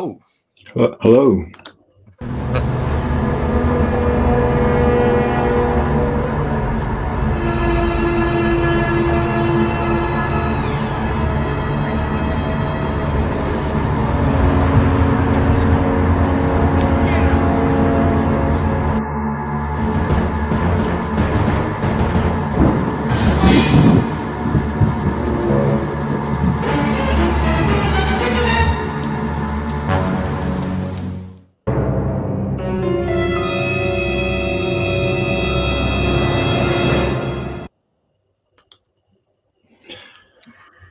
Hello. Hello.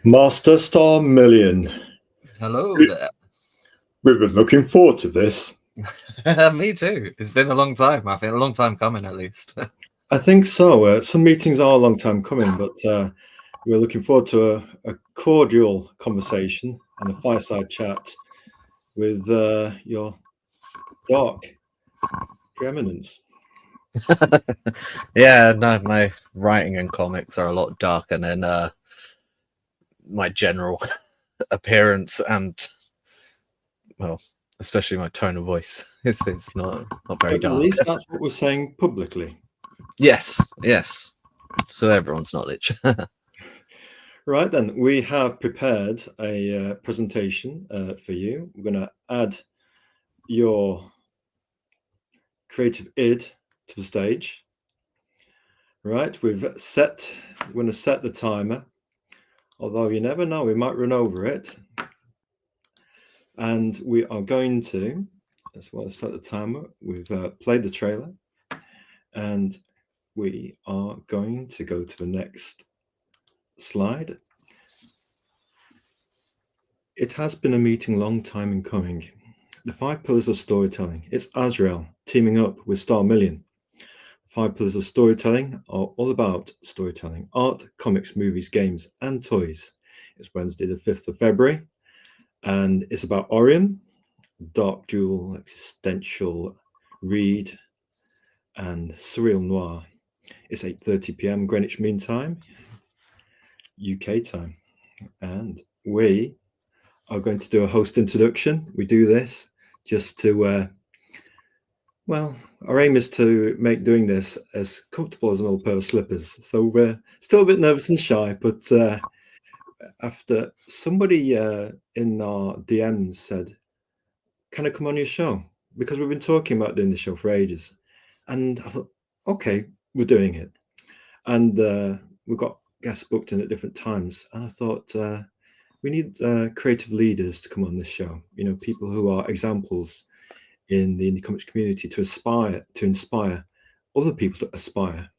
Master Starmillion. Hello there. We've been looking forward to this. Me too. It's been a long time. I think a long time coming, at least. I think so. Some meetings are a long time coming, but we're looking forward to a cordial conversation and a fireside chat with your dark preeminence. Yeah, no, my writing and comics are a lot darker than my general appearance and, well, especially my tone of voice. It's not very At dark. least that's what we're saying publicly. Yes. So everyone's knowledge. Right then, we have prepared a presentation for you. We're going to add your creative id to the stage. Right, we're going to set the timer, although you never know, we might run over it. And we are going to, as well as set the timer, we've played the trailer, and we are going to go to the next slide. It has been a meeting long time in coming. The 5 pillars of storytelling. It's Azrael teaming up with Starmillion. 5 pillars of storytelling are all about storytelling: art, comics, movies, games, and toys. It's Wednesday, the 5th of February, and it's about Oreium, Dark Duel, Existential, Read, and Surreal Noir. It's 8:30 p.m. Greenwich Mean Time, UK time, and we are going to do a host introduction. We do this just to, well, our aim is to make doing this as comfortable as an old pair of slippers. So we're still a bit nervous and shy, but after somebody in our DMs said, "Can I come on your show?" Because we've been talking about doing the show for ages. And I thought, okay, we're doing it. And we've got guests booked in at different times. And I thought, we need creative leaders to come on this show. You know, people who are examples in the indie comics community to inspire other people to aspire.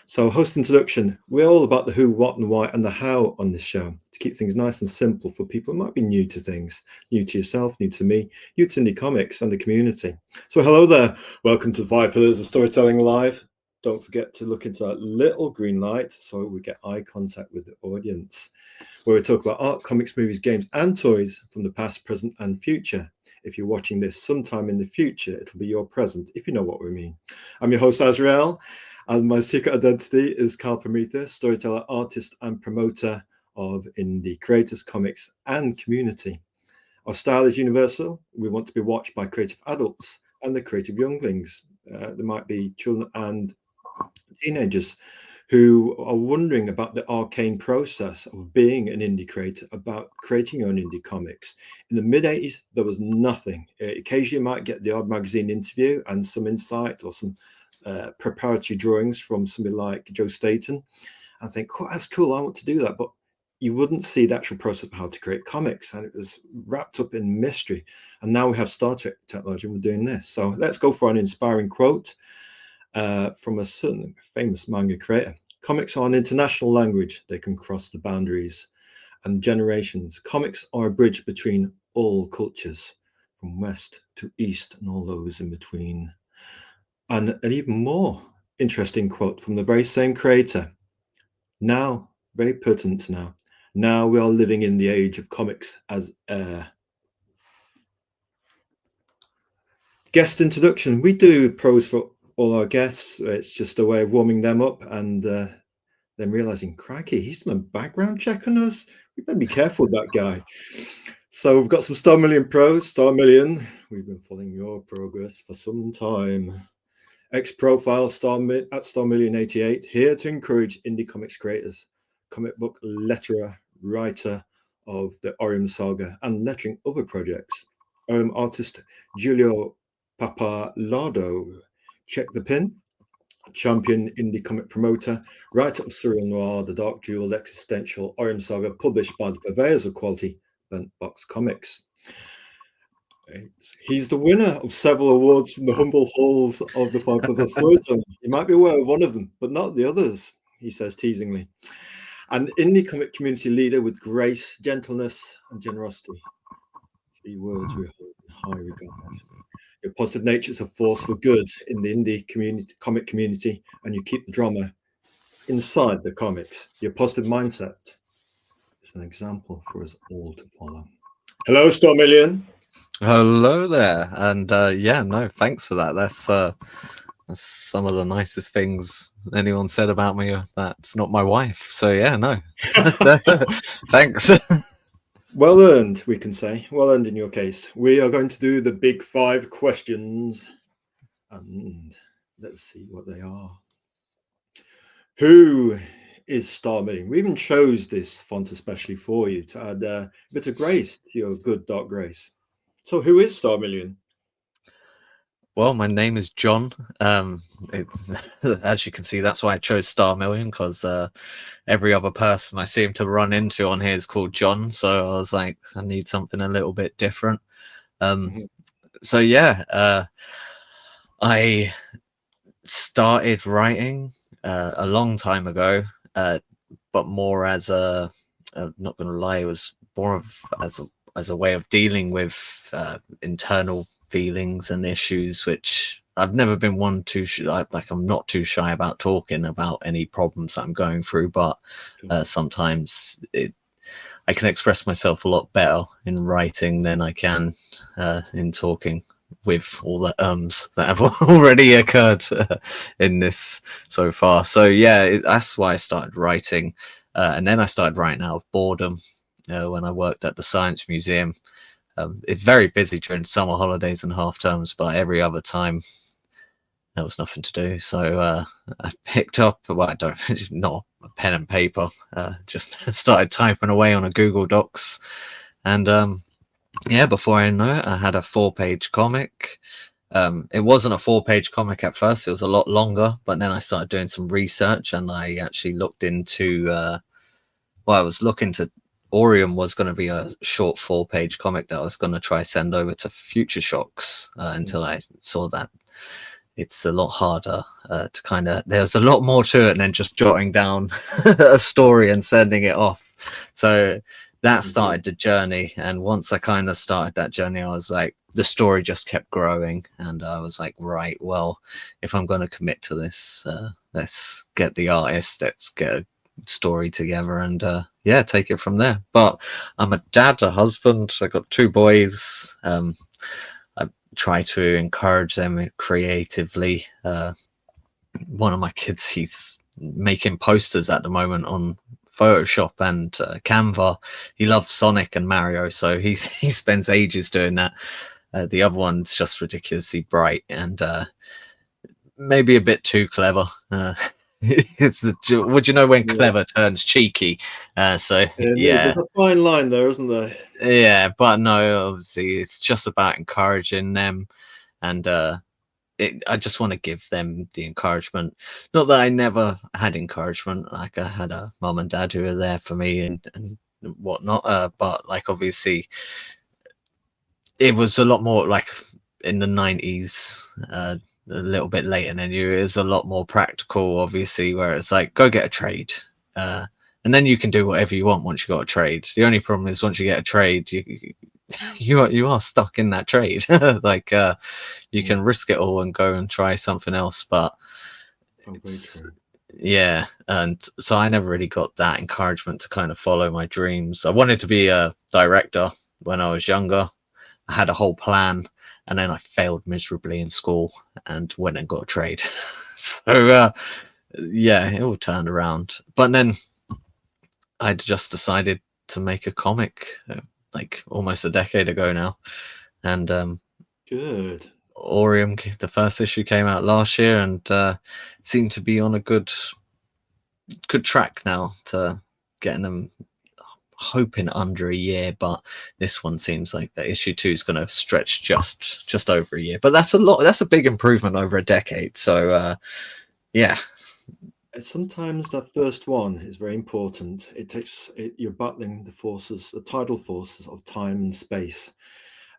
So, host introduction, we're all about the who, what, and why, and the how on this show to keep things nice and simple for people who might be new to things, new to yourself, new to me, new to indie comics and the community. So, hello there. Welcome to 5 Pillars of Storytelling Live. Don't forget to look into that little green light so we get eye contact with the audience, where we talk about art, comics, movies, games, and toys from the past, present, and future. If you're watching this sometime in the future, it'll be your present, if you know what we mean. I'm your host, Azrael, and my secret identity is Promter, storyteller, artist, and promoter of indie creators, comics, and community. Our style is universal. We want to be watched by creative adults and the creative younglings. There might be children and teenagers who are wondering about the arcane process of being an indie creator, about creating your own indie comics. In the mid-80s, there was nothing. Occasionally you might get the odd magazine interview and some insight or some preparatory drawings from somebody like Joe Staten. I think, oh, that's cool, I want to do that. But you wouldn't see the actual process of how to create comics, and it was wrapped up in mystery. And now we have Star Trek technology and we're doing this. So let's go for an inspiring quote from a certain famous manga creator. Comics are an international language. They can cross the boundaries and generations. Comics are a bridge between all cultures, from west to east and all those in between. And an even more interesting quote from the very same creator. Now, very pertinent now. Now we are living in the age of comics as air. Guest introduction. We do pros for all our guests. It's just a way of warming them up and then realizing, crikey, he's done a background check on us. We better be careful with that guy. So we've got some Starmillion pros. Starmillion, we've been following your progress for some time. X-Profile at Starmillion88, here to encourage indie comics creators, comic book letterer, writer of the Oreium Saga, and lettering other projects. Artist Giulio Pappalardo, check the pin. Champion indie comic promoter, writer of Surreal Noir, The Dark Jewel, Existential, Oreium Saga, published by the purveyors of quality, Bent Box Comics. He's the winner of several awards from the humble halls of the Five Pillars of Storytelling. You might be aware of one of them, but not the others, he says teasingly. An indie comic community leader with grace, gentleness, and generosity. 3 words we hold in high regard. Your positive nature is a force for good in the indie comic community, and you keep the drama inside the comics. Your positive mindset is an example for us all to follow. Hello, Starmillion. Hello there, and yeah, no, thanks for that. That's some of the nicest things anyone said about me. That's not my wife, so yeah, no, thanks. Well earned, we can say. Well earned in your case. We are going to do the big 5 questions, and let's see what they are. Who is Starmillion? We even chose this font especially for you to add a bit of grace to your good dark grace. So who is Starmillion? Well, my name is John. As you can see, that's why I chose Starmillion, because every other person I seem to run into on here is called John. So I was like, I need something a little bit different. So yeah, I started writing a long time ago, but more as a, not going to lie, it was more of as a way of dealing with internal feelings and issues, which I've never been one to like. I'm not too shy about talking about any problems I'm going through, but sometimes I can express myself a lot better in writing than I can in talking, with all the that have already occurred in this so far. So yeah, that's why I started writing, and then I started writing out of boredom when I worked at the Science Museum. It's very busy during summer holidays and half terms, but every other time there was nothing to do. So I picked up, well, I don't, not a pen and paper, just started typing away on a Google Docs. And yeah, before I know it, I had a 4-page comic. It wasn't a 4-page comic at first, it was a lot longer, but then I started doing some research, and I actually looked into, well, I was looking to, Oreium was going to be a short 4-page comic that I was going to try send over to Future Shocks until I saw that it's a lot harder to kind of, there's a lot more to it than just jotting down a story and sending it off. So that started the journey. And once I kind of started that journey, I was like, the story just kept growing. And I was like, right, well, if I'm going to commit to this, let's get the artist, let's get a story together, and yeah, take it from there. But I'm a dad, a husband. I got 2 boys. I try to encourage them creatively. One of my kids, he's making posters at the moment on Photoshop and Canva. He loves Sonic and Mario, so he spends ages doing that. The other one's just ridiculously bright and maybe a bit too clever. It's would you know when clever turns cheeky? So yeah, there's a fine line there, isn't there? Yeah, but no, obviously it's just about encouraging them, and I just want to give them the encouragement. Not that I never had encouragement, like I had a mom and dad who were there for me and whatnot, but like obviously it was a lot more like in the 90s, a little bit later than you. It was a lot more practical, obviously, where it's like, go get a trade. And then you can do whatever you want once you got a trade. The only problem is once you get a trade, you are stuck in that trade. Like you can risk it all and go and try something else, but yeah. And so I never really got that encouragement to kind of follow my dreams. I wanted to be a director when I was younger. I had a whole plan, and then I failed miserably in school and went and got a trade. So yeah, it all turned around. But then I just decided to make a comic like almost a decade ago now, and Good. Oreium, the first issue, came out last year, and seemed to be on a good track now to getting them, hoping under a year, but this one seems like the issue 2 is going to stretch just over a year. But that's a lot. That's a big improvement over a decade. So yeah. Sometimes that first one is very important. You're battling the tidal forces of time and space.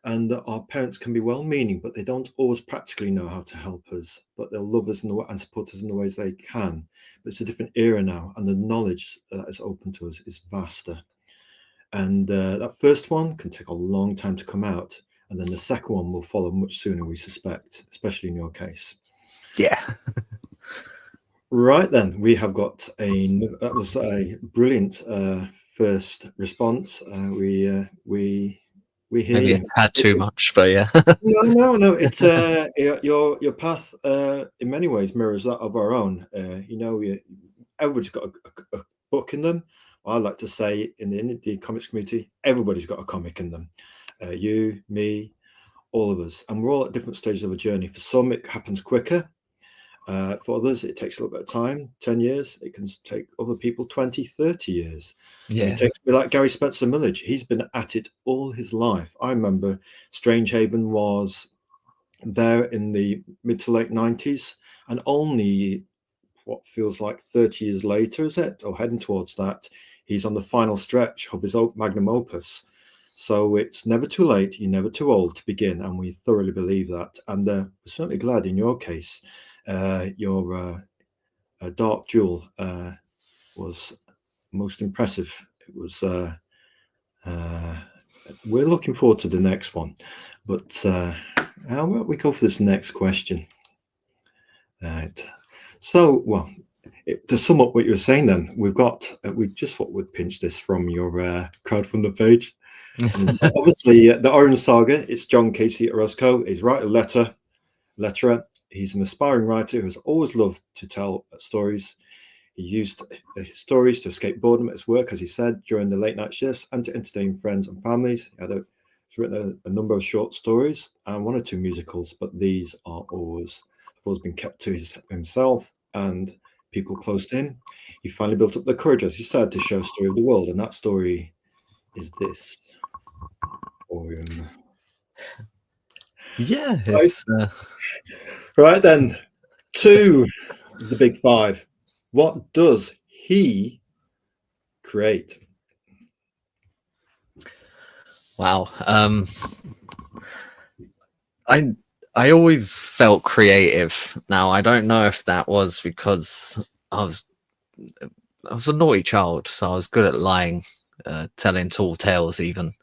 And our parents can be well-meaning, but they don't always practically know how to help us. But they'll love us and support us in the ways they can. But it's a different era now, and the knowledge that is open to us is vaster. And that first one can take a long time to come out, and then the second one will follow much sooner, we suspect, especially in your case. Yeah. Right then, we have got that was a brilliant first response. We hear Maybe you. a tad too much, but yeah. No. It's your path in many ways mirrors that of our own. Everybody's got a book in them. I like to say in the indie comics community, everybody's got a comic in them. You, me, all of us, and we're all at different stages of a journey. For some, it happens quicker. For others, it takes a little bit of time, 10 years. It can take other people 20, 30 years. Yeah. And it takes me like Gary Spencer Millage. He's been at it all his life. I remember Strangehaven was there in the mid to late 90s, and only what feels like 30 years later, is it? Or heading towards that, he's on the final stretch of his magnum opus. So it's never too late, you're never too old to begin, and we thoroughly believe that. And we're certainly glad in your case, your Dark Jewel was most impressive. It was. We're looking forward to the next one, but how about we go for this next question? Right. So, well, to sum up what you were saying, then we've got we just what would pinch this from your crowdfunder page. Obviously, the Oreium Saga. It's John Casey Orozco. He's letterer. He's an aspiring writer who has always loved to tell stories. He used his stories to escape boredom at his work, as he said, during the late night shifts and to entertain friends and families. He's written a number of short stories and 1 or 2 musicals, but these are always been kept to himself and people close to him. He finally built up the courage, as he said, to share a story of the world, and that story is this. Oreium. Yeah. Right then, to the big 5. What does he create? Wow. I always felt creative. Now, I don't know if that was because I was a naughty child, so I was good at lying, telling tall tales even.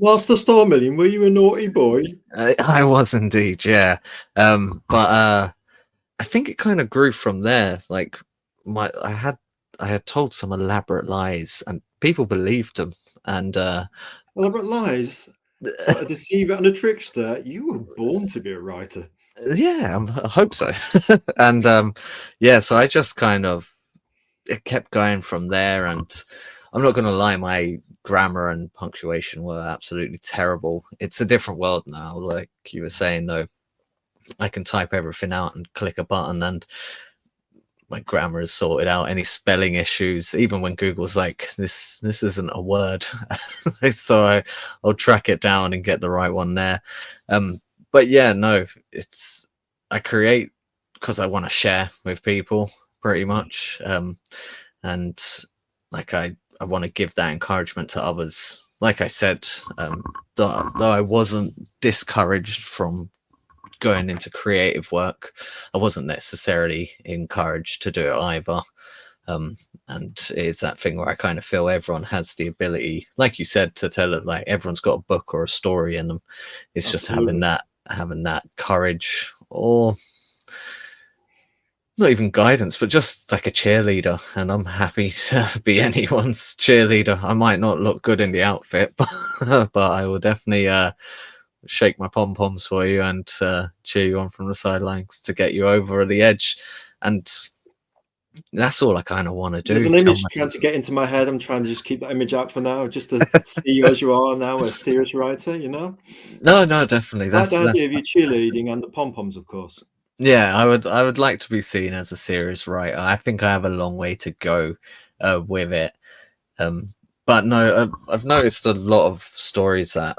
Whilst the Starmillion, were you a naughty boy? I was indeed, yeah. But I think it kind of grew from there. Like I had told some elaborate lies, and people believed them. And Elaborate lies. So a deceiver and a trickster. You were born to be a writer. Yeah, I hope so. And yeah, so I just kind of it kept going from there. And I'm not going to lie, my grammar and punctuation were absolutely terrible. It's a different world now, like you were saying, though. I can type everything out and click a button, and my grammar is sorted out. Any spelling issues, even when Google's like, this isn't a word, so I'll track it down and get the right one there. But yeah, no, I create because I want to share with people, pretty much. And like I want to give that encouragement to others. Like I said, though I wasn't discouraged from going into creative work, I wasn't necessarily encouraged to do it either. And it's that thing where I kind of feel everyone has the ability, like you said, to tell it, like everyone's got a book or a story in them. It's Absolutely. just having that courage, or not even guidance, but just like a cheerleader. And I'm happy to be anyone's cheerleader. I might not look good in the outfit, but I will definitely shake my pom-poms for you and cheer you on from the sidelines to get you over the edge. And That's all I kind of want to There's do. an Tell image trying myself. to get into my head. I'm trying to just keep that image out for now, just to see you as you are now, a serious writer, you know? No, no, definitely. I like the That's idea of you cheerleading and the pom-poms, of course. yeah. I would like to be seen as a serious writer. I think I have a long way to go with it. Um, but no, I've noticed a lot of stories that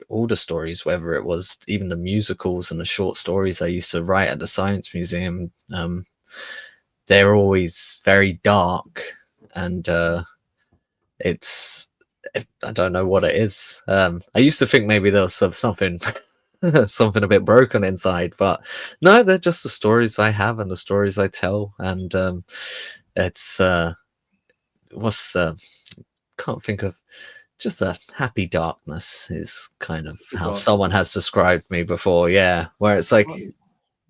all the stories, whether it was even the musicals and the short stories I used to write at the Science Museum, they're always very dark, and it's I don't know what it is. I used to think maybe there was something something a bit broken inside, but no, they're just the stories I have and the stories I tell, and it's what's the can't think of just a happy darkness is kind of The how dark someone side. has described me before. Yeah, where it's like What is-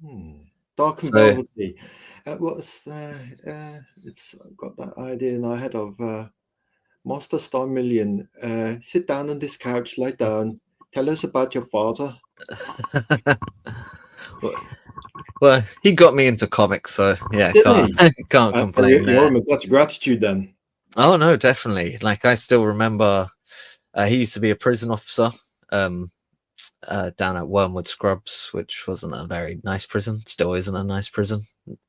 hmm. Dark and so. velvety. It's got that idea in our head of Master Starmillion. Sit down on this couch, lie down. Tell us about your father. Well, he got me into comics, so yeah, Didn't can't he? can't complain there. That's gratitude then. Oh no, definitely. Like I still remember, he used to be a prison officer um, down at Wormwood Scrubs, which wasn't a very nice prison. Still isn't a nice prison.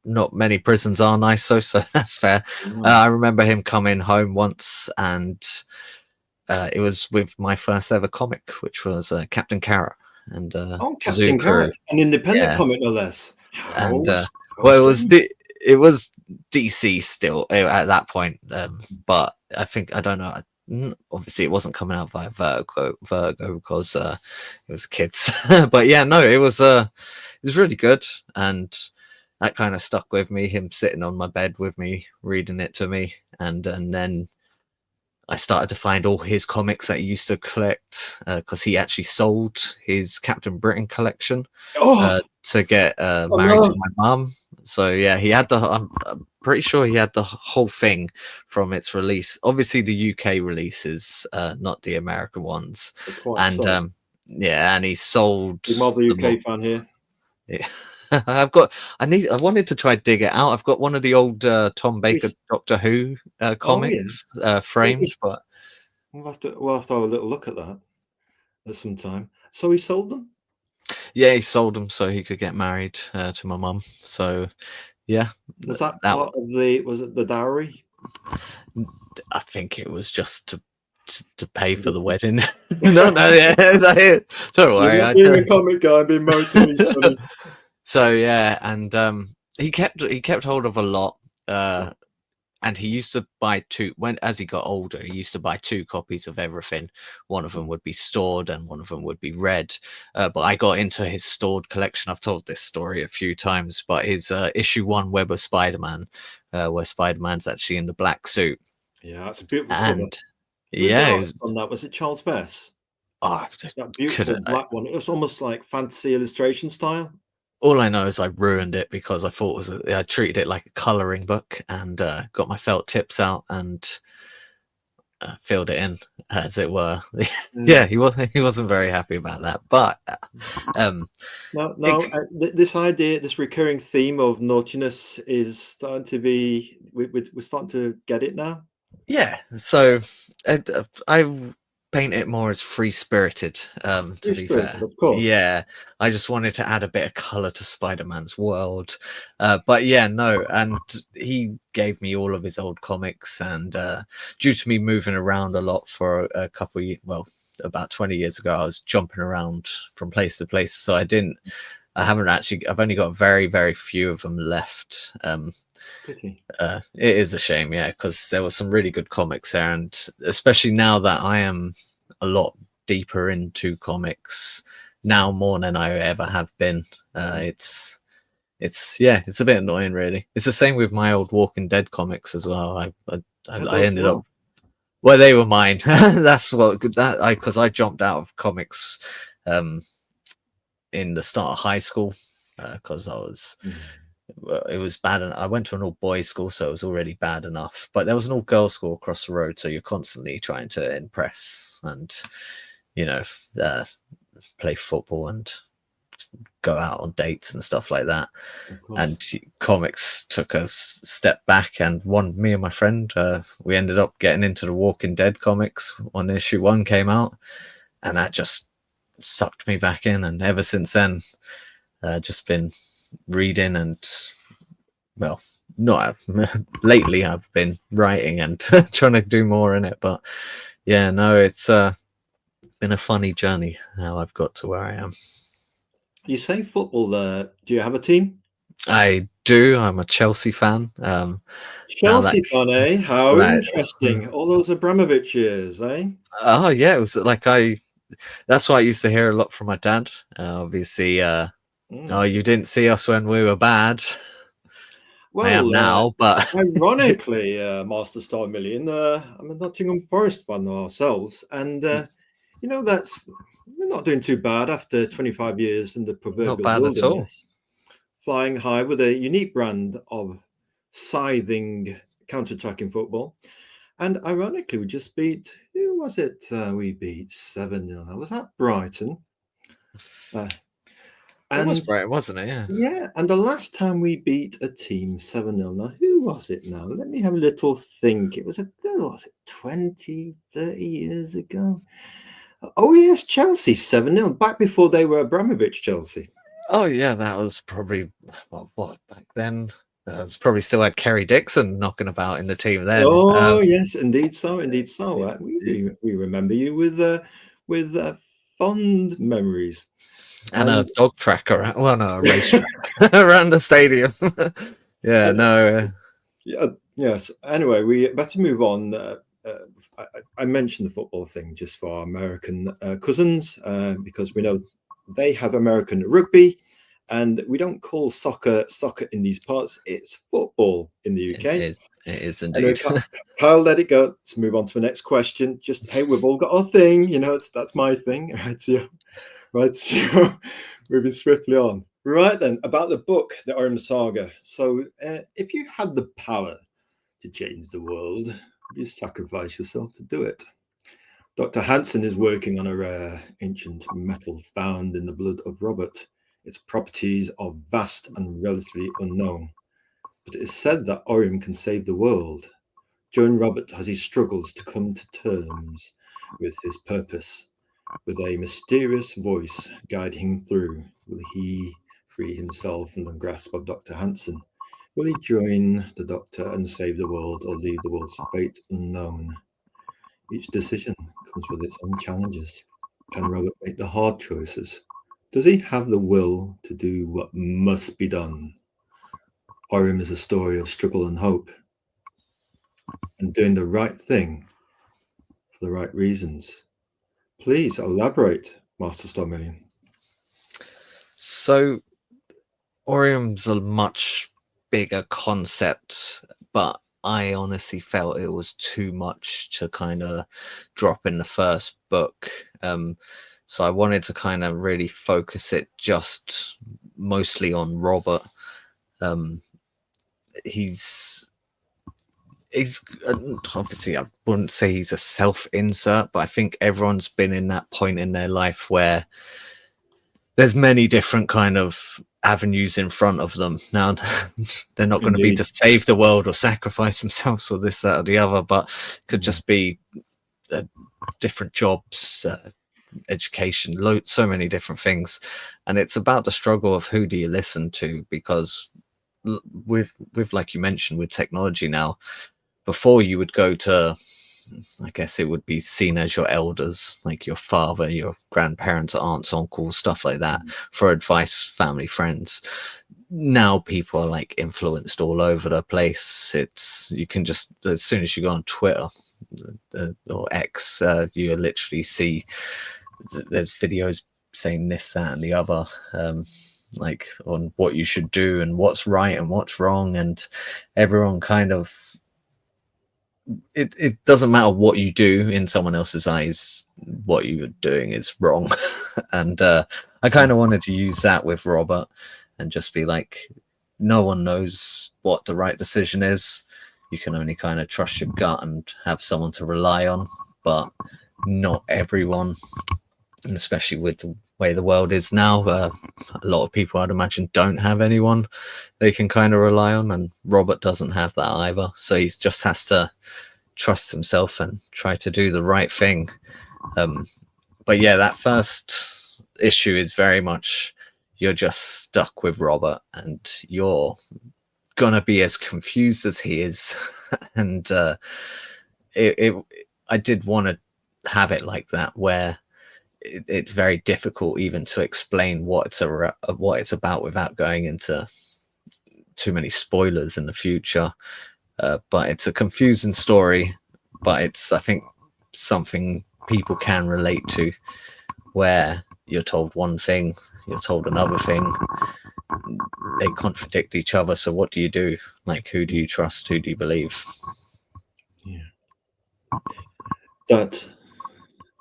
Not many prisons are nice, so that's fair. No. I remember him coming home once, and it was with my first ever comic, which was Captain Carrot and Oh, Captain Zuko. Carrot, an independent Yeah, comic, no less. and How well, strange. it was DC still at that point, but I think I don't know. Obviously, it wasn't coming out via Vertigo because it was kids. But yeah, no, it was really good, and that kind of stuck with me. Him sitting on my bed with me, reading it to me, and then I started to find all his comics that he used to collect because he actually sold his Captain Britain collection Oh, to get oh married to no. my mum. So yeah, he had the. I'm pretty sure he had the whole thing from its release. Obviously, the UK releases, not the American ones, Quite and so. yeah, and he sold Big Marvel them all. UK fan here. Yeah. I've got. I wanted to try dig it out. I've got one of the old Tom Baker It's, Doctor Who oh yeah. comics framed, but We'll have to have a little look at that at some time. So he sold them? yeah, he sold them so he could get married to my mum. So yeah, Was that that part of the was it the dowry? I think it was just to pay for the Just- wedding. No, no, yeah, don't You're worry. not being a comic guy being married to me, Sonny. So yeah, and he kept hold of a lot. Uh, and he used to buy two when as he got older he used to buy two copies of everything. One of them would be stored and one of them would be read, but I got into his stored collection. I've told this story a few times, but his issue one Web of Spider-Man, where Spider-Man's actually in the black suit, Yeah, that's a beautiful cover. and Who's the yeah, artist on that? Was it Charles Bess? oh, I just That beautiful couldn't. black one. It was almost like fantasy illustration style. All I know is I ruined it because I thought I treated it like a coloring book, and got my felt tips out and filled it in, as it were. Mm. Yeah, he wasn't very happy about that, but um, No, it, no. This idea, this recurring theme of naughtiness is starting to be. We're starting to get it now. yeah. So I paint it more as free spirited. To Free be spirited, fair, of course. yeah, I just wanted to add a bit of color to Spider-Man's world. But yeah, no, and he gave me all of his old comics, and due to me moving around a lot for a couple of well, about 20 years ago, I was jumping around from place to place, so I haven't actually. I've only got very, very few of them left. Pity. It is a shame, yeah, because there were some really good comics there, and especially now that I am a lot deeper into comics now more than I ever have been. It's yeah, it's a bit annoying, really. It's the same with my old Walking Dead comics as well. Yeah, I those ended up well. well, they were mine. That's what that I because I jumped out of comics um in the start of high school because I was it was bad. And I went to an all boys school, so it was already bad enough. But there was an all girls school across the road, so you're constantly trying to impress and you know uh, play football and go out on dates and stuff like that. Of course. And comics took us a step back, and me and my friend, we ended up getting into the Walking Dead comics when issue 1 came out, and that just sucked me back in. And ever since then, just been reading, and well, not lately I've been writing and trying to do more in it. But yeah, no, it's been a funny journey how I've got to where I am. You say football there. Do you have a team? I do. I'm a Chelsea fan. Chelsea fan, eh? How Right. interesting. All those Abramovich years, eh? Oh yeah, it was like that's what I used to hear a lot from my dad. Obviously, oh, you didn't see us when we were bad. Well, I am now, but ironically, Master Starmillion, I'm a Nottingham Forest fan ourselves, and you know, we're not doing too bad after 25 years in the proverbial not bad at all. wilderness, flying high with a unique brand of scything counter-attacking football. And ironically, we just beat, who was it? We beat 7-0. Was that Brighton? It was Brighton, wasn't it? Yeah. Yeah, and the last time we beat a team 7-0, now who was it now? Let me have a little think. It was 20, 30 years ago? Oh yes, Chelsea 7-0, back before they were Abramovich Chelsea. Oh yeah, that was probably what back then. It's probably still had Kerry Dixon knocking about in the team then. Oh yes, indeed so, indeed so. We remember you with fond memories. And a dog tracker, a race track around the stadium. Yeah, no. Yeah, yes. Anyway, we better move on. I mentioned the football thing just for our American cousins because we know they have American rugby, and we don't call soccer in these parts. It's football in the UK. It is indeed. Anyway, Kyle, let it go. Let's move on to the next question. Just, hey, we've all got our thing. You know, that's my thing. Right, so moving swiftly on. Right then, about the book, the Oreium Saga. So if you had the power to change the world, would you sacrifice yourself to do it? Dr. Hansen is working on a rare ancient metal found in the blood of Robert. Its properties are vast and relatively unknown, but it is said that Oreium can save the world. Join Robert as he struggles to come to terms with his purpose. With a mysterious voice guiding him through, will he free himself from the grasp of Dr. Hansen? Will he join the Doctor and save the world, or leave the world's fate unknown? Each decision comes with its own challenges. Can Robert make the hard choices? Does he have the will to do what must be done? Oreium is a story of struggle and hope, and doing the right thing for the right reasons. Please elaborate, Master Starmillion. So, Oreium's a much bigger concept, but I honestly felt it was too much to kind of drop in the first book. So I wanted to kind of really focus it just mostly on Robert. He's obviously, I wouldn't say he's a self-insert, but I think everyone's been in that point in their life where there's many different kind of avenues in front of them. Now, they're not going to be to save the world or sacrifice themselves or this, that, or the other, but could just be different jobs, education, so many different things. And it's about the struggle of who do you listen to, because with like you mentioned, with technology now, before you would go to, I guess it would be seen as your elders, like your father, your grandparents, aunts, uncles, stuff like that, for advice, family, friends. Now people are like influenced all over the place. You can just, as soon as you go on Twitter or X, you literally see there's videos saying this, that, and the other, like on what you should do and what's right and what's wrong, and everyone kind of, it doesn't matter what you do in someone else's eyes, what you're doing is wrong. And I kind of wanted to use that with Robert and just be like, no one knows what the right decision is. You can only kind of trust your gut and have someone to rely on, but not everyone, and especially with way the world is now. A lot of people, I'd imagine, don't have anyone they can kind of rely on, and Robert doesn't have that either. So he just has to trust himself and try to do the right thing. But yeah, that first issue is very much you're just stuck with Robert, and you're gonna be as confused as he is. And I did want to have it like that, where it's very difficult even to explain what it's about without going into too many spoilers in the future. But it's a confusing story, but it's, I think, something people can relate to, where you're told one thing, you're told another thing, they contradict each other. So what do you do? Like, who do you trust? Who do you believe? Yeah, that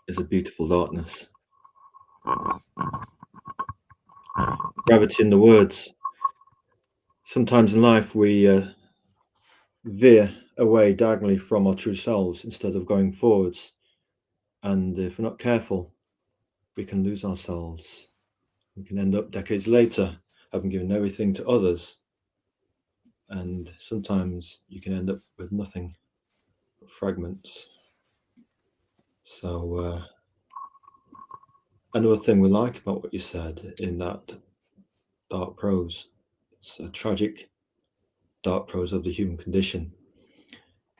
is a beautiful darkness. Gravity in the words. Sometimes in life we veer away diagonally from our true selves instead of going forwards, and if we're not careful, we can lose ourselves. We can end up decades later having given everything to others, and sometimes you can end up with nothing but fragments. So another thing we like about what you said in that dark prose, it's a tragic dark prose of the human condition,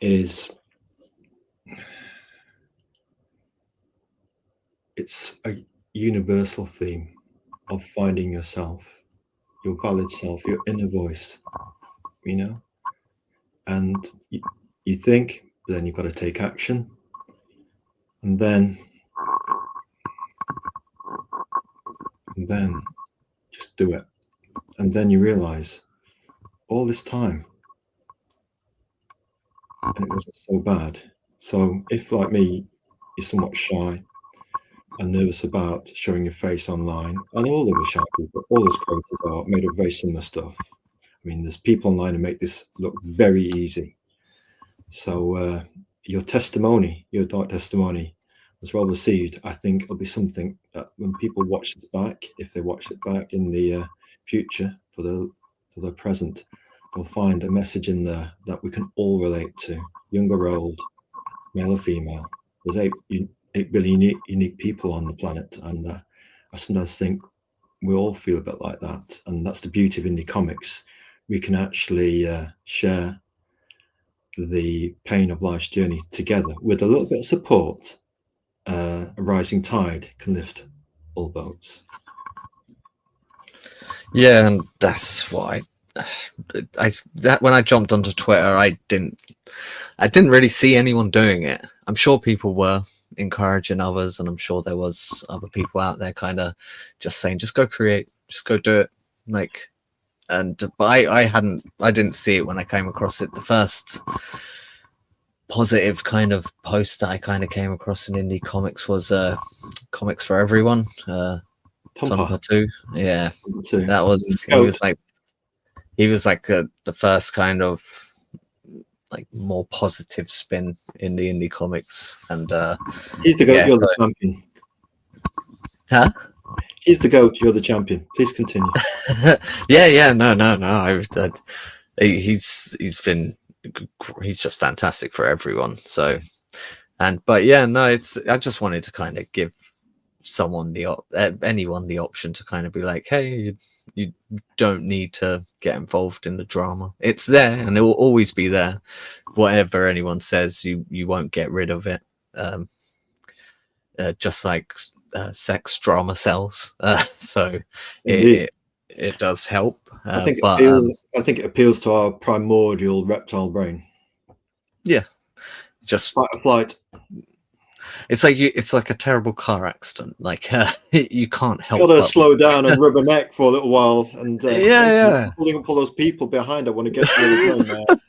is it's a universal theme of finding yourself, your valid self, your inner voice, you know. And you think, but then you've got to take action, and then just do it. And then you realize all this time, and it wasn't so bad. So if, like me, you're somewhat shy and nervous about showing your face online, and all of us shy people, all us creators are made of very similar stuff. I mean, there's people online who make this look very easy. So your testimony, your dark testimony, was well received. I think it'll be something that when people watch this back, if they watch it back in the future for the present, they'll find a message in there that we can all relate to, young or old, male or female. There's 8 billion unique people on the planet, and I sometimes think we all feel a bit like that, and that's the beauty of indie comics. We can actually share the pain of life's journey together with a little bit of support. A rising tide can lift all boats. Yeah, and that's why that when I jumped onto Twitter, I didn't really see anyone doing it. I'm sure people were encouraging others, and I'm sure there was other people out there kind of just saying, just go create, just go do it. Like, but I didn't see it when I came across it. The first positive kind of post that I kind of came across in indie comics was Comics for Everyone, Tompa 2. Yeah, that was, he was like the first kind of like more positive spin in the indie comics. And he's the goat, you're the champion. Huh? He's the goat, you're the champion. Please continue. No. He's just fantastic for everyone. So, but yeah, no, I just wanted to kind of give someone anyone the option to kind of be like, hey, you don't need to get involved in the drama. It's there, and it will always be there. Whatever anyone says, you won't get rid of it. Just like sex drama sells. So it does help. I think it appeals to our primordial reptile brain. Yeah, just fight or flight. It's like a terrible car accident. Like you can't help. Got to slow down and rub a neck for a little while, and pulling up all those people behind. I want to get to the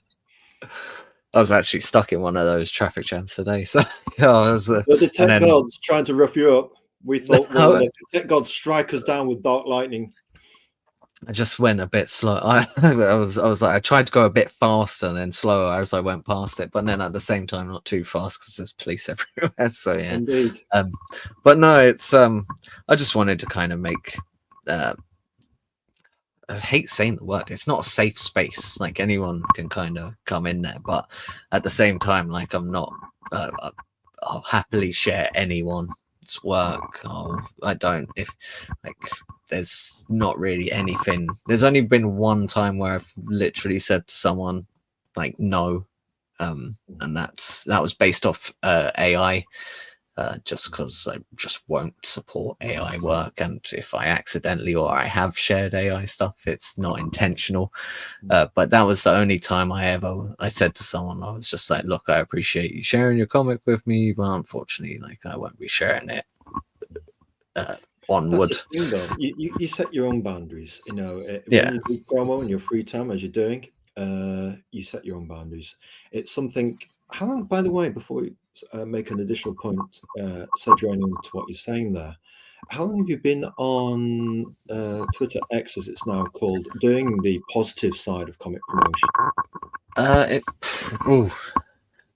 I was actually stuck in one of those traffic jams today. So the tech gods trying to rough you up. We thought, well, the tech gods strike us down with dark lightning. I just went a bit slow. I was like, I tried to go a bit faster and then slower as I went past it, but then at the same time not too fast because there's police everywhere. So yeah, Indeed. but no, it's I just wanted to kind of make. I hate saying the word. It's not a safe space. Like anyone can kind of come in there, but at the same time, like I'm not. I'll happily share anyone's work. I don't if like there's not really anything. There's only been one time where I've literally said to someone like no, and that was based off AI. Just because I just won't support AI work, and if I accidentally or I have shared AI stuff, it's not intentional. But that was the only time I said to someone, I was just like, look, I appreciate you sharing your comic with me, but unfortunately, like I won't be sharing it on wood. That's the thing, though. You set your own boundaries. You know, Yeah. when you do promo in your free time, as you're doing, you set your own boundaries. It's something. How long, by the way, before we make an additional point, segueing into what you're saying there, how long have you been on Twitter X, as it's now called, doing the positive side of comic promotion?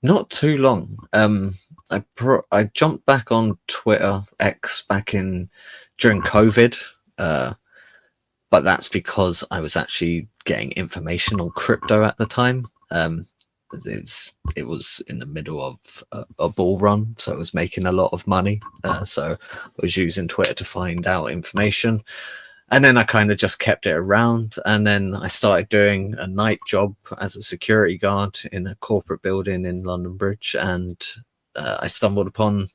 Not too long. I jumped back on Twitter X back in during COVID, but that's because I was actually getting information on crypto at the time. It was in the middle of a bull run, so it was making a lot of money. So I was using Twitter to find out information, and then I kind of just kept it around. And then I started doing a night job as a security guard in a corporate building in London Bridge, and I stumbled upon.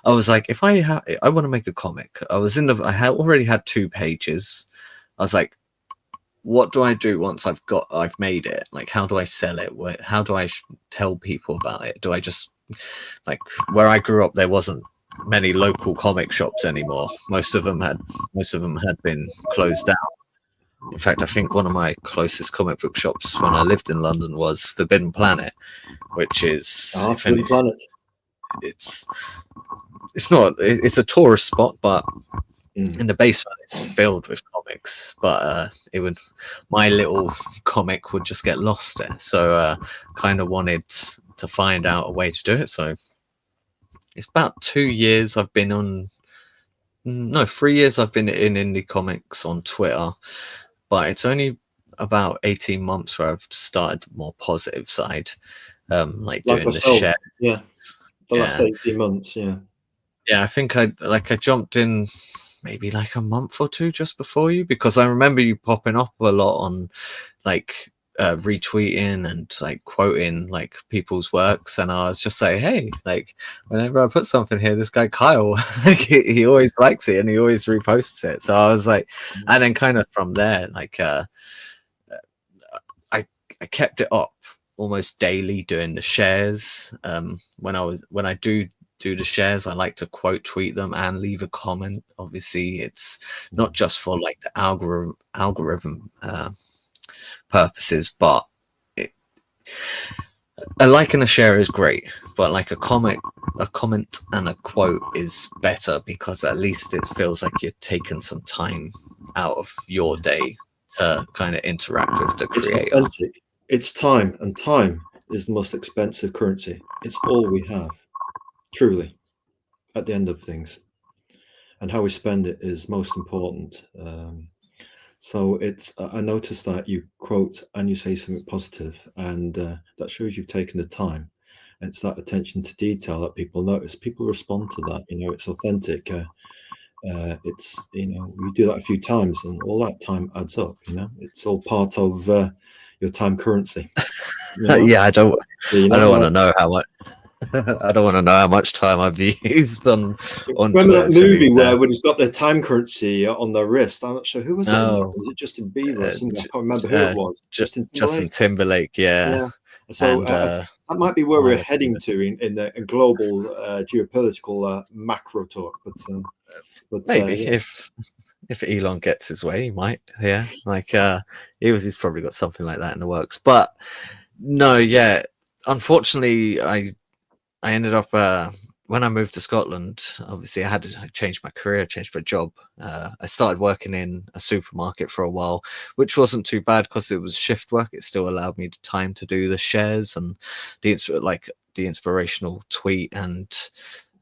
I was like, if I want to make a comic. I had already had 2 pages. I was like, what do I do once I've made it? Like, how do I sell it? How do I tell people about it? Do I just like where I grew up? There wasn't many local comic shops anymore. Most of them had been closed down. In fact, I think one of my closest comic book shops when I lived in London was Forbidden Planet, which is Forbidden Planet. It's not. It's a tourist spot, but in the basement it's filled with comics. But my little comic would just get lost there. So kind of wanted to find out a way to do it. So it's about 2 years I've been on. No, 3 years I've been in indie comics on Twitter, but it's only about 18 months where I've started the more positive side, like doing the share. Yeah, the last 18 months. Yeah, I think I jumped in maybe like a month or 2 just before you, because I remember you popping up a lot on like retweeting and like quoting like people's works, and I was just like, hey, like whenever I put something here, this guy Kyle, like he always likes it and he always reposts it. So I was like, and then kind of from there, like I kept it up almost daily doing the shares. When I do the shares, I like to quote tweet them and leave a comment. Obviously it's not just for like the algorithm purposes, but a like and a share is great, but like a comment and a quote is better, because at least it feels like you're taking some time out of your day to kind of interact with the creator. It's authentic. It's time, and time is the most expensive currency. It's all we have, truly, at the end of things, and how we spend it is most important. So it's I noticed that you quote and you say something positive, and that shows you've taken the time. It's that attention to detail that people notice. People respond to that. You know, it's authentic. It's, you know, we do that a few times, and all that time adds up. You know, it's all part of your time currency. You know? Yeah, I don't want to know how much. I don't want to know how much time I've used on. Remember that movie where when he's got their time currency on their wrist? I'm not sure who was that. Oh, was it Justin Bieber or something? I can't remember who it was. Justin Timberlake. Yeah. So that might be where we're heading to in a global geopolitical macro talk. But maybe if Elon gets his way, he might. Yeah, like he's probably got something like that in the works. But no, yeah. Unfortunately, I ended up when I moved to Scotland, obviously I had to change my career, change my job. I started working in a supermarket for a while, which wasn't too bad because it was shift work. It still allowed me the time to do the shares and the inspirational tweet. And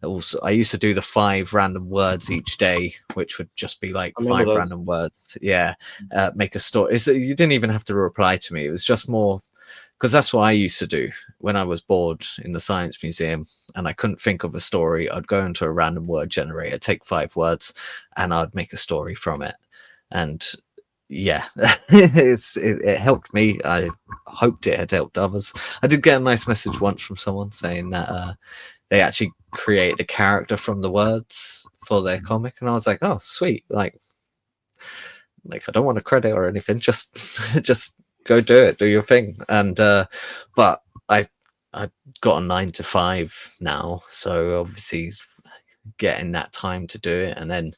also, I used to do the 5 random words each day, which would just be like I remember 5 those. random words. Yeah, make a story. You didn't even have to reply to me. It was just more because that's what I used to do when I was bored in the science museum and I couldn't think of a story. I'd go into a random word generator, take 5 words, and I'd make a story from it. And yeah, it helped me. I hoped it had helped others. I did get a nice message once from someone saying that they actually create a character from the words for their comic, and I was like, oh, sweet. Like I don't want a credit or anything. Just just go do it, do your thing. And but I got a 9 to 5 now, so obviously getting that time to do it. And then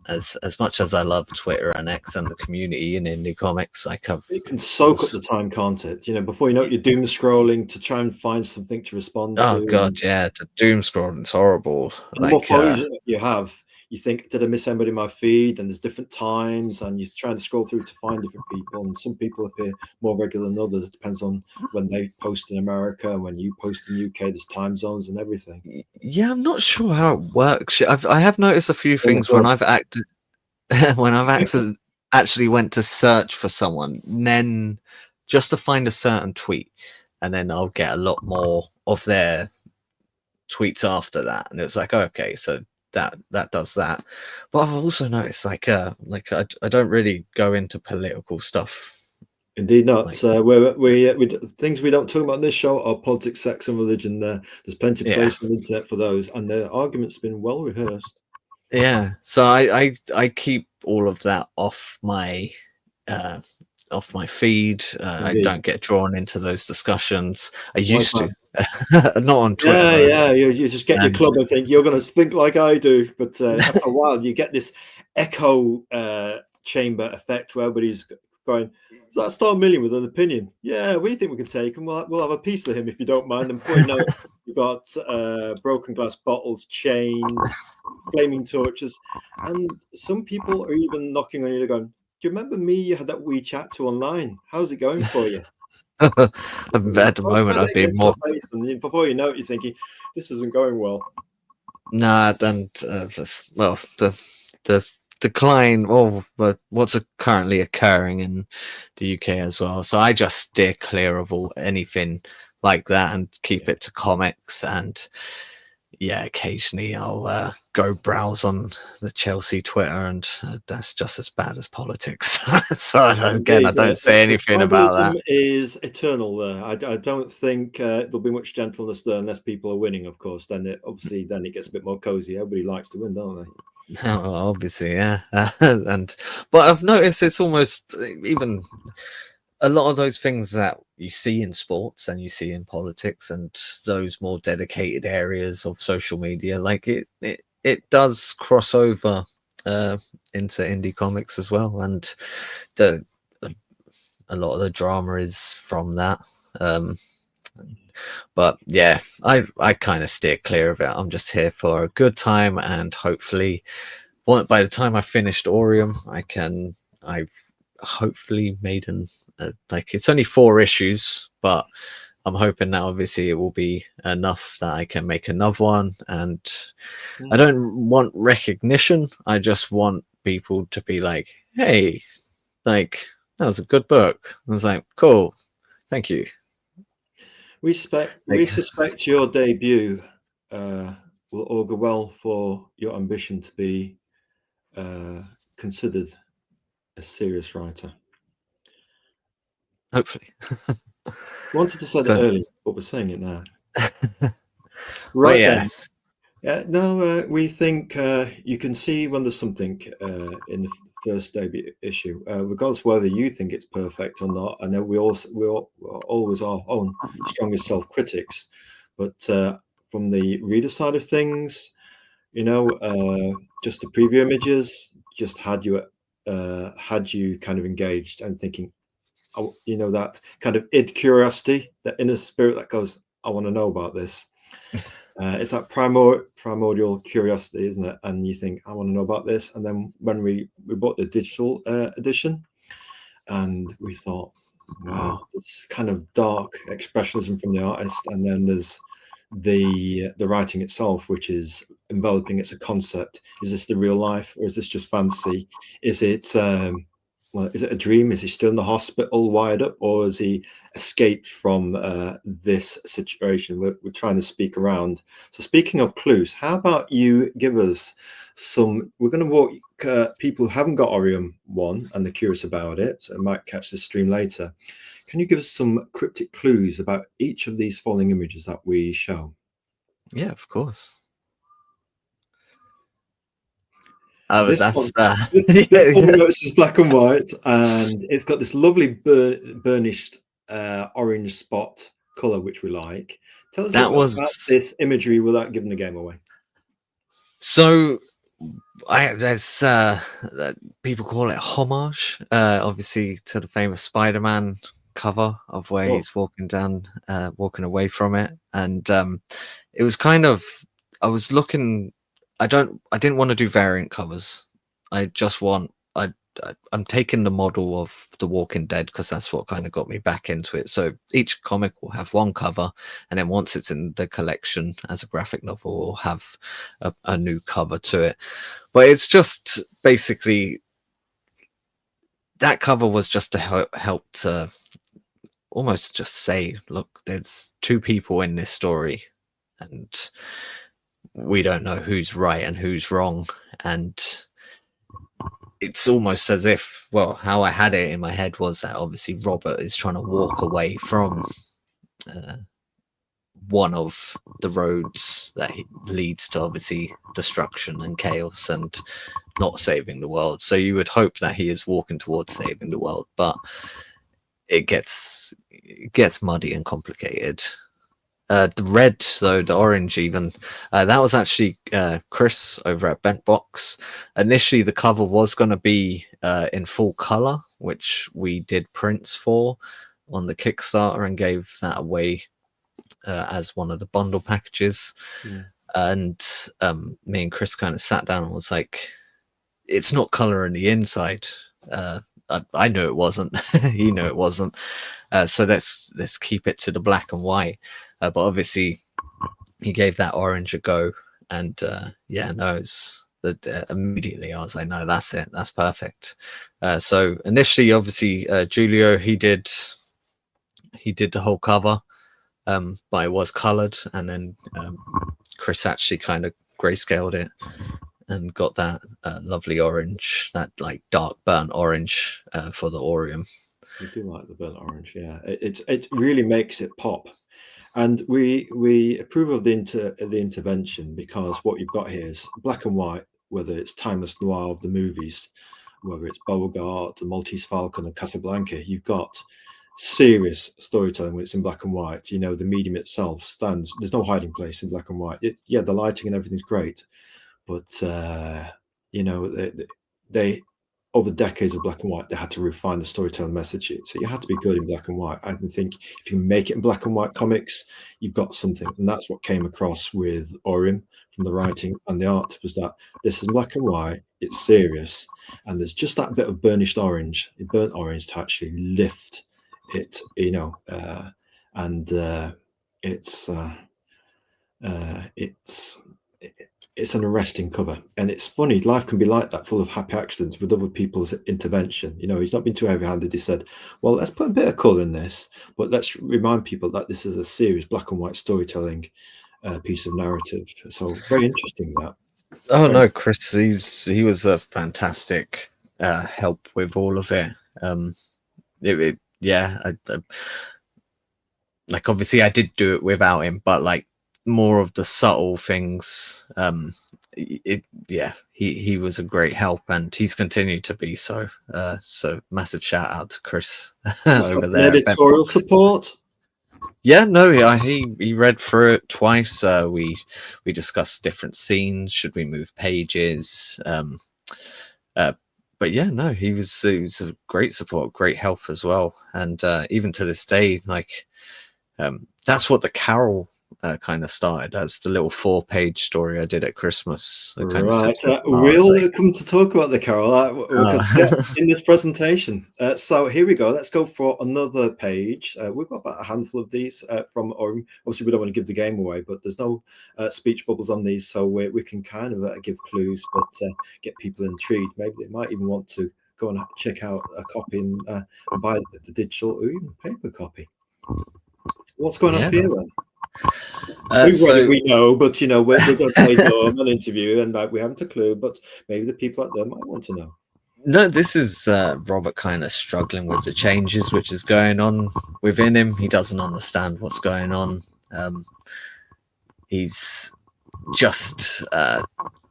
as much as I love Twitter and X and the community in indie comics, like It can soak up the time, can't it? You know, before you know it, you're doom scrolling to try and find something to respond to. oh god, yeah, the doom scrolling, it's horrible. And the more Like followers you have, you think, did I miss anybody in my feed? And there's different times, and you're trying to scroll through to find different people. And some people appear more regular than others. It depends on when they post in America, when you post in UK. There's time zones and everything. yeah, I'm not sure how it works. I have noticed a few Oh my things when god! I've acted when I've actually went to search for someone, and then just to find a certain tweet, and then I'll get a lot more of their tweets after that, and it's like, okay, so that does that. But I've also noticed I don't really go into political stuff. Indeed not. Like, We things we don't talk about in this show are politics, sex, and religion. There's plenty of yeah, place on the internet for those, and the argument's been well rehearsed. yeah. So I keep all of that uh off my feed. I Indeed. don't get drawn into those discussions. I Why is used that? to, not on Twitter Yeah, though. yeah. You just get your And club and think you're going to think like I do, but after a while, you get this echo chamber effect where everybody's going. So that's Starmillion with an opinion. Yeah, we think we can take him. We'll have a piece of him if you don't mind. And before you know it, you've got broken glass bottles, chains, flaming torches, and some people are even knocking on you going, "Do you remember me? You had that WeChat to online. How's it going for you?" at the moment, I've been more And before you know it, you're thinking, this isn't going well. nah. And well, the decline, or what's currently occurring in the UK as well. So I just steer clear of anything like that and keep it to comics. And yeah, occasionally I'll go browse on the Chelsea Twitter, and that's just as bad as politics. So again, I Indeed, don't say the anything about tribalism that. is eternal there. I don't think there'll be much gentleness there unless people are winning, of course. Then it gets a bit more cozy. Everybody likes to win, don't they? Well, obviously, yeah. And but I've noticed it's almost even a lot of those things that you see in sports and you see in politics and those more dedicated areas of social media, like it does cross over uh, into indie comics as well, and the a lot of the drama is from that. Um, but yeah, I kind of steer clear of it. I'm just here for a good time, and hopefully by the time I finished Oreium, I've hopefully made like it's only 4 issues, but I'm hoping that obviously it will be enough that I can make another one. And I don't want recognition. I just want people to be like, hey, like that was a good book. I was like, cool, thank you. We Like, suspect your debut will augur well for your ambition to be considered a serious writer. hopefully. Wanted to say it But earlier, but we're saying it now. well, Right yeah. then. No, we think you can see when there's something in the first debut issue, regardless whether you think it's perfect or not. I know we're always our own strongest self-critics, but from the reader side of things, just the preview images just had you kind of engaged and thinking, oh, that kind of id curiosity, that inner spirit that goes, I want to know about this. It's that primordial curiosity, isn't it? And you think, I want to know about this. And then when we bought the digital edition, and we thought, wow, it's kind of dark expressionism from the artist, and then there's the writing itself, which is enveloping. It's a concept. Is this the real life, or is this just fantasy? Is it well, is it a dream? Is he still in the hospital wired up, or has he escaped from this situation? We're trying to speak around. So speaking of clues, how about you give us some? We're going to walk people who haven't got Oreium 1 and they're curious about it and might catch this stream later. Can you give us some cryptic clues about each of these following images that we show? Yeah, of course. This That's one, this one we notice is black and white, and it's got this lovely burnished orange spot color, which we like. Tell us a that little bit about was this imagery without giving the game away. so. There's people call it homage, obviously, to the famous Spider-Man cover of where he's walking away from it, and it was kind of. I was looking. I didn't want to do variant covers. I just want. I'm taking the model of The Walking Dead because that's what kind of got me back into it. So each comic will have one cover, and then once it's in the collection as a graphic novel, we'll have a new cover to it. But it's just basically that cover was just to help to almost just say, look, there's two people in this story, and we don't know who's right and who's wrong, and it's almost as if, well, how I had it in my head was that obviously Robert is trying to walk away from one of the roads that leads to obviously destruction and chaos and not saving the world. So you would hope that he is walking towards saving the world, but it gets muddy and complicated. The red, though, the orange even, that was actually Chris over at Bentbox. Initially, the cover was going to be in full color, which we did prints for on the Kickstarter and gave that away as one of the bundle packages. Yeah. And me and Chris kind of sat down and was like, it's not color in the inside. I knew it wasn't. He knew it wasn't. So let's keep it to the black and white. But obviously, he gave that orange a go, and it's that immediately I was like, no, that's it, that's perfect. So initially, obviously, Julio he did the whole cover, but it was colored, and then Chris actually kind of grayscaled it and got that lovely orange, that like dark burnt orange for the Oreium. I do like the burnt orange. Yeah, it really makes it pop, and we approve of the intervention because what you've got here is black and white. Whether it's timeless noir of the movies, whether it's Beauregard, the Maltese Falcon, or Casablanca, you've got serious storytelling when it's in black and white. You know, the medium itself stands. There's no hiding place in black and white. The lighting and everything's great, but you know, they over decades of black and white, they had to refine the storytelling message. So you had to be good in black and white. I think if you make it in black and white comics, you've got something. And that's what came across with Oreium from the writing and the art, was that this is black and white, it's serious, and there's just that bit of burnished orange, burnt orange, to actually lift it, you know, it's an arresting cover. And it's funny, life can be like that, full of happy accidents with other people's intervention. You know, he's not been too heavy-handed. He said, well, let's put a bit of color in this, but let's remind people that this is a serious black and white storytelling piece of narrative. So very interesting, that. Oh no, Chris, he was a fantastic help with all of it. Like obviously I did do it without him, but like more of the subtle things, he was a great help, and he's continued to be so. So massive shout out to Chris over there. Editorial support. Yeah, no, he read through it twice. We discussed different scenes. Should we move pages? But yeah, no, he was a great support, great help as well. And even to this day, like that's what the Carol kind of started as the little 4-page story I did at Christmas. I kind of said Right, to we'll come to talk about the Carol because Oh. yes, in this presentation. So here we go. Let's go for another page. We've got about a handful of these from Oreium. Obviously, we don't want to give the game away, but there's no speech bubbles on these, so we can kind of give clues, but get people intrigued. Maybe they might even want to go and check out a copy and buy the digital or even paper copy. What's going on here then? We've read it, we know, but we're going to play an interview, and we haven't a clue. But maybe the people out there might want to know. No, this is Robert kind of struggling with the changes which is going on within him. He doesn't understand what's going on. He's just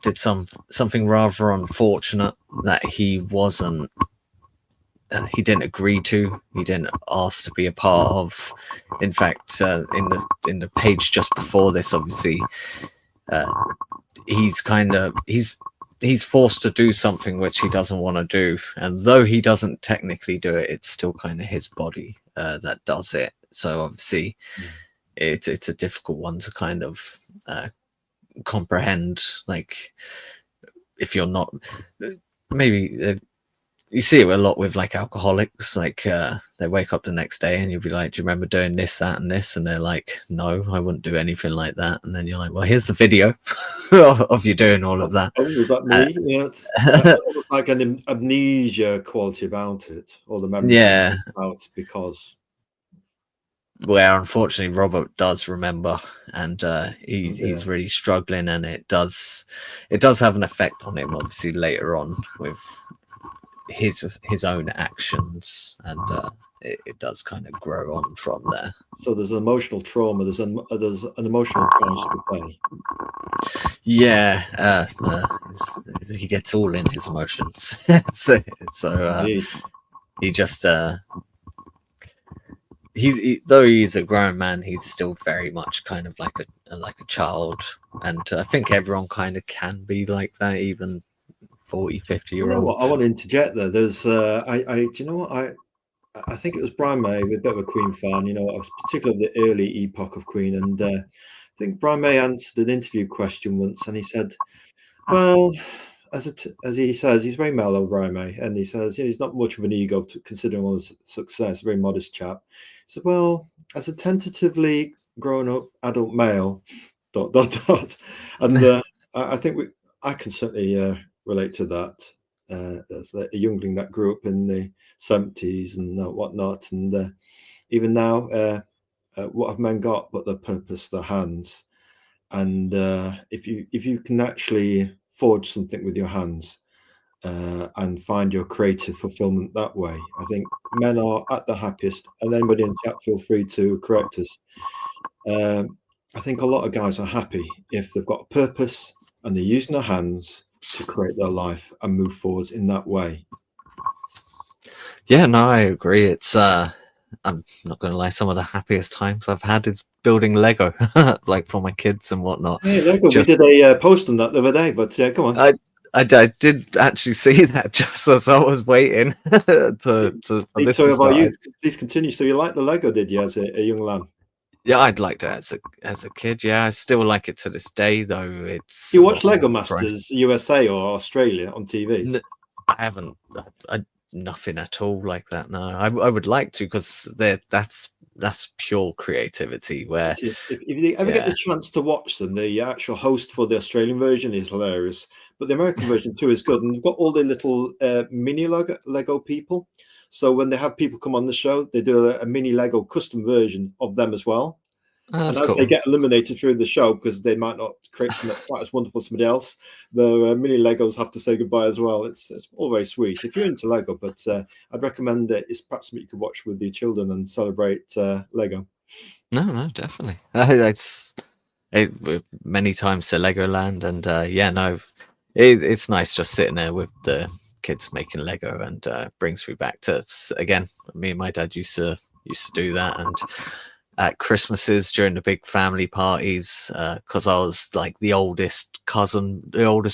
did something rather unfortunate that he wasn't. He didn't agree to. He didn't ask to be a part of. In fact, in the page just before this, obviously, he's forced to do something which he doesn't want to do, and though he doesn't technically do it, it's still kind of his body that does it. So obviously, it's a difficult one to kind of comprehend. Like, if you're not, maybe. You see it a lot with like alcoholics, like they wake up the next day and you'll be like, do you remember doing this, that, and this? And they're like, no, I wouldn't do anything like that. And then you're like, well, here's the video of you doing all of that. Oh, was that me? Yeah, almost like an amnesia quality about it, or the memory out because. Where unfortunately Robert does remember, and he's really struggling, and it does have an effect on him, obviously later on with his own actions, and it does kind of grow on from there. So there's an emotional trauma. There's an emotional price to pay. Yeah, he gets all in his emotions. so he just though he's a grown man, he's still very much kind of like a child, and I think everyone kind of can be like that, even 40-50-year-olds. I want to interject there. There's do you know what I think it was Brian May, a bit of a Queen fan, particularly the early epoch of Queen, and I think Brian May answered an interview question once, and he said, well, as he says, he's very mellow, Brian May, and he says he's not much of an ego considering all his success, a very modest chap. He said, well, as a tentatively grown up adult male, ... and I think I can certainly relate to that as a youngling that grew up in the 70s and whatnot, and even now, what have men got but their purpose, their hands? And if you can actually forge something with your hands and find your creative fulfillment that way, I think men are at the happiest. And anybody in chat, feel free to correct us. I think a lot of guys are happy if they've got a purpose and they're using their hands to create their life and move forwards in that way. Yeah, no, I agree. It's I'm not going to lie, some of the happiest times I've had is building Lego, like for my kids and whatnot. Hey, Lego, we did a post on that the other day, but come on. I did actually see that just as I was waiting to for this to start. Please continue. So you like the Lego, did you, as a young lad? Yeah, I'd liked it as a kid. Yeah, I still like it to this day, though. It's you watch Lego Masters USA or Australia on TV? I haven't. Nothing at all like that. No, I would like to, because that's pure creativity. Where if you ever get the chance to watch them, the actual host for the Australian version is hilarious, but the American version too is good. And you've got all the little mini Lego people. So when they have people come on the show, they do a mini Lego custom version of them as well. And as cool. They get eliminated through the show because they might not create something quite as wonderful as somebody else, the mini Legos have to say goodbye as well. It's all very sweet if you're into Lego, but I'd recommend it's perhaps something you could watch with your children and celebrate Lego. No, definitely. Many times to Legoland, and it's nice just sitting there with the kids making Lego, and brings me back to, again, me and my dad used to do that. And at Christmases during the big family parties, because I was like the oldest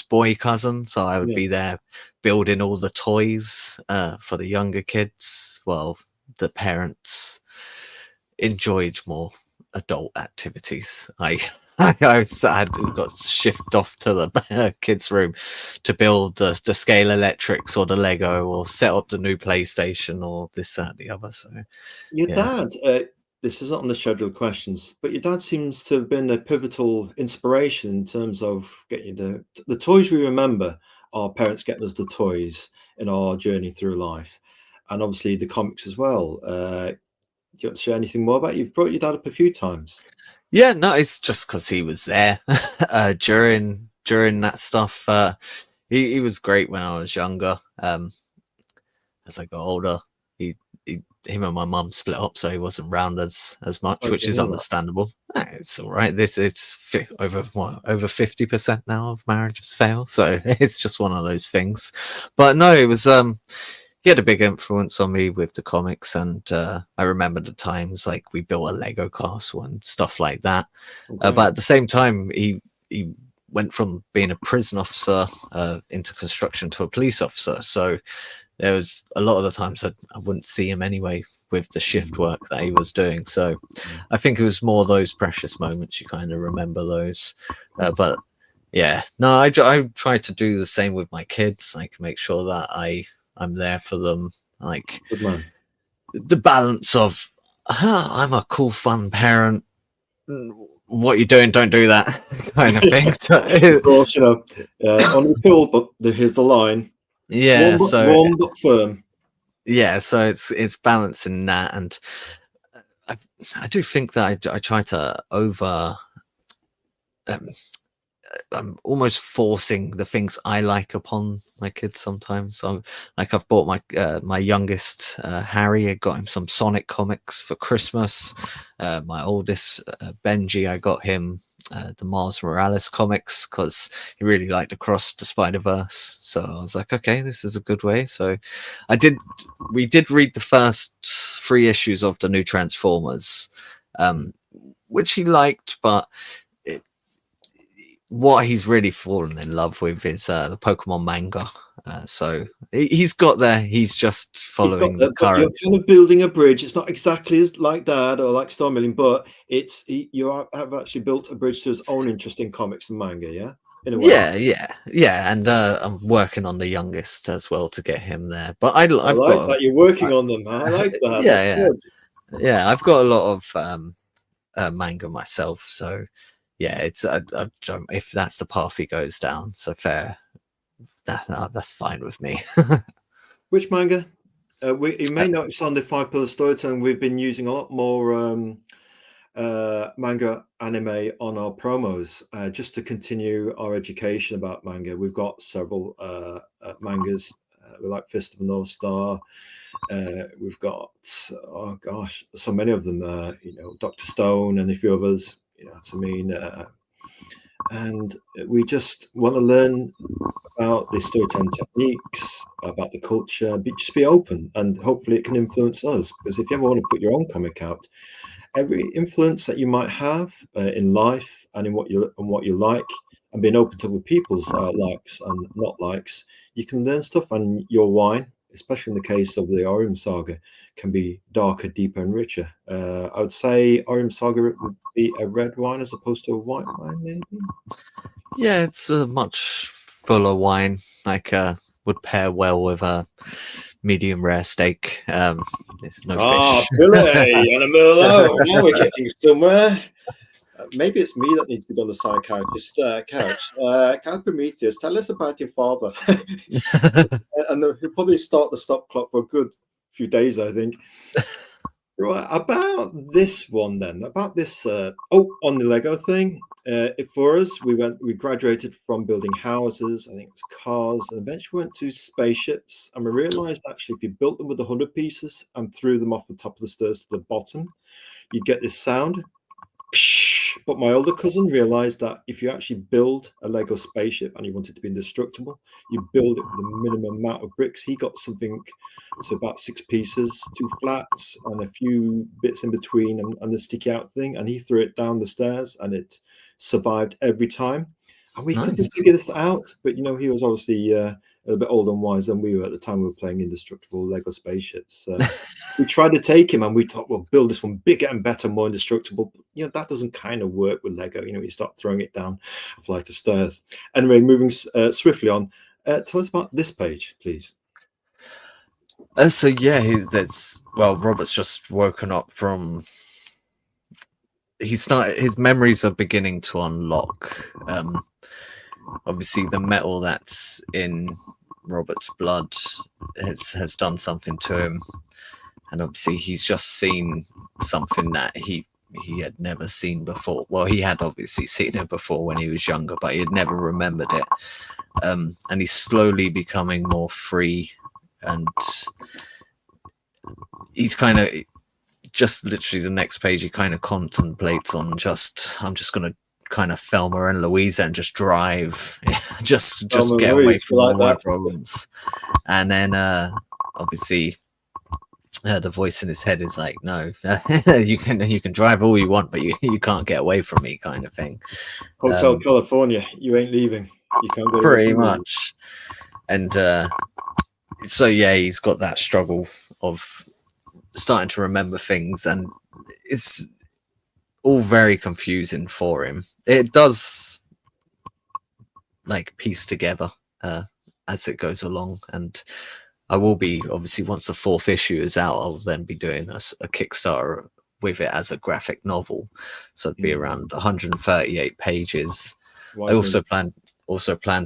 boy cousin, so I would be there building all the toys for the younger kids. Well, the parents enjoyed more adult activities. I had got shifted off to the kids' room to build the scale electrics or the Lego or set up the new PlayStation or this, that, and the other. So Your yeah. dad, this is not on the scheduled questions, but your dad seems to have been a pivotal inspiration in terms of getting the toys we remember. Our parents getting us the toys in our journey through life, and obviously the comics as well. Do you want to share anything more about it? You've brought your dad up a few times. Yeah, no, it's just because he was there during that stuff. He was great when I was younger. As I got older, him and my mum split up, so he wasn't round as much, Sorry which to is hear that. understandable. It's all right. Over 50% now of marriages fail, so it's just one of those things. But no, it was he had a big influence on me with the comics, and I remember the times like we built a Lego castle and stuff like that. Okay. But at the same time, he went from being a prison officer into construction to a police officer. So there was a lot of the times I wouldn't see him anyway with the shift work that he was doing. So I think it was more those precious moments. You kind of remember those. But yeah, no, I try to do the same with my kids. Like make sure that I'm there for them. Like Good man. the balance of I'm a cool, fun parent. What you doing? Don't do that kind of thing. Of course, on the pill, but here's the line: Yeah. So warm but firm. yeah. So it's balancing that, and I I do think that I try to over. Um, I'm almost forcing the things I like upon my kids sometimes. So, like I've bought my youngest Harry. I got him some Sonic comics for Christmas. My oldest Benji, I got him the Mars Morales comics because he really liked Across the Spider Verse. So I was like, okay, this is a good way. So I did. We did read the first 3 issues of the new Transformers, um, which he liked, but what he's really fallen in love with is the Pokemon manga. So he's got there. He's just He's got following the that, but you're current. kind of building a bridge. It's not exactly as like Dad or like Starmillion, but have actually built a bridge to his own interest in comics and manga. Yeah, in a way. Yeah, and I'm working on the youngest as well to get him there. But I I've like got that you're working on them. I like that. That's yeah, good. yeah. I've got a lot of manga myself, so yeah, if that's the path he goes down, so fair. That's fine with me. Which manga? You may notice on the Five Pillars Storytelling, we've been using a lot more manga anime on our promos just to continue our education about manga. We've got several mangas. We like Fist of the North Star. We've got, oh gosh, so many of them. Dr. Stone and a few others. You know what I mean? And we just want to learn about the storytelling techniques, about the culture, just be open, and hopefully it can influence us. Because if you ever want to put your own comic out, every influence that you might have in life and in what you like, and being open to other people's likes and not likes, you can learn stuff. And your wine, especially in the case of the Oreium Saga, can be darker, deeper, and richer. I would say Oreium Saga would be a red wine as opposed to a white wine, maybe. Yeah, it's a much fuller wine. Like would pair well with a medium rare steak. There's no fish. Billy and a Merlot. Now we're getting somewhere. Maybe it's me that needs to be on the psychiatrist couch. Count Prometheus, tell us about your father. And he'll probably start the stop clock for a good few days, I think. Right, about this one then, about this, on the Lego thing. For us, we graduated from building houses, I think it's cars, and eventually went to spaceships. And we realized actually if you built them with 100 pieces and threw them off the top of the stairs to the bottom, you'd get this sound. But my older cousin realized that if you actually build a Lego spaceship and you want it to be indestructible, you build it with the minimum amount of bricks. He got something to about 6 pieces, 2 flats, and a few bits in between, and the sticky out thing. And he threw it down the stairs, and it survived every time. And we couldn't Nice. figure this out. But he was obviously a a bit older and wise than we were at the time. We were playing indestructible Lego spaceships. We tried to take him, and we thought, we'll build this one bigger and better, more indestructible. But, that doesn't kind of work with Lego. You start throwing it down a flight of stairs. Anyway, moving swiftly on. Tell us about this page, please. So yeah, Robert's just woken up from. His memories are beginning to unlock. Obviously, the metal that's in Robert's blood has done something to him, and obviously he's just seen something that he had never seen before. Well, he had obviously seen it before when he was younger, but he had never remembered it. And he's slowly becoming more free, and he's kind of just literally the next page. He kind of contemplates on I'm just gonna kind of Thelma and Louisa and just drive, just get away from all my problems. And then obviously the voice in his head is like, no, you can drive all you want, but you can't get away from me, kind of thing. Hotel California, you ain't leaving. You can't go pretty much. And so yeah, he's got that struggle of starting to remember things, and it's all very confusing for him. It does like piece together as it goes along, and I will be, obviously, once the 4th issue is out, I'll then be doing a Kickstarter with it as a graphic novel, so it'd be around 138 pages. I also plan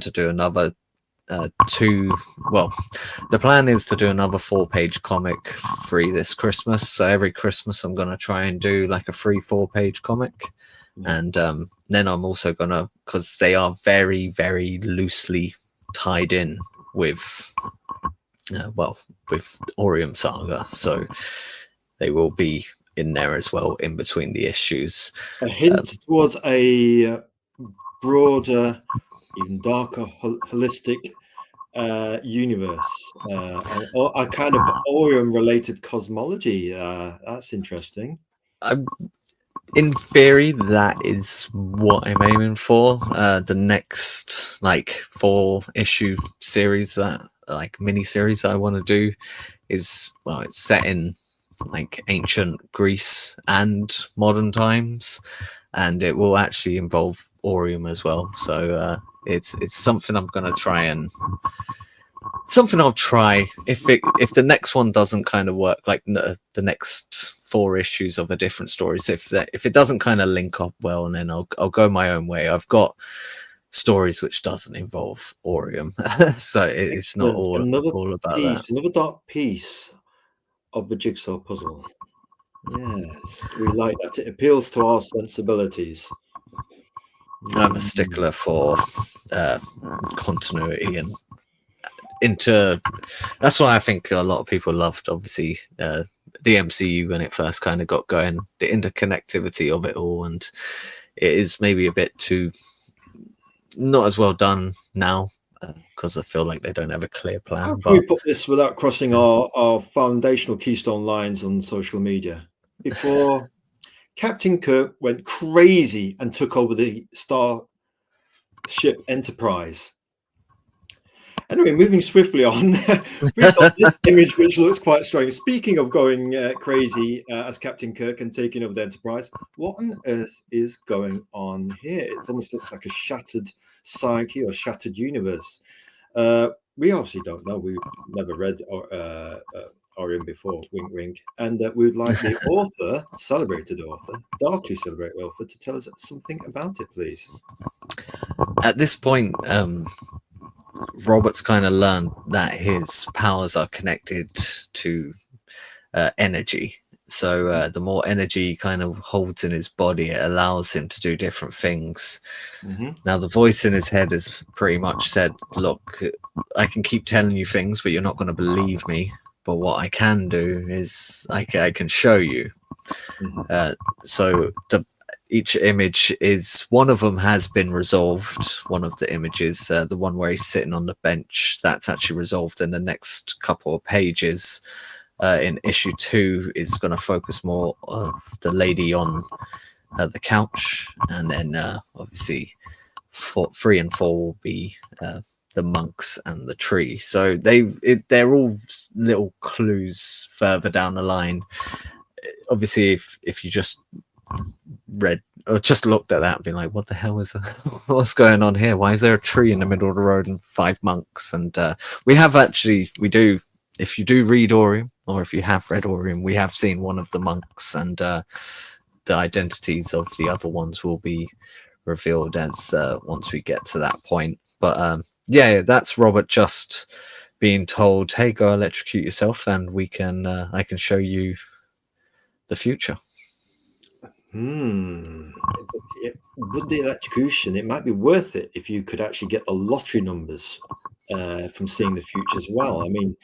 to do another the plan is to do another 4-page comic free this Christmas. So every Christmas I'm gonna try and do like a free 4-page comic. And then I'm also gonna, because they are very, very loosely tied in with with Oreium Saga, so they will be in there as well in between the issues. A hint towards a broader, even darker, holistic universe, a kind of Oreium related cosmology. That's interesting. In theory, that is what I'm aiming for. The next 4-issue series, mini series that I want to do is, it's set in ancient Greece and modern times, and it will actually involve Oreium as well. So it's something I'm gonna try, and something I'll try if the next one doesn't kind of work, like the next 4 issues of a different stories, if it doesn't kind of link up well, and then I'll go my own way. I've got stories which doesn't involve Oreium, so it's not all about that. Another dark piece of the jigsaw puzzle. Yes, we like that. It appeals to our sensibilities. I'm a stickler for continuity and that's why I think a lot of people loved, obviously, the MCU when it first kind of got going, the interconnectivity of it all, and it is maybe a bit too not as well done now, because I feel like they don't have a clear plan. How can we put this without crossing our foundational keystone lines on social media? Before Captain Kirk went crazy and took over the Starship Enterprise. Anyway, moving swiftly on, we've got this image which looks quite strange. Speaking of going crazy as Captain Kirk and taking over the Enterprise, what on earth is going on here? It almost looks like a shattered psyche or shattered universe. We obviously don't know. We've never read Oreium before, wink, wink. And we would like the author, darkly celebrated author, to tell us something about it, please. At this point, Robert's kind of learned that his powers are connected to energy. So the more energy he kind of holds in his body, it allows him to do different things. Now, the voice in his head has pretty much said, look, I can keep telling you things, but you're not going to believe me. But what I can do is I can show you. So each image is, one of them has been resolved. One of the images, the one where he's sitting on the bench, that's actually resolved in the next couple of pages. In issue 2 is going to focus more of the lady on the couch, and then obviously 3 and 4 will be the monks and the tree. So they're all little clues further down the line. Obviously, if you just read or just looked at that and been like, what the hell is that? What's going on here? Why is there a tree in the middle of the road and 5 monks? And we do, if you do read Oreium, or if you have read Oreium, we have seen one of the monks, and the identities of the other ones will be revealed as once we get to that point. But yeah, that's Robert just being told, hey, go electrocute yourself and we can I can show you the future. With the electrocution, it might be worth it if you could actually get the lottery numbers from seeing the future as well. I mean,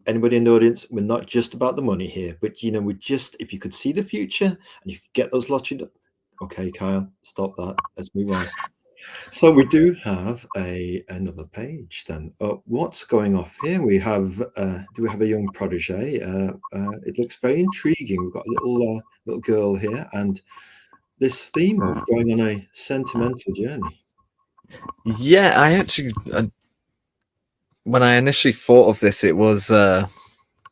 anybody in the audience, we're not just about the money here, but we're just, if you could see the future and you could get those lottery. Okay, Kyle, stop that. Let's move on. So we do have another page then. What's going off here? We have, do we have a young protege? It looks very intriguing. We've got a little girl here, and this theme of going on a sentimental journey. Yeah, I actually, when I initially thought of this, it was,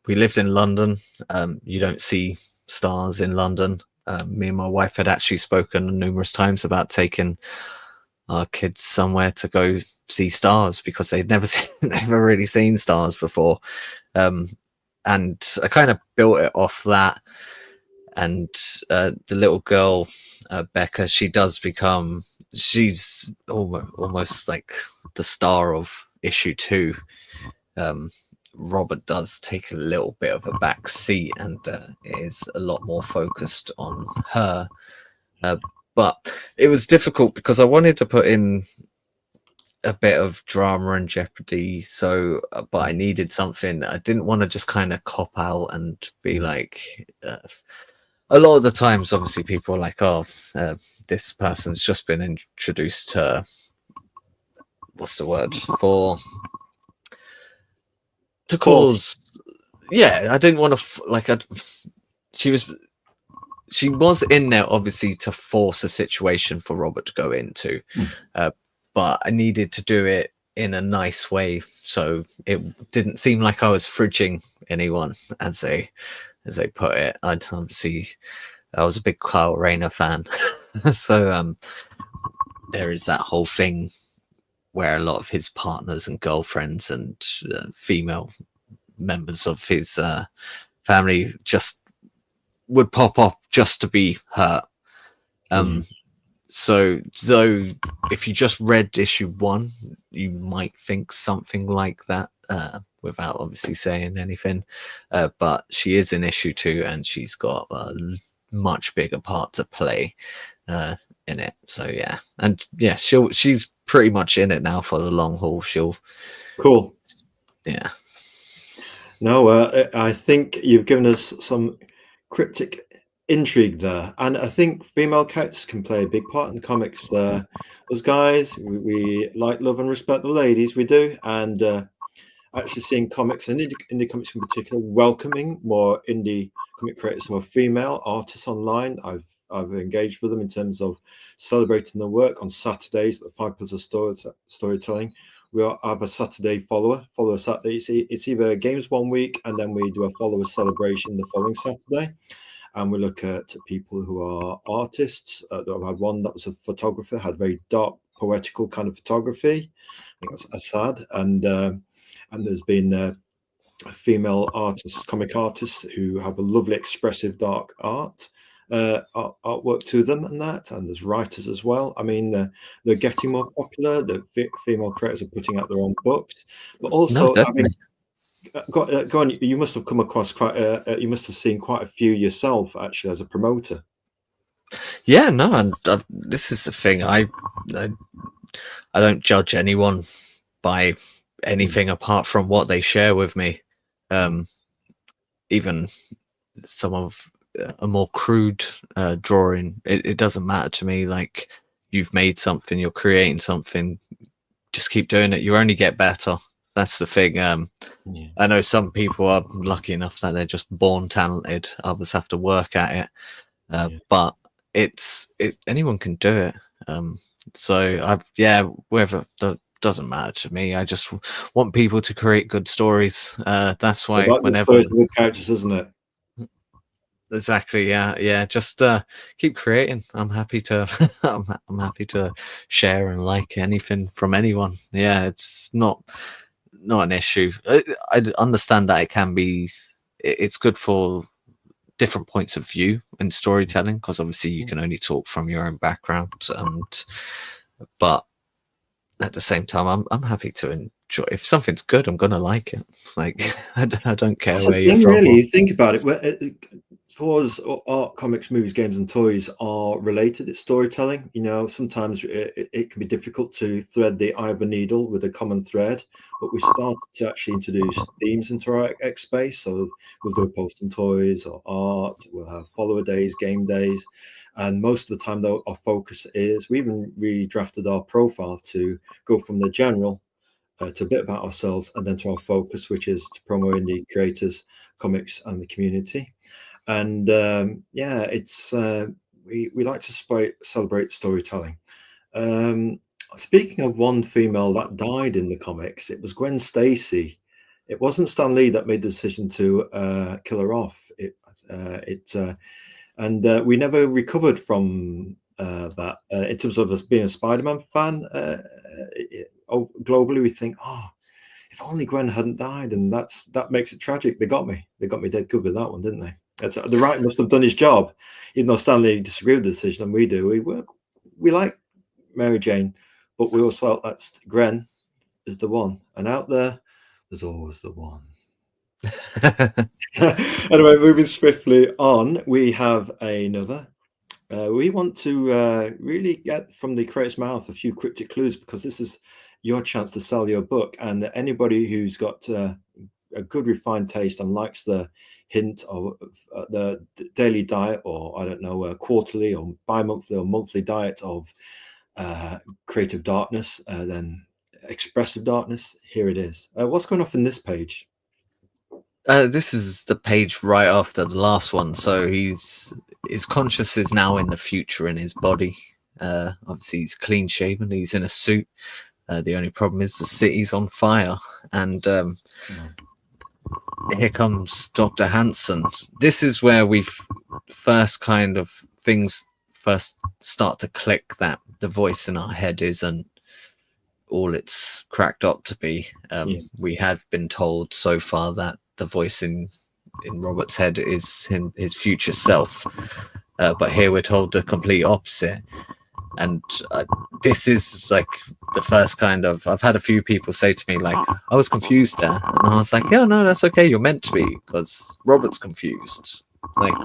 we lived in London. You don't see stars in London. Me and my wife had actually spoken numerous times about taking our kids somewhere to go see stars because they'd never really seen stars before. And I kind of built it off that. And the little girl, Becca, she's almost like the star of issue 2. Robert does take a little bit of a back seat, and is a lot more focused on her. But it was difficult because I wanted to put in a bit of drama and jeopardy. So, but I needed something. I didn't want to just kind of cop out and be like, a lot of the times, obviously, people are like, oh, this person's just been introduced to, what's the word for, to cause. Yeah, I didn't want to she was in there obviously to force a situation for Robert to go into, but I needed to do it in a nice way, so it didn't seem like I was fridging anyone, as they put it. I was a big Kyle Rayner fan, so there is that whole thing where a lot of his partners and girlfriends and female members of his family just would pop up just to be hurt. So though if you just read issue 1, you might think something like that, without obviously saying anything, but she is in issue 2 and she's got a much bigger part to play in it. So yeah, and yeah, she's pretty much in it now for the long haul. Cool. Yeah. No, I think you've given us some cryptic intrigue there, and I think female characters can play a big part in comics. Us guys, we like, love and respect the ladies, we do, and actually seeing comics and indie comics in particular welcoming more indie comic creators, more female artists online. I've engaged with them in terms of celebrating their work on Saturdays at the 5 Pillars of Storytelling. We have a Saturday follower Saturday. It's either games one week and then we do a follower celebration the following Saturday. And we look at people who are artists. I had one that was a photographer, had very dark, poetical kind of photography. I think that's Assad. And there's been female artists, comic artists, who have a lovely, expressive, dark artwork to them, and there's writers as well. I mean, they're getting more popular. The female creators are putting out their own books, but also, No, definitely. Go on. You must have come across you must have seen quite a few yourself, actually, as a promoter. Yeah, no, and this is the thing. I don't judge anyone by anything apart from what they share with me. Even some of a more crude drawing, it doesn't matter to me. Like, you've made something, you're creating something, just keep doing it. You only get better. That's the thing. I know some people are lucky enough that they're just born talented. Others have to work at it. But anyone can do it. So whether that doesn't matter to me. I just want people to create good stories. That's why About the whenever stories of the characters, isn't it? exactly, yeah, just keep creating. I'm happy to I'm happy to share and like anything from anyone. Yeah, it's not an issue. I understand that it can be. It's good for different points of view in storytelling because obviously you can only talk from your own background, and but at the same time, I'm happy to enjoy. If something's good, I'm gonna like it. Like I don't care That's the where you're thing, from. really. Or, You think about it. For us, art, comics, movies, games, and toys are related. It's storytelling. Sometimes it can be difficult to thread the eye of a needle with a common thread, but we started to actually introduce themes into our X space. So we'll do a post on toys or art. We'll have follower days, game days, and most of the time, though, our focus is we even redrafted our profile to go from the general to a bit about ourselves and then to our focus, which is to promoting the creators, comics, and the community. And it's we like to celebrate storytelling. Speaking of one female that died in the comics, it was Gwen Stacy. It wasn't Stan Lee that made the decision to kill her off. We never recovered from that. In terms of us being a Spider-Man fan, globally, we think, oh, if only Gwen hadn't died, and that makes it tragic. They got me dead good with that one, didn't they? The writer must have done his job, even though Stanley disagreed with the decision, and we do. We like Mary Jane, but we also felt that Gwen is the one, and out there's always the one. Anyway, moving swiftly on, we have another. We want to really get from the creator's mouth a few cryptic clues, because this is your chance to sell your book, and anybody who's got a good refined taste and likes the hint of the daily diet, or I don't know, quarterly or bi-monthly or monthly diet of creative darkness, then expressive darkness, here it is. What's going off in this page? this is the page right after the last one. So his conscious is now in the future in his body. Obviously, he's clean shaven. He's in a suit. The only problem is the city's on fire, and here comes Dr. Hansen. This is where first start to click that the voice in our head isn't all it's cracked up to be. We have been told so far that the voice in Robert's head is his future self, but here we're told the complete opposite. And this is like the first kind of, I've had a few people say to me, like, I was confused there, and I was like, yeah, no, that's okay, you're meant to be, because Robert's confused. Like,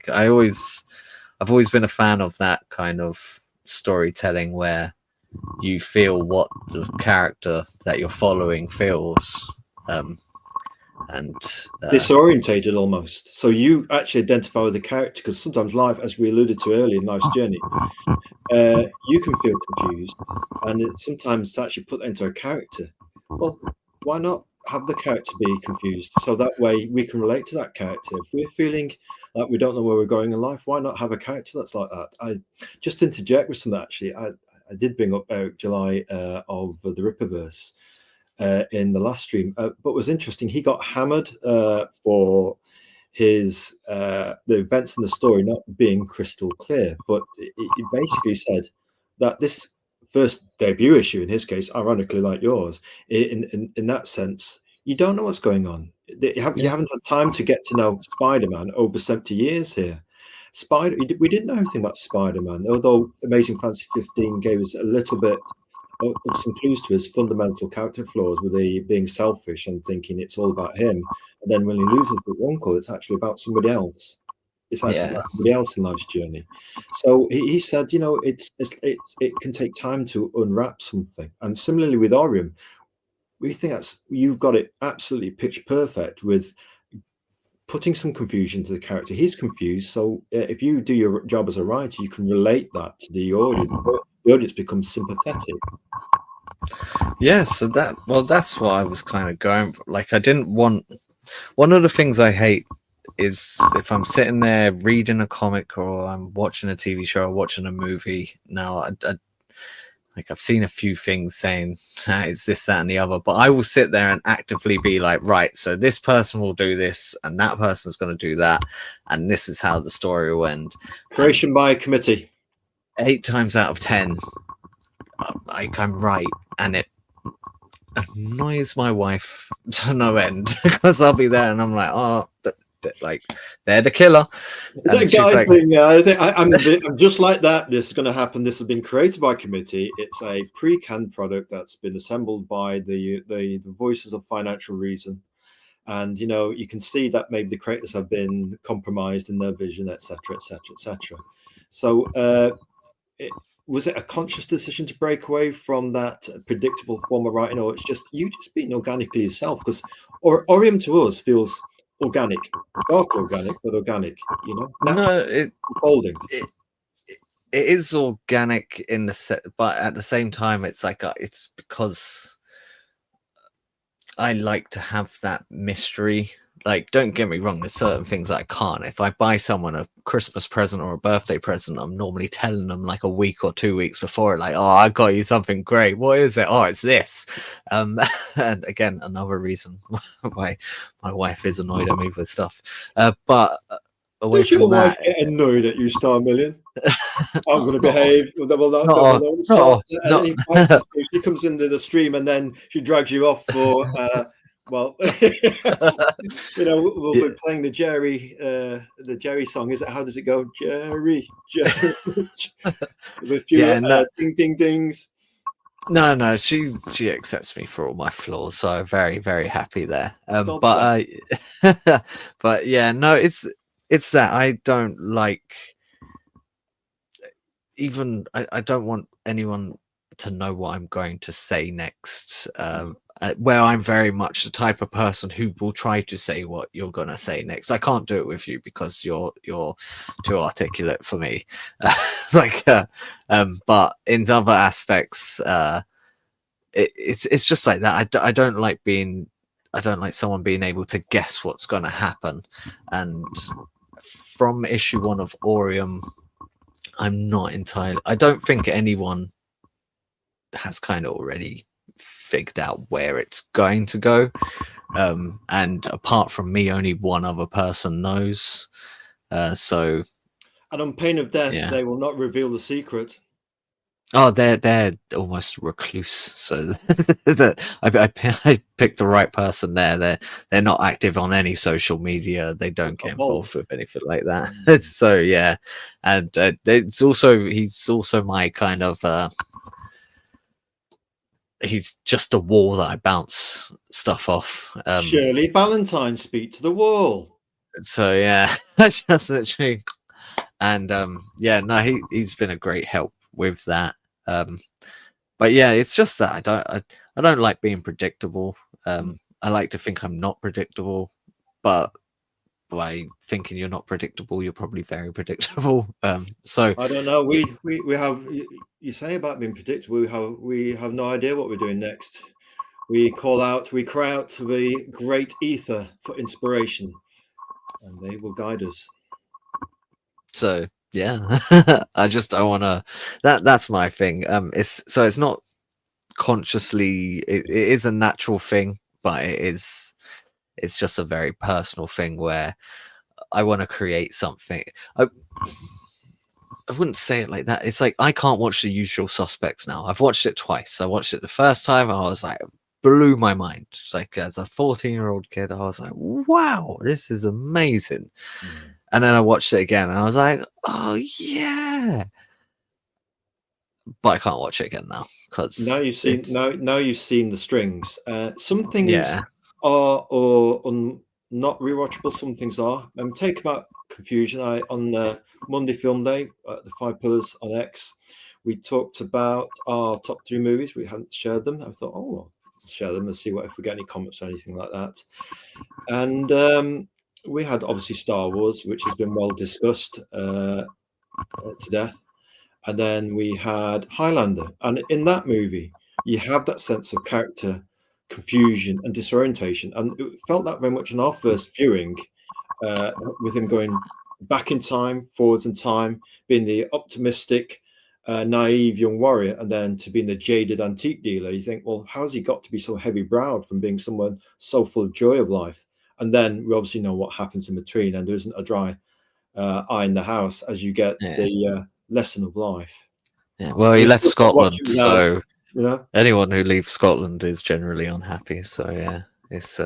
I've always been a fan of that kind of storytelling where you feel what the character that you're following feels, and disorientated almost. So you actually identify with the character, because sometimes life, as we alluded to earlier in life's journey, you can feel confused, and sometimes to actually put that into a character, well, why not have the character be confused, so that way we can relate to that character. If we're feeling like we don't know where we're going in life, why not have a character that's like that? I just interject with something, actually. I did bring up Eric July of the Ripperverse in the last stream, but it was interesting. He got hammered for his the events in the story not being crystal clear, but he basically said that this first debut issue, in his case, ironically like yours, in that sense, you don't know what's going on. You haven't had time to get to know Spider-Man over 70 years here. We didn't know anything about Spider-Man, although Amazing Fantasy 15 gave us a little bit of some clues to his fundamental character flaws, with being selfish and thinking it's all about him. And then when he loses the uncle, it's actually about somebody else. It's actually about somebody else in life's journey. So he said, it can take time to unwrap something. And similarly with Oreium, we think you've got it absolutely pitch perfect with putting some confusion to the character. He's confused, so if you do your job as a writer, you can relate that to the audience. The audience becomes sympathetic. Yeah, so that's what I was kind of going for. Like, I didn't want, one of the things I hate is if I'm sitting there reading a comic or I'm watching a TV show or watching a movie. Now, like I've seen a few things saying it's this, that, and the other, but I will sit there and actively be like, right, so this person will do this, and that person's going to do that, and this is how the story will end. Creation by committee. 8 times out of 10, like I'm right, and it annoys my wife to no end because I'll be there and I'm like, oh, like they're the killer. Is that a guy thing? I think I'm just like that. This is going to happen. This has been created by committee. It's a pre-canned product that's been assembled by the voices of financial reason, and you can see that maybe the creators have been compromised in their vision, etc., etc., etc. So, was it a conscious decision to break away from that predictable form of writing, or it's just you just being organically yourself? Because Oreium to us feels organic, dark organic, but organic. No, folding. It is organic in the set, but at the same time, it's like it's because I like to have that mystery. Like, don't get me wrong, there's certain things I can't. If I buy someone a Christmas present or a birthday present, I'm normally telling them like a week or 2 weeks before, like, oh, I got you something great. What is it? Oh, it's this. And again, another reason why my wife is annoyed at me with stuff. But away Does your from wife that, get annoyed at you, Starmillion? I'm going to behave. She comes into the stream and then she drags you off for. Well, we'll be playing the Jerry song. Is it? How does it go? Jerry. With a few ding ding dings. No, she accepts me for all my flaws, so I'm very, very happy there. But but yeah, no, it's that I don't like. Even I don't want anyone to know what I'm going to say next. Where I'm very much the type of person who will try to say what you're gonna say next. I can't do it with you because you're too articulate for me. But in other aspects, it's just like that. I don't like someone being able to guess what's gonna happen. And from issue 1 of Oreium, I'm not entirely. I don't think anyone has kind of already figured out where it's going to go. And apart from me, only one other person knows. So, and on pain of death, they will not reveal the secret. Oh, they're almost recluse. So I picked the right person there. They're not active on any social media. They don't get involved with anything like that. So yeah, and he's also my kind of. He's just a wall that I bounce stuff off. Shirley Valentine, speak to the wall. So yeah, just literally, and yeah, no, he's been a great help with that. But yeah, it's just that I don't like being predictable. I like to think I'm not predictable, but by thinking you're not predictable, you're probably very predictable. So I don't know. We have, you say about being predictable. We have no idea what we're doing next. We cry out to the great ether for inspiration, and they will guide us. So yeah, I don't want to. That's my thing. It's not consciously. It is a natural thing, but it's just a very personal thing where I want to create something. I wouldn't say it like that. It's like I can't watch The Usual Suspects now. I've watched it twice. I watched it the first time. I was like, blew my mind. Like as a 14-year-old kid, I was like, wow, this is amazing. And then I watched it again, and I was like, oh yeah. But I can't watch it again now because now you've seen the strings. Some things are not rewatchable. Some things are. Take about Confusion. On Monday Film Day at the 5 Pillars on X, we talked about our top 3 movies. We hadn't shared them. I thought, oh, I'll share them and see if we get any comments or anything like that. And we had obviously Star Wars, which has been well discussed to death. And then we had Highlander. And in that movie, you have that sense of character confusion and disorientation. And it felt that very much in our first viewing. with him going back in time, forwards in time, being the optimistic, naive young warrior, and then to being the jaded antique dealer. You think, well, how's he got to be so heavy-browed from being someone so full of joy of life? And then we obviously know what happens in between, and there isn't a dry eye in the house as you get the lesson of life. Yeah. Well, he left Scotland, so you know, anyone who leaves Scotland is generally unhappy. So yeah, it's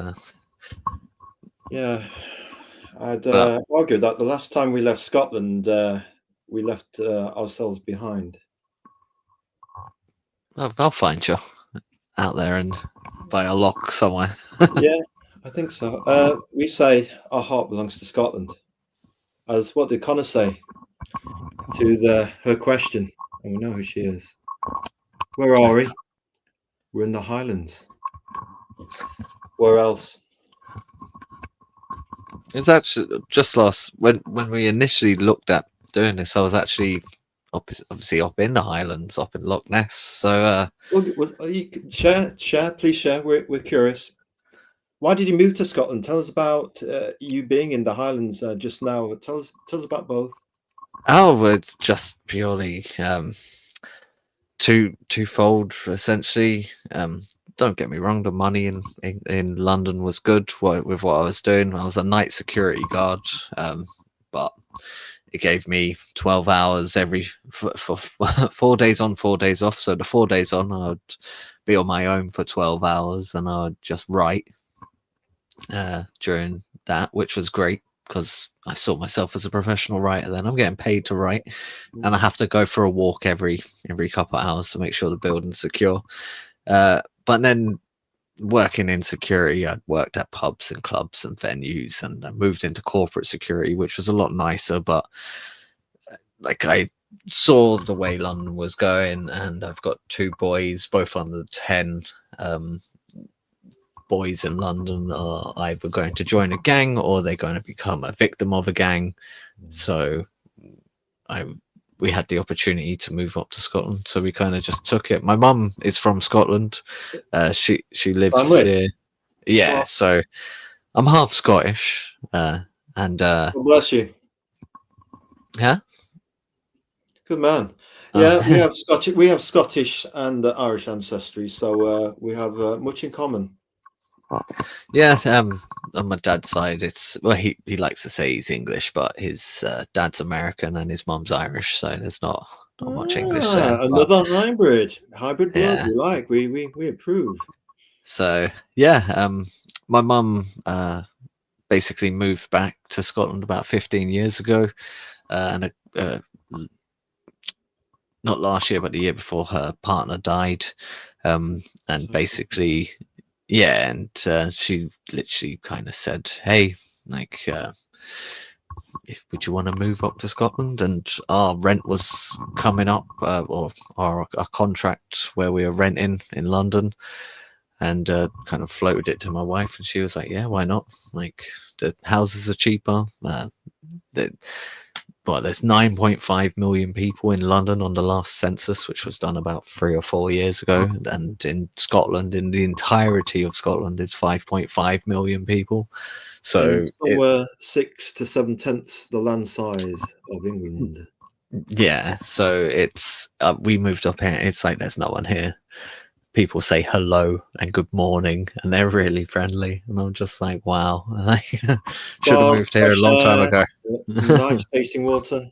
yeah. I'd argue that the last time we left Scotland, we left ourselves behind. I'll find you out there and by a lock somewhere. Yeah, I think so. We say our heart belongs to Scotland. As what did Connor say to her question? And we know who she is. Where are we? We're in the Highlands. Where else? It's actually just when we initially looked at doing this, I was actually obviously up in the Highlands, up in Loch Ness. So share, please share. We're curious. Why did you move to Scotland? Tell us about you being in the Highlands just now. Tell us about both. Oh, it's just purely twofold essentially. Don't get me wrong, the money in London was good with what I was doing. I was a night security guard, but it gave me 12 hours for 4 days on, 4 days off. So the 4 days on, I would be on my own for 12 hours and I would just write during that, which was great because I saw myself as a professional writer. Then I'm getting paid to write, and I have to go for a walk every couple of hours to make sure the building's secure. But then working in security, I'd worked at pubs and clubs and venues, and I moved into corporate security, which was a lot nicer. But like I saw the way London was going, and I've got two boys, both under 10. Boys in London are either going to join a gang or they're going to become a victim of a gang. So we had the opportunity to move up to Scotland, so we kind of just took it. My mum is from Scotland. She lives here. Yeah, so I'm half Scottish. And well, bless you. Yeah. Good man. Yeah, we have Scottish and Irish ancestry, so we have much in common. Yeah, on my dad's side, it's he likes to say he's English, but his dad's American and his mum's Irish, so there's not much English there. Another hybrid blood. We like, we approve. So yeah, my mum basically moved back to Scotland about 15 years ago, and not last year, but the year before, her partner died, and basically. Yeah, and she literally kind of said, "Hey, like, would you want to move up to Scotland?" And our rent was coming up, or our contract where we were renting in London, and kind of floated it to my wife, and she was like, "Yeah, why not? Like, the houses are cheaper. There's 9.5 million people in London on the last census, which was done about 3 or 4 years ago. And in Scotland, in the entirety of Scotland, it's 5.5 million people. So somewhere 6 to 7/10 the land size of England. Yeah, so it's we moved up here. It's like there's no one here. People say hello and good morning, and they're really friendly. And I'm just like, wow, I should have moved here a long time ago. Nice tasting water.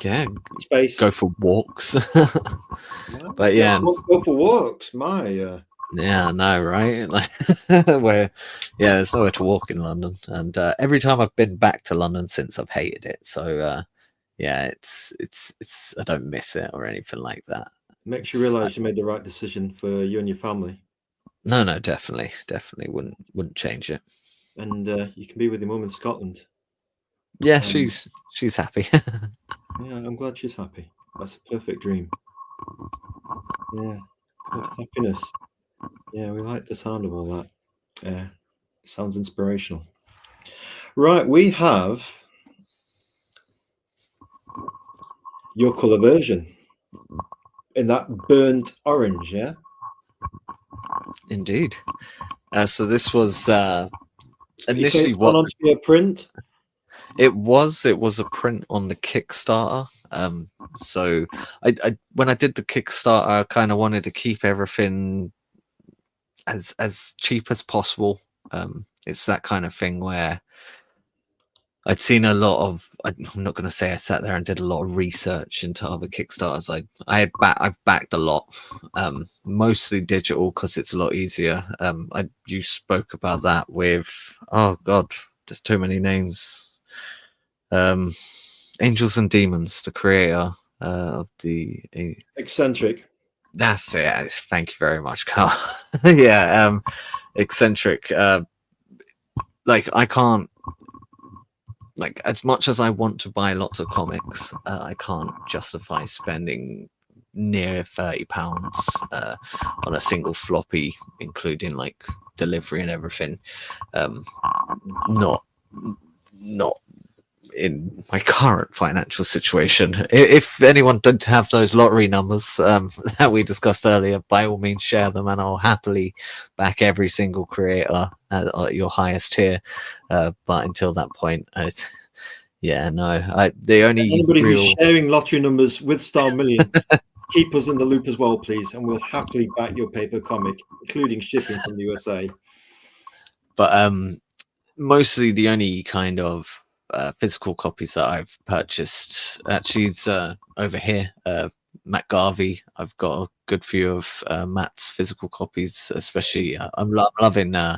Yeah, space. Go for walks. But yeah, go for walks. Yeah, I know, right? Like, there's nowhere to walk in London, and every time I've been back to London since, I've hated it. So yeah, it's I don't miss it or anything like that. Makes you realise you made the right decision for you and your family. No, definitely wouldn't change it. And you can be with your mum in Scotland. Yeah, she's happy. Yeah, I'm glad she's happy. That's a perfect dream. Yeah, good happiness. Yeah, we like the sound of all that. Yeah, sounds inspirational. Right, we have your colour version in that burnt orange, yeah? Indeed. So this was You say initially it's gone what on to be a print? it was a print on the Kickstarter. So I when I did the Kickstarter, I kind of wanted to keep everything as cheap as possible. It's that kind of thing where I'd seen a lot of. I'm not going to say I sat there and did a lot of research into other Kickstarters. I've backed a lot, mostly digital because it's a lot easier. You spoke about that with, oh god, there's too many names. Angels and Demons, the creator of the. Eccentric. That's it. Thank you very much, Carl. Yeah, eccentric. Like I can't. Like as much as I want to buy lots of comics, I can't justify spending near £30 on a single floppy, including like delivery and everything. Not not in my current financial situation. If anyone did have those lottery numbers that we discussed earlier, by all means share them, and I'll happily back every single creator at your highest tier. But until that point, yeah, no. The only Anybody who's real sharing lottery numbers with Starmillion, keep us in the loop as well, please, and we'll happily back your paper comic, including shipping from the USA. but mostly the only kind of physical copies that I've purchased actually is over here. Matt Garvey. I've got a good few of Matt's physical copies, especially. I'm loving I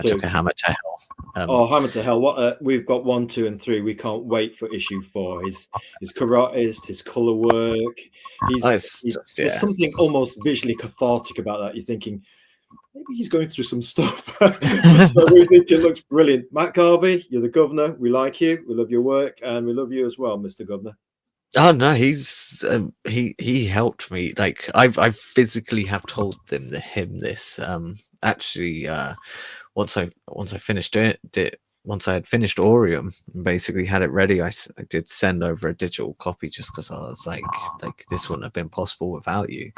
Took a Hammer to Hell. Oh, Hammer to Hell! What we've got 1, 2, and 3. We can't wait for issue 4. His karate, his color work. There's something almost visually cathartic about that. You're thinking maybe he's going through some stuff. So we think it looks brilliant. Matt Garvey, you're the governor. We like you. We love your work, and we love you as well, Mr. Governor. Oh no, he's he helped me. Like I physically have told him this. Actually, once I finished once I had finished Oreium and basically had it ready, I did send over a digital copy just because I was like this wouldn't have been possible without you.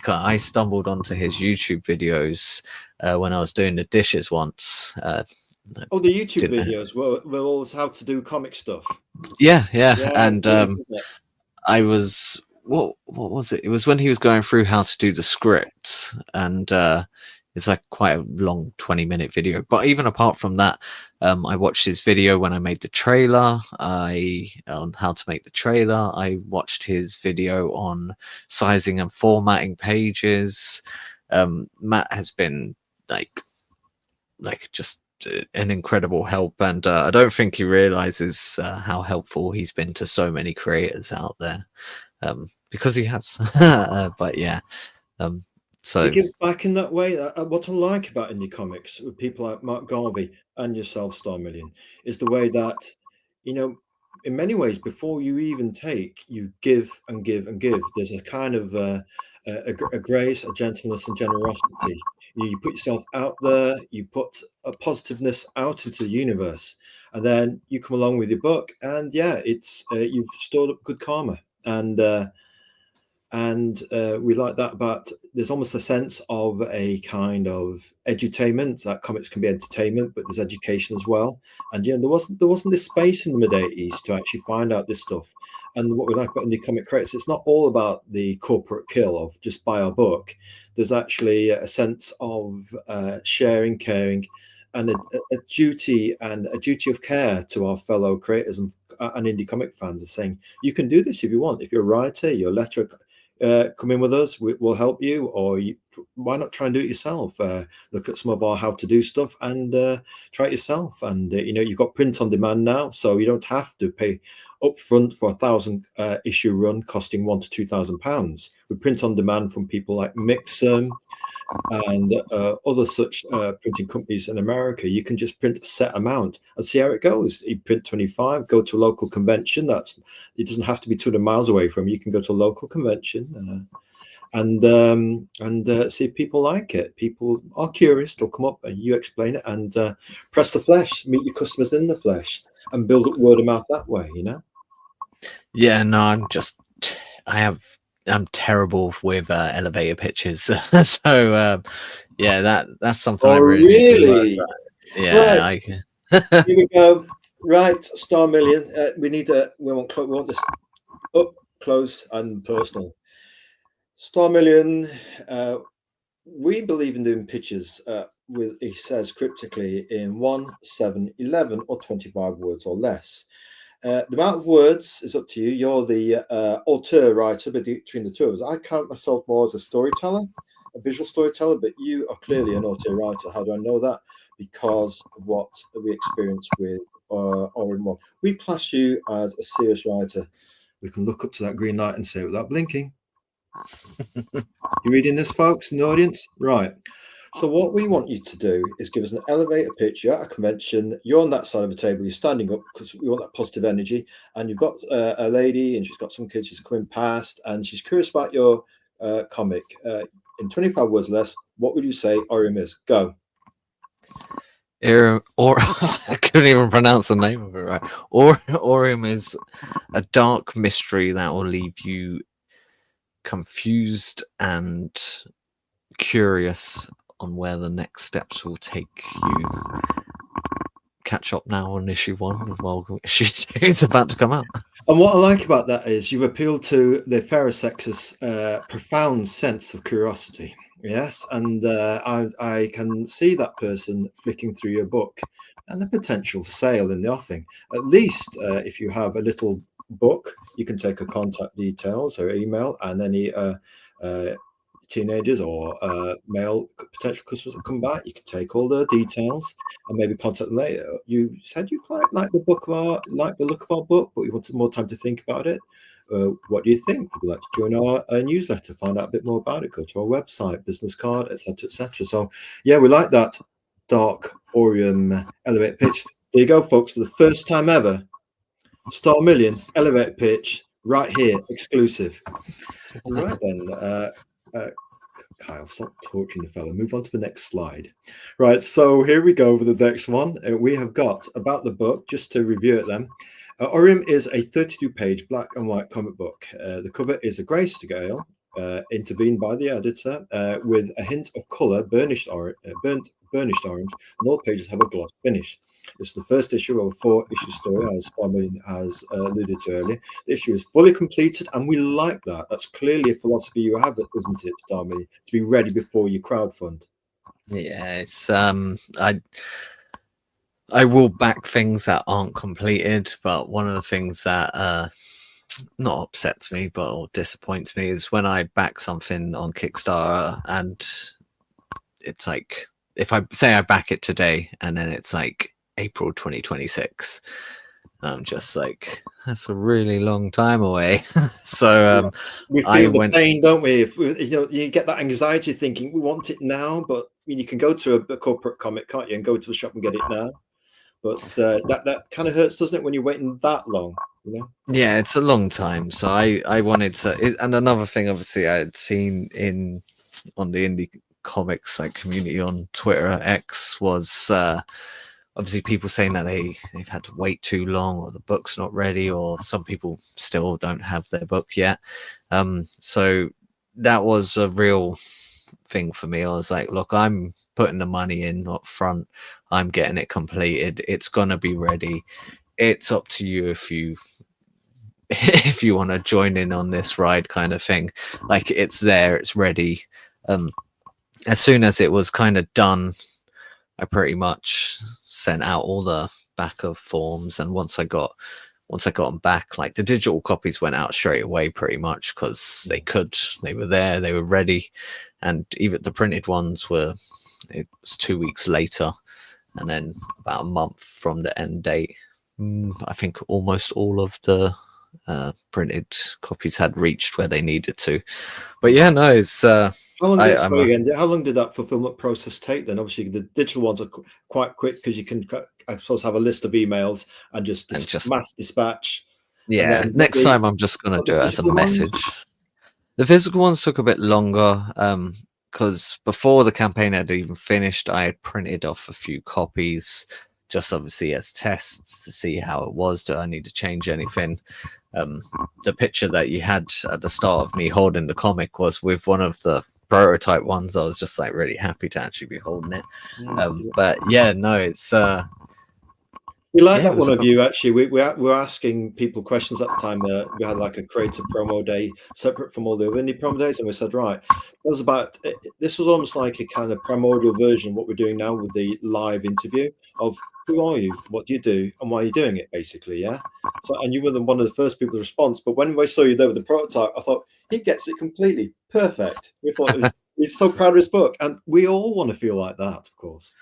I stumbled onto his YouTube videos when I was doing the dishes once. Oh, the YouTube videos were all how to do comic stuff. Yeah, and I was what was it? It was when he was going through how to do the script, and it's like quite a long 20-minute video. But even apart from that, I watched his video when I made the trailer. On how to make the trailer. I watched his video on sizing and formatting pages. Matt has been like just an incredible help, and I don't think he realizes how helpful he's been to so many creators out there, because he has. But yeah, so he gives back in that way. What I like about indie comics with people like Mark Garvey and yourself, Starmillion, is the way that, you know, in many ways, before you even take, you give and give and give. There's a kind of a grace, a gentleness, and generosity. You put yourself out there, you put a positiveness out into the universe, and then you come along with your book, and yeah, it's you've stored up good karma, and we like that. But there's almost a sense of a kind of edutainment. That comics can be entertainment, but there's education as well. And you know, there wasn't this space in the mid-80s to actually find out this stuff. And what we like about indie comic creators, it's not all about the corporate kill of just buy our book. There's actually a sense of sharing, caring, and a duty of care to our fellow creators and indie comic fans, is saying you can do this if you want. If you're a writer, you're a letterer, come in with us. We'll help you. Or why not try and do it yourself? Look at some of our how to do stuff and try it yourself. And you know, you've got print on demand now, so you don't have to pay upfront for a 1,000 issue run costing £1,000 to £2,000. We print on demand from people like Mixum and other such printing companies in America. You can just print a set amount and see how it goes. You print 25, go to a local convention. It doesn't have to be 200 miles away from you. You can go to a local convention and see if people like it. People are curious. They'll come up and you explain it and press the flesh, meet your customers in the flesh, and build up word of mouth that way, you know? Yeah, no, I'm terrible with elevator pitches. So yeah, that's something I really do like. Right, Yeah, here we go. Right, Starmillion. We want this up close and personal. Starmillion. We believe in doing pictures with, he says cryptically, in 1, 7, 11, or 25 words or less. The amount of words is up to you. You're the auteur writer between the two of us. I count myself more as a storyteller, a visual storyteller, but you are clearly an auteur writer. How do I know that? Because of what we experienced with Oreium 1. We class you as a serious writer. We can look up to that green light and say it without blinking. You reading this, folks, in the audience? Right. So what we want you to do is give us an elevator pitch. You're at a convention, you're on that side of the table, you're standing up because we want that positive energy, and you've got a lady and she's got some kids, she's coming past, and she's curious about your comic. In 25 words less, what would you say Oreium is? Go. or I couldn't even pronounce the name of it right. Oreium is a dark mystery that will leave you confused and curious on where the next steps will take you. Catch up now on issue 1 while issue 2 is about to come out. And what I like about that is you've appealed to the fairer sex's profound sense of curiosity. Yes, and I can see that person flicking through your book and a potential sale in the offing. At least if you have a little book, you can take her contact details, her email, and any teenagers or male potential customers that come back. You can take all their details and maybe contact them later. You said you quite like the look of our book, but you wanted more time to think about it. What do you think? Would you like to join our newsletter, find out a bit more about it? Go to our website, business card, etc., etc. So yeah, we like that dark Oreium elevator pitch. There you go, folks. For the first time ever, Starmillion elevator pitch right here, exclusive. Right then, Kyle, stop torturing the fella. Move on to the next slide. Right, so here we go with the next one. We have got about the book, just to review it then. Oreium is a 32-page black and white comic book. The cover is a grayscale, intervened by the editor, with a hint of colour, burnished orange, and all pages have a gloss finish. It's the first issue of a 4-issue story, as Starmillion has alluded to earlier. The issue is fully completed, and we like that. That's clearly a philosophy you have, isn't it, Starmillion? To be ready before you crowdfund. Yeah, it's I will back things that aren't completed, but one of the things that not upsets me but or disappoints me is when I back something on Kickstarter and it's like, if I say I back it today and then it's like April 2026, I'm just like, that's a really long time away. So we feel the pain, don't we? If you get that anxiety thinking we want it now, but you can go to a corporate comic, can't you, and go to the shop and get it now. But that kind of hurts, doesn't it, when you're waiting that long? Yeah, it's a long time. So I wanted to, and another thing, obviously, I had seen on the indie comics like community on Twitter, X, was obviously people saying that they've had to wait too long, or the book's not ready, or some people still don't have their book yet. So that was a real thing for me. I was like, look, I'm putting the money in up front. I'm getting it completed. It's gonna be ready. It's up to you if you want to join in on this ride, kind of thing. Like, it's there, it's ready. As soon as it was kind of done, I pretty much sent out all the backup forms, and once I got them back, like the digital copies went out straight away pretty much, because they were there, they were ready. And even the printed ones it was 2 weeks later, and then about a month from the end date, I think almost all of the printed copies had reached where they needed to. But yeah, no, it's how long did that fulfillment process take then? Obviously the digital ones are quite quick, because you can, I suppose, have a list of emails and just mass dispatch. Yeah, next time I'm just going to do it as a message. The physical ones took a bit longer, because before the campaign had even finished, I had printed off a few copies, just obviously as tests to see how it was. Do I need to change anything? The picture that you had at the start of me holding the comic was with one of the prototype ones, I was just like really happy to actually be holding it. But yeah, no, it's we like yeah, that one of you actually. We were asking people questions at the time. We had like a creator promo day separate from all the other indie promo days, and we said, right, this was almost like a kind of primordial version of what we're doing now with the live interview of who are you, what do you do, and why are you doing it, basically, yeah. So, and you were one of the first people to respond. But when we saw you there with the prototype, I thought he gets it completely perfect. We thought he's so proud of his book, and we all want to feel like that, of course.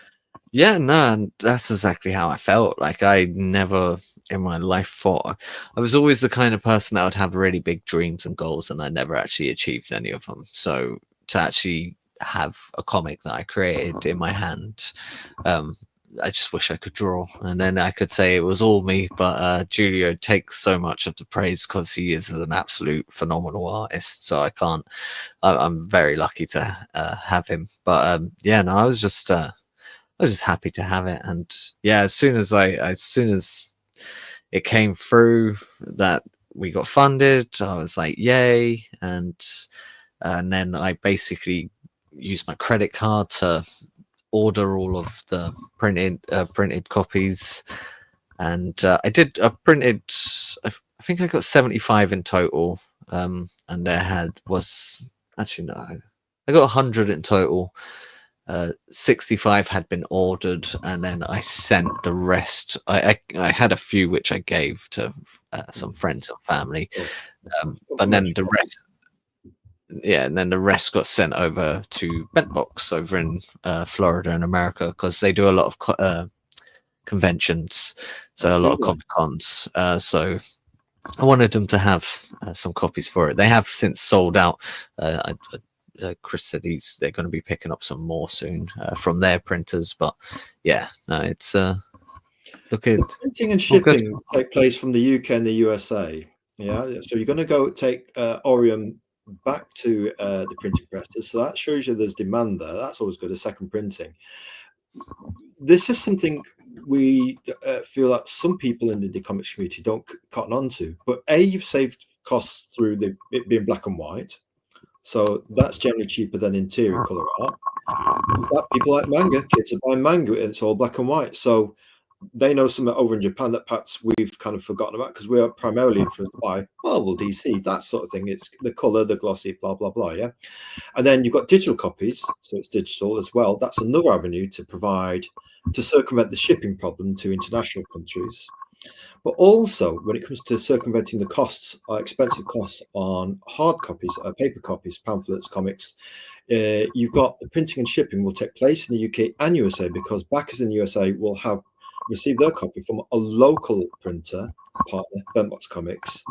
yeah, no, that's exactly how I felt. Like I never in my life thought I was always the kind of person that would have really big dreams and goals, and I never actually achieved any of them. So to actually have a comic that I created in my hand, I just wish I could draw, and then I could say it was all me. But Julio takes so much of the praise because he is an absolute phenomenal artist. So I can't. I'm very lucky to have him. But yeah, no, I was just happy to have it. And yeah, as soon as it came through that we got funded, I was like, yay. And then I basically used my credit card to order all of the printed copies. And I printed, I think I got 75 in total. And there was actually, no, I got 100 in total. 65 had been ordered, and then I sent the rest. I had a few which I gave to some friends and family, but then the rest, yeah, and then the rest got sent over to Bentbox over in Florida in America, because they do a lot of conventions, so a lot of Comic Cons. So I wanted them to have some copies for it. They have since sold out. Chris said they're going to be picking up some more soon from their printers, but yeah, no, it's looking. The printing and shipping take place from the UK and the USA. Yeah, so you're going to go take Oreium back to the printing presses, so that shows you there's demand there. That's always good. A second printing. This is something we feel that some people in the comics community don't cotton on to. But you've saved costs through it being black and white. So that's generally cheaper than interior color art. People like manga, kids are buying manga, and it's all black and white. So they know something over in Japan that perhaps we've kind of forgotten about, because we are primarily influenced by Marvel, DC, that sort of thing. It's the color, the glossy, blah, blah, blah, yeah? And then you've got digital copies, so it's digital as well. That's another avenue to circumvent the shipping problem to international countries. But also, when it comes to circumventing the costs, expensive costs on hard copies, paper copies, pamphlets, comics, you've got the printing and shipping will take place in the UK and USA, because backers in the USA will have received their copy from a local printer partner, Bentbox Comics,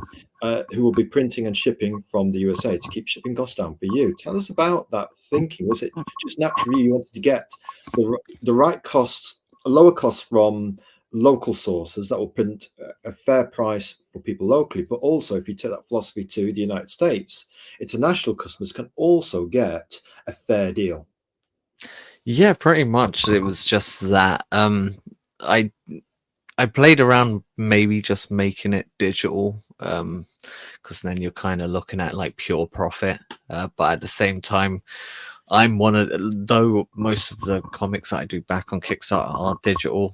who will be printing and shipping from the USA to keep shipping costs down for you. Tell us about that thinking. Was it just naturally you wanted to get the right costs, a lower cost from local sources that will print a fair price for people locally, but also if you take that philosophy to the United States, international customers can also get a fair deal? Yeah, pretty much. It was just that. I played around maybe just making it digital, because then you're kind of looking at like pure profit. But at the same time, though most of the comics that I do back on Kickstarter are digital,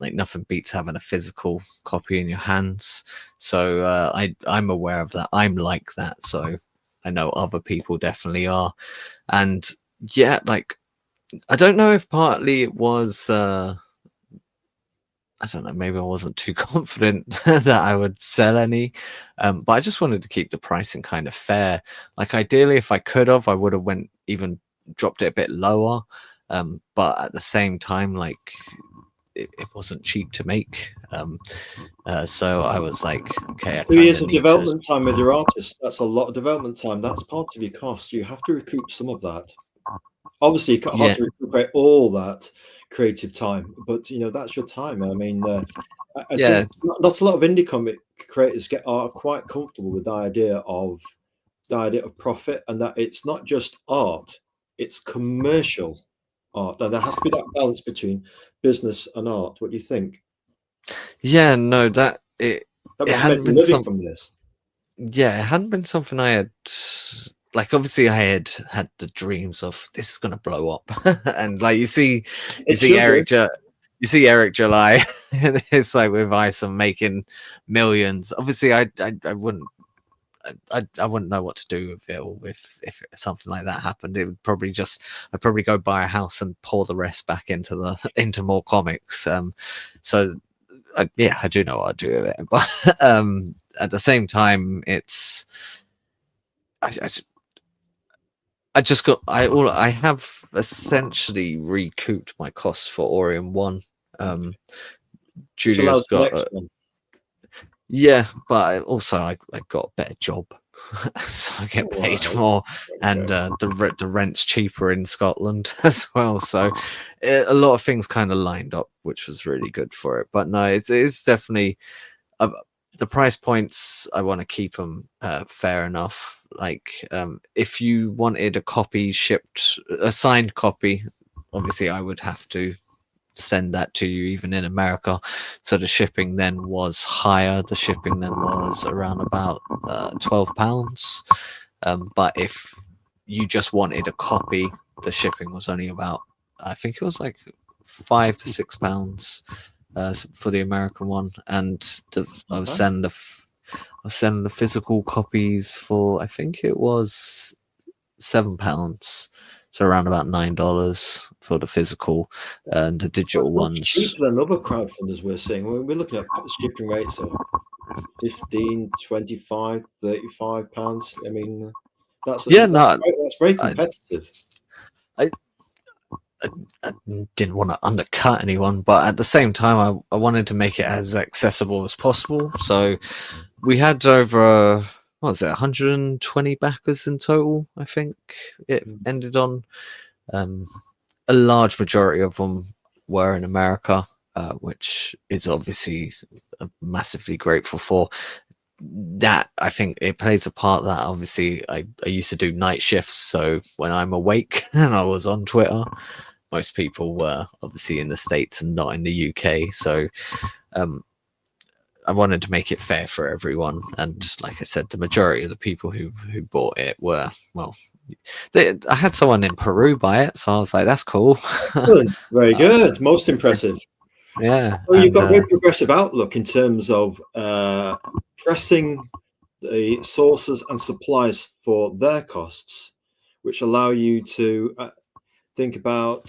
like nothing beats having a physical copy in your hands. So I'm aware of that. I'm like that. So I know other people definitely are. And yeah, like, I don't know if partly it was, I don't know, maybe I wasn't too confident that I would sell any, but I just wanted to keep the pricing kind of fair. Like ideally, if I could have, I would have even dropped it a bit lower. But at the same time, like it wasn't cheap to make. So I was like, okay, I 2 kind years of of need development time with your artist, that's a lot of development time. That's part of your cost. You have to recoup some of that. Obviously, you can't hard to recuperate all that creative time, but that's your time. I mean, I think not a lot of indie comic creators are quite comfortable with the idea of profit, and that it's not just art, it's commercial art, and there has to be that balance between business and art. What do you think? Yeah, no, that it That it makes you make hadn't a been living some from this. yeah, it hadn't been something I had like obviously I had the dreams of this is gonna blow up, and like you It see should do. You see Eric July, and it's like with Isom making millions. Obviously, I wouldn't I wouldn't know what to do with it, or if something like that happened. It would probably just I'd probably go buy a house and pour the rest back into the into more comics. So yeah, I do know what I'd do with it, but at the same time, it's I, I, I just got I have essentially recouped my costs for Oreium 1. Which Julio's allows the got next one. yeah, but also I got a better job, so I get All paid right. more, and Okay. the rent's cheaper in Scotland as well. So a lot of things kind of lined up, which was really good for it. But no, it's definitely uh, the price points. I want to keep them fair enough. Like if you wanted a copy shipped, a signed copy, obviously I would have to send that to you even in America. So the shipping then was higher. The shipping then was around about £12. But if you just wanted a copy, the shipping was only about I think it was like £5 to £6 for the American one, and That's I not was bad. sending the physical copies for I think it was £7, so around about $9 for the physical, and the That's digital much ones. cheaper than other crowdfunders we're seeing. We're looking at shipping rates of 15, 25, 35 pounds. I mean, Yeah, no, that's very I, competitive. I, I didn't want to undercut anyone, but at the same time, I wanted to make it as accessible as possible. So we had over what was it, 120 backers in total. I think it Mm. ended on. Um, a large majority of them were in America, which is obviously massively grateful for. That I think it plays a part that obviously I used to do night shifts, so when I'm awake and I was on Twitter, most people were obviously in the States and not in the UK. So um, I wanted to make it fair for everyone, and like I said, the majority of the people who bought it were well. I had someone in Peru buy it, so I was like, "That's cool." Excellent. Very good. Most impressive. Yeah, Well, you've and got a very progressive outlook in terms of pressing the sources and suppliers for their costs, which allow you to think about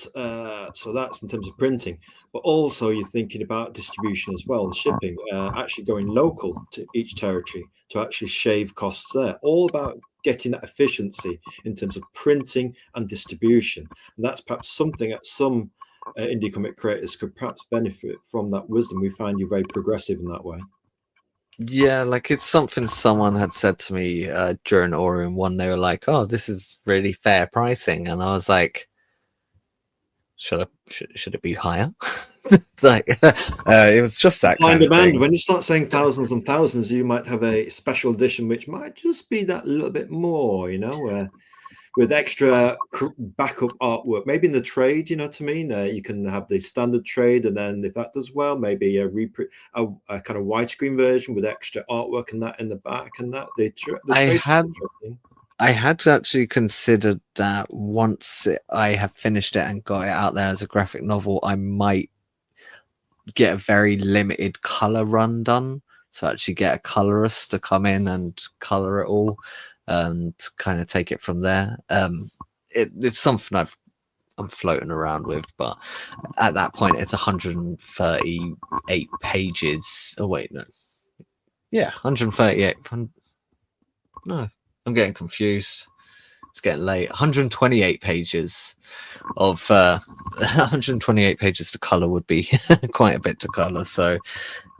so that's in terms of printing, but also you're thinking about distribution as well, the shipping, actually going local to each territory to actually shave costs there, all about getting that efficiency in terms of printing and distribution. And that's perhaps something that some indie comic creators could perhaps benefit from, that wisdom. We find you very progressive in that way. yeah, like it's something someone had said to me during Oreium 1. They were like, "Oh, this is really fair pricing," and I was like, should it be higher?" Like it was just that Supply and kind of demand. thing. When you start saying thousands and thousands, you might have a special edition which might just be that little bit more, with extra backup artwork, maybe in the trade. You know what I mean? You can have the standard trade, and then if that does well, maybe a reprint, a kind of widescreen version with extra artwork and that in the back, and that the I trade. had I had actually considered that once I have finished it and got it out there as a graphic novel, I might get a very limited color run done. So actually get a colorist to come in and color it all, and kind of take it from there. It's something I'm floating around with, but at that point it's 138 pages. Oh wait, no, yeah, 138. No, I'm getting confused. It's getting late. 128 pages of 128 pages to color would be quite a bit to color. So,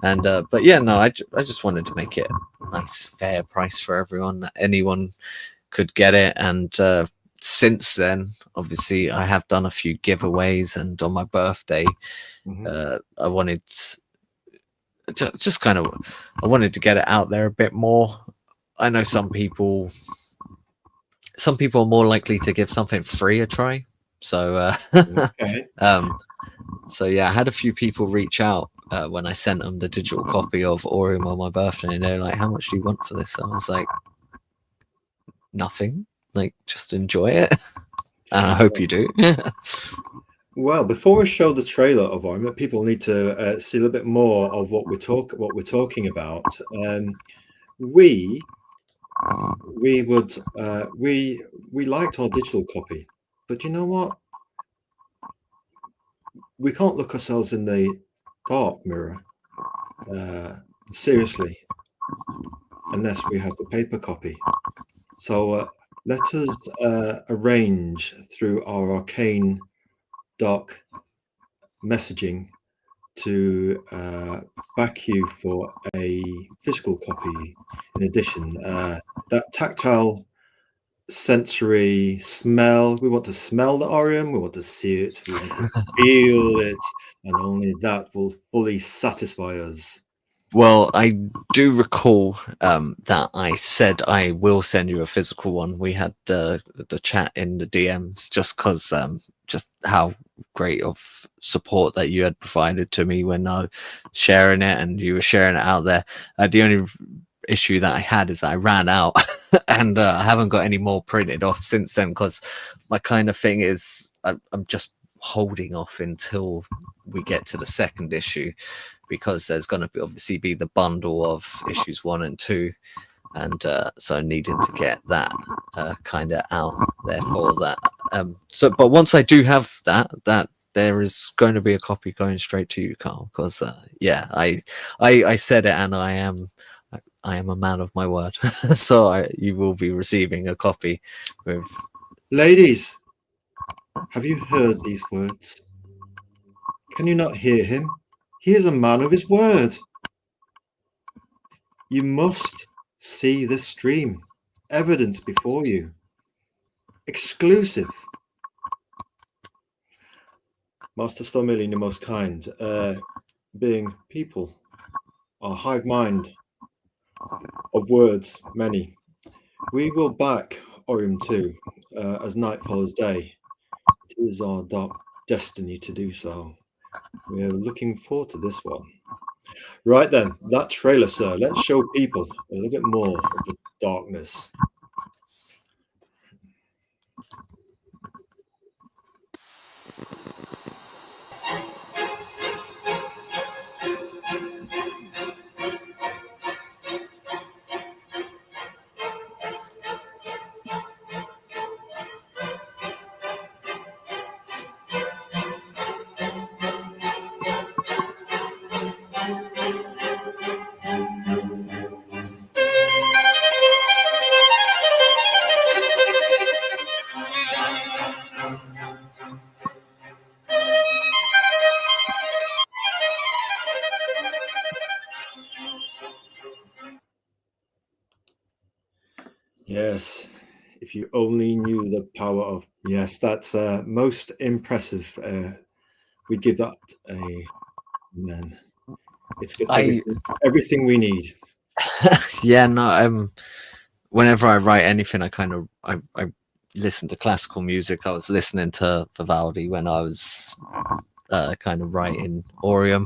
and but yeah, no, I just wanted to make it a nice fair price for everyone, that anyone could get it. And since then, obviously, I have done a few giveaways, and on my birthday, Mhm. I wanted just kind of I wanted to get it out there a bit more. I know some people are more likely to give something free a try. So, Okay. um, so yeah, I had a few people reach out when I sent them the digital copy of Oreium on my birthday, and they're like, "How much do you want for this?" And I was like, "Nothing." like just enjoy it. And I hope you do. Well, before we show the trailer of Oreium, people need to see a little bit more of what we're talking about. We liked our digital copy, but you know what? We can't look ourselves in the dark mirror seriously unless we have the paper copy. So let us arrange through our arcane dark messaging to back you for a physical copy in addition. That tactile sensory smell, we want to smell the Oreium, we want to see it, we want to feel it, and only that will fully satisfy us. Well, I do recall that I said I will send you a physical one. We had the chat in the DMs just because just how great of support that you had provided to me when I was sharing it, and you were sharing it out there. The only issue that I had is I ran out, and I haven't got any more printed off since then, because my kind of thing is I'm just holding off until we get to the second issue, because there's going to be obviously be the bundle of issues 1 and 2, and so needing to get that kind of out there for that. So but once I do have that there is going to be a copy going straight to you, Carl, because yeah, I said it, and I am a man of my word. So you will be receiving a copy with... Ladies, have you heard these words? Can you not hear him? He is a man of his word. You must see this stream. Evidence before you. Exclusive. Master Starmillion, your most kind, being people, our hive mind of words, many. We will back Oreium 2 as night follows day. It is our dark destiny to do so. We are looking forward to this one. Right then, that trailer, sir. Let's show people a little bit more of the darkness. Yes, if you only knew the power of... Yes, that's most impressive. We give that a... Man, it's got everything we need. Yeah, no, whenever I write anything, I listen to classical music. I was listening to Vivaldi when I was kind of writing Oreium.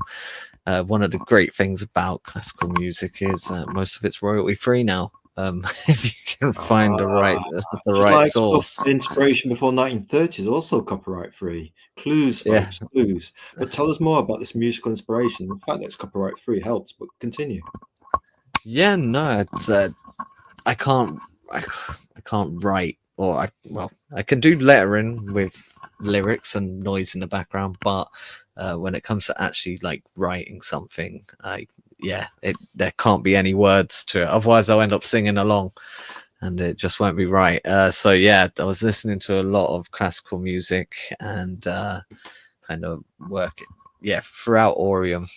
One of the great things about classical music is most of it's royalty free now. If you can find the right Like source. Inspiration before 1930 is also copyright free. Clues, folks, yeah. Clues. But tell us more about this musical inspiration. The fact that it's copyright free helps, but continue. Yeah, no, it's, I can't write, or I can do lettering with lyrics and noise in the background, but when it comes to actually like writing something, there can't be any words to it, otherwise I'll end up singing along and it just won't be right. So yeah, I was listening to a lot of classical music and kind of working throughout Oreium.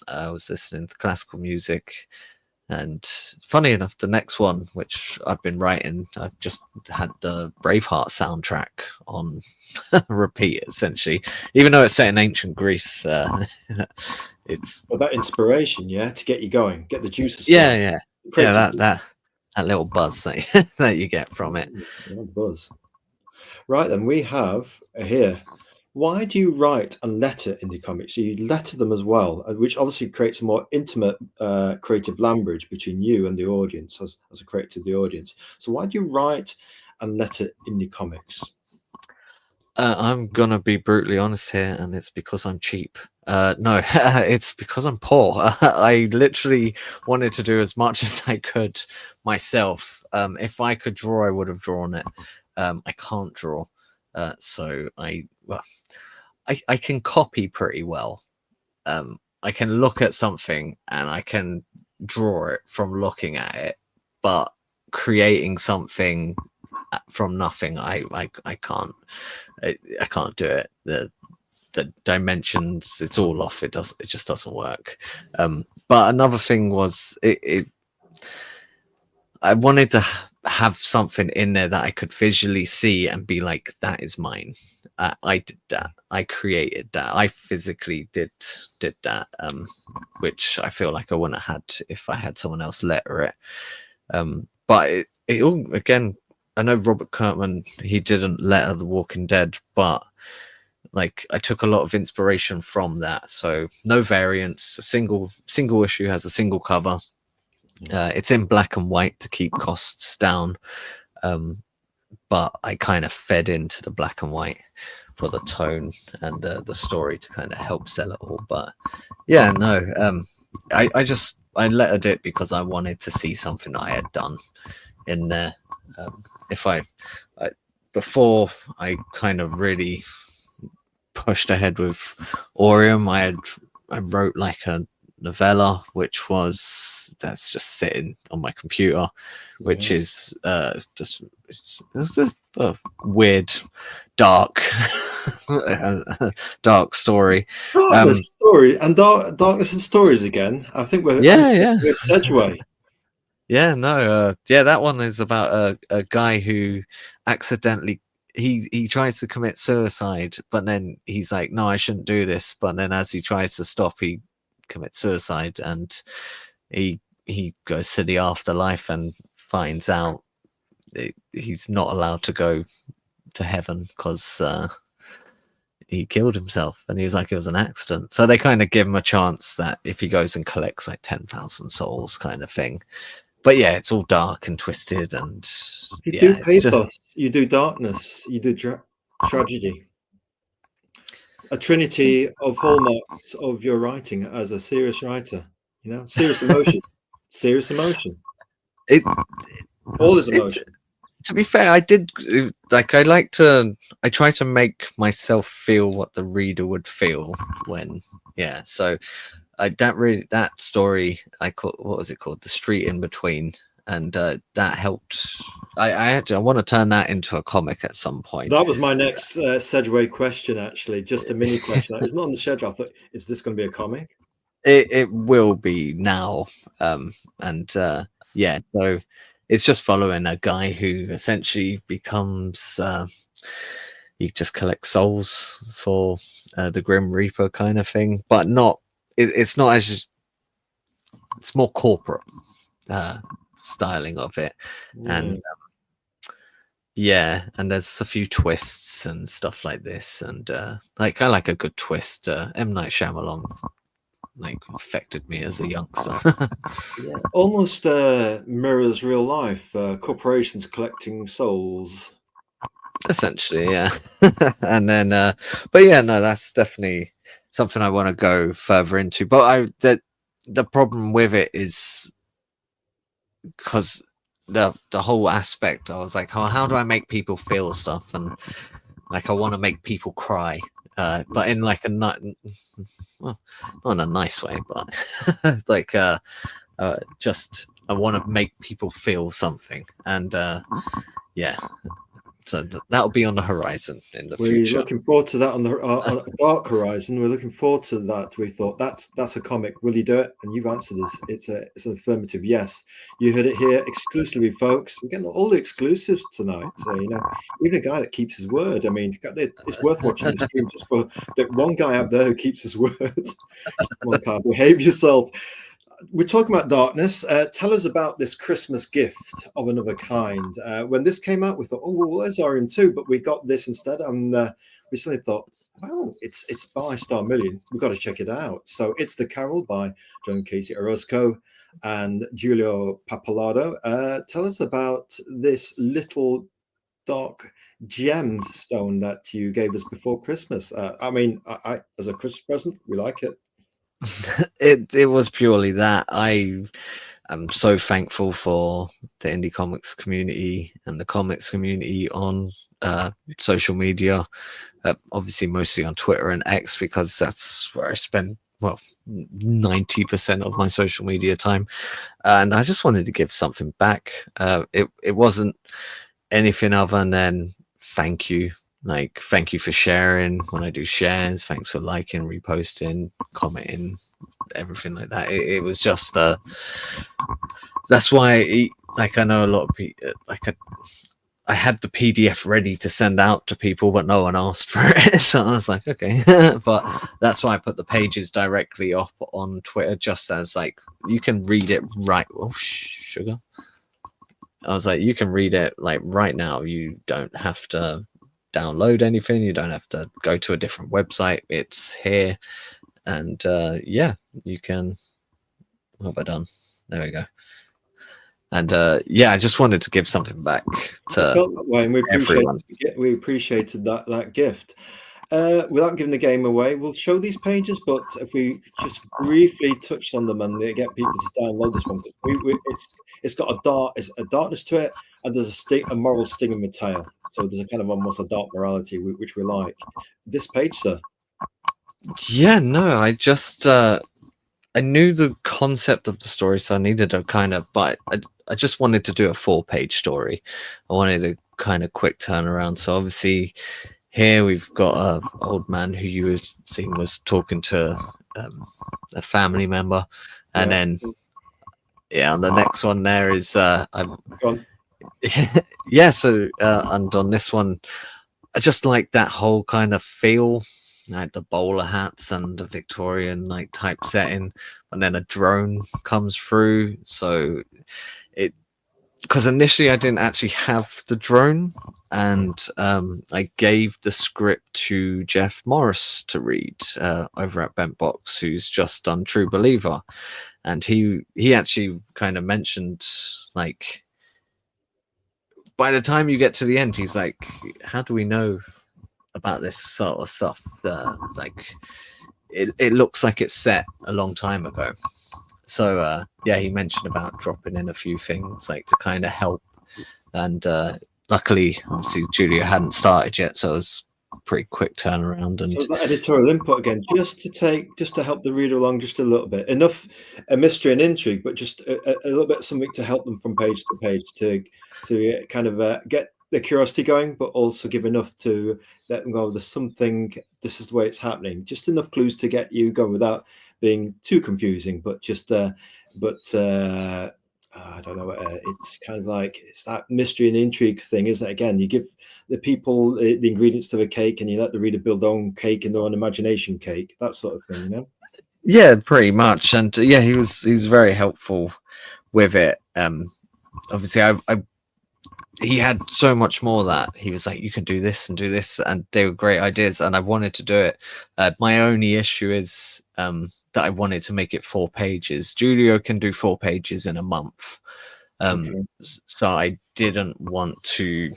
I was listening to classical music. And funny enough, the next one, which I've been writing, I've just had the Braveheart soundtrack on repeat, essentially. Even though it's set in ancient Greece, it's... Well, that inspiration, to get you going, get the juices flowing. That little buzz that you get from it. Yeah, buzz. Right then, we have here... Why do you write and letter indie comics? So you letter them as well, which obviously creates a more intimate creative language between you and the audience, as a creator to the audience. So why do you write and letter indie comics? I'm gonna be brutally honest here, and it's because I'm cheap. No, it's because I'm poor. I literally wanted to do as much as I could myself. If I could draw, I would have drawn it. I can't draw, so I can copy pretty well. I can look at something and I can draw it from looking at it, but creating something from nothing, I can't. I can't do it. The dimensions, it's all off. It just doesn't work. But another thing was I wanted to have something in there that I could visually see and be like, that is mine. I did that. I created that. I physically did that. Which I feel like I wouldn't have had if I had someone else letter it. But it all, again, I know Robert Kirkman, he didn't letter The Walking Dead, but like I took a lot of inspiration from that. So no variants, a single issue has a single cover. It's in black and white to keep costs down, but I kind of fed into the black and white for the tone and the story to kind of help sell it all. But yeah, no, I lettered it because I wanted to see something I had done in there. If I before I kind of really pushed ahead with Oreium, I wrote like a novella, which that's just sitting on my computer, which is just it's just a weird, dark, dark story. Darkness story and darkness and stories again. I think we're Sedgway. Yeah, no, yeah, that one is about a guy who accidentally he tries to commit suicide, but then he's like, no, I shouldn't do this. But then as he tries to stop, he commits suicide, and he goes to the afterlife and finds out he's not allowed to go to heaven because he killed himself, and he was like, it was an accident. So they kind of give him a chance that if he goes and collects like 10,000 souls kind of thing. But yeah, it's all dark and twisted, and You yeah, do pathos, you do darkness, you do tragedy. A trinity of hallmarks of your writing as a serious writer. You know, serious emotion, serious emotion. All is emotion. To be fair, I did like I try to make myself feel what the reader would feel when so that story, what was it called, The Street in Between, and that helped. I want to turn that into a comic at some point. That was my next Sedgway question, actually, just a mini question. It's not on the schedule. I thought, is this going to be a comic? It will be now, and yeah, so it's just following a guy who essentially becomes he just collects souls for the Grim Reaper kind of thing, but not. It's not as it's more corporate styling of it, and and there's a few twists and stuff like this, and like I like a good twist. M. Night Shyamalan like affected me as a youngster. Yeah, almost mirrors real life. Corporations collecting souls. Essentially, yeah. And then but yeah, no, that's definitely something I want to go further into. But the problem with it is because the whole aspect, I was like, oh, how do I make people feel stuff? And like I want to make people cry. But in like well, not in a nice way, but like just I want to make people feel something, and yeah, so that'll be on the horizon in the future. We're looking forward to that on the dark horizon. We're looking forward to that. We thought that's a comic. Will you do it? And you've answered us. It's an affirmative yes. You heard it here exclusively, folks. We're getting all the exclusives tonight. You know, even a guy that keeps his word. I mean, it's worth watching the stream just for that one guy out there who keeps his word. Come on, Carl, behave yourself. We're talking about darkness. Tell us about this Christmas gift of another kind. When this came out, we thought, oh, well, there's Oreium too, but we got this instead. And we suddenly thought, well, it's by Starmillion. We've got to check it out. So it's The Carol by John Casey Orozco and Giulio Pappalardo. Tell us about this little dark gemstone that you gave us before Christmas. I mean, I as a Christmas present, we like it. It was purely that. I am so thankful for the indie comics community and the comics community on social media. Obviously, mostly on Twitter and X, because that's where I spend, well, 90% of my social media time. And I just wanted to give something back. It wasn't anything other than thank you. Like, thank you for sharing when I do shares. Thanks for liking, reposting, commenting, everything like that. It was just that's why, like, I know a lot of people, like, I had the PDF ready to send out to people, but no one asked for it. So I was like, okay. But that's why I put the pages directly up on Twitter, just as, like, you can read it right. Oh, sugar. I was like, you can read it like right now. You don't have to download anything. You don't have to go to a different website. It's here. And yeah, you can. What have I done? There we go. And yeah, I just wanted to give something back to Felt that way, and everyone. we appreciated that gift. Without giving the game away, we'll show these pages, but if we just briefly touch on them and they get people to download this one, because it's got a darkness to it, and there's a moral sting in the tail. So there's a kind of almost a dark morality, which we like. This page, sir. Yeah, no, I just I knew the concept of the story, so I needed a kind of, but I just wanted to do a 4-page story. I wanted a kind of quick turnaround. So obviously, here we've got a old man who you were seeing was talking to a family member, and Yeah. then yeah, on the next one there is I'm Gone. yeah. So and on this one, I just like that whole kind of feel, like the bowler hats and the Victorian like type setting, and then a drone comes through. So it, because initially I didn't actually have the drone, and I gave the script to Jeff Morris to read over at Bent Box, who's just done True Believer, and he actually kind of mentioned, like, by the time you get to the end, he's like, how do we know about this sort of stuff? Like, it looks like it's set a long time ago. So yeah, he mentioned about dropping in a few things like to kind of help, and luckily, obviously, Julia hadn't started yet, so it was a pretty quick turnaround. And So it's that editorial input again, just to help the reader along just a little bit. Enough a mystery and intrigue, but just a little bit something to help them from page to page to kind of get the curiosity going, but also give enough to let them go, there's something, this is the way it's happening. Just enough clues to get you going without being too confusing, but just I don't know. It's kind of like, it's that mystery and intrigue thing, isn't it? Again, you give the people the ingredients to the cake, and you let the reader build their own cake in their own imagination cake, that sort of thing, you know? yeah, pretty much. And yeah, he was very helpful with it. Obviously, he had so much more that he was like, you can do this and do this, and they were great ideas, and I wanted to do it. My only issue is that I wanted to make it 4 pages. Julio can do 4 pages in a month. Okay. So I didn't want to,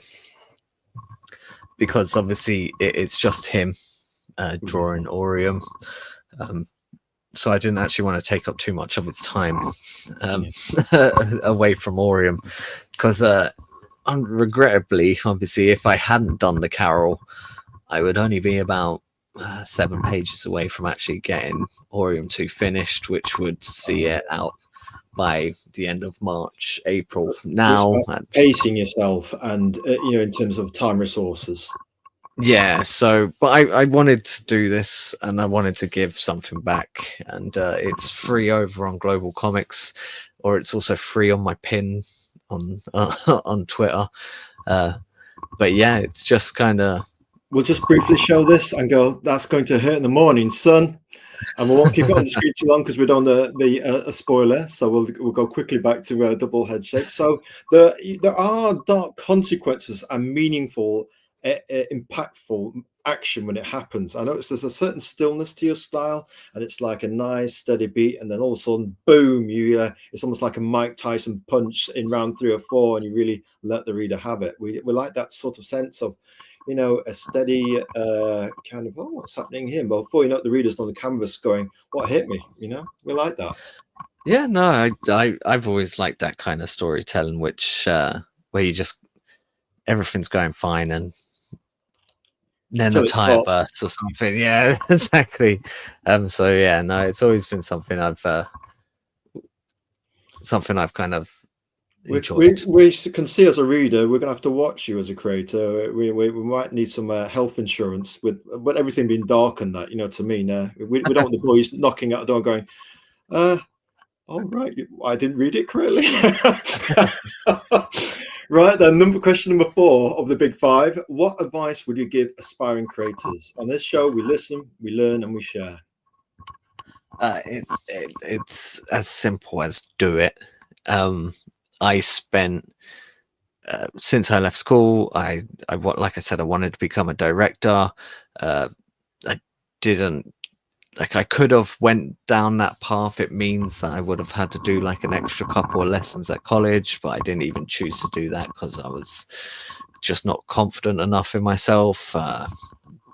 because obviously it's just him drawing Oreium. So I didn't actually want to take up too much of his time away from Oreium, because regrettably, obviously, if I hadn't done the Carol, I would only be about 7 pages away from actually getting Oreium 2 finished, which would see it out by the end of March, April. Now, pacing yourself, and in terms of time resources. Yeah, so, but I wanted to do this, and I wanted to give something back, and it's free over on Global Comics, or it's also free on my pin on on Twitter. But yeah, it's just kind of. We'll just briefly show this and go, that's going to hurt in the morning, son. And we won't keep it on the screen too long because we don't want to be a spoiler. So we'll go quickly back to double head shape. So there are dark consequences and meaningful impactful action when it happens. I notice there's a certain stillness to your style, and it's like a nice steady beat, and then all of a sudden, boom! It's almost like a Mike Tyson punch in round 3 or 4, and you really let the reader have it. We like that sort of sense of, a steady kind of, oh, what's happening here? But before you know it, the reader's on the canvas going, what hit me? We like that. Yeah, no, I've always liked that kind of storytelling, which where you just everything's going fine and then a tire bursts or something. Yeah, exactly. So yeah, no, it's always been something I've kind of enjoyed. We can see as a reader, we're going to have to watch you as a creator. We might need some health insurance with everything being dark and that, to me now. We don't want the boys knocking at the door going, all right, I didn't read it correctly. Right then, question number 4 of the big 5. What advice would you give aspiring creators? On this show, we listen, we learn, and we share. It's as simple as do it. I spent since I left school, like I said, I wanted to become a director. I didn't. Like, I could have went down that path. It means that I would have had to do like an extra couple of lessons at college, but I didn't even choose to do that because I was just not confident enough in myself.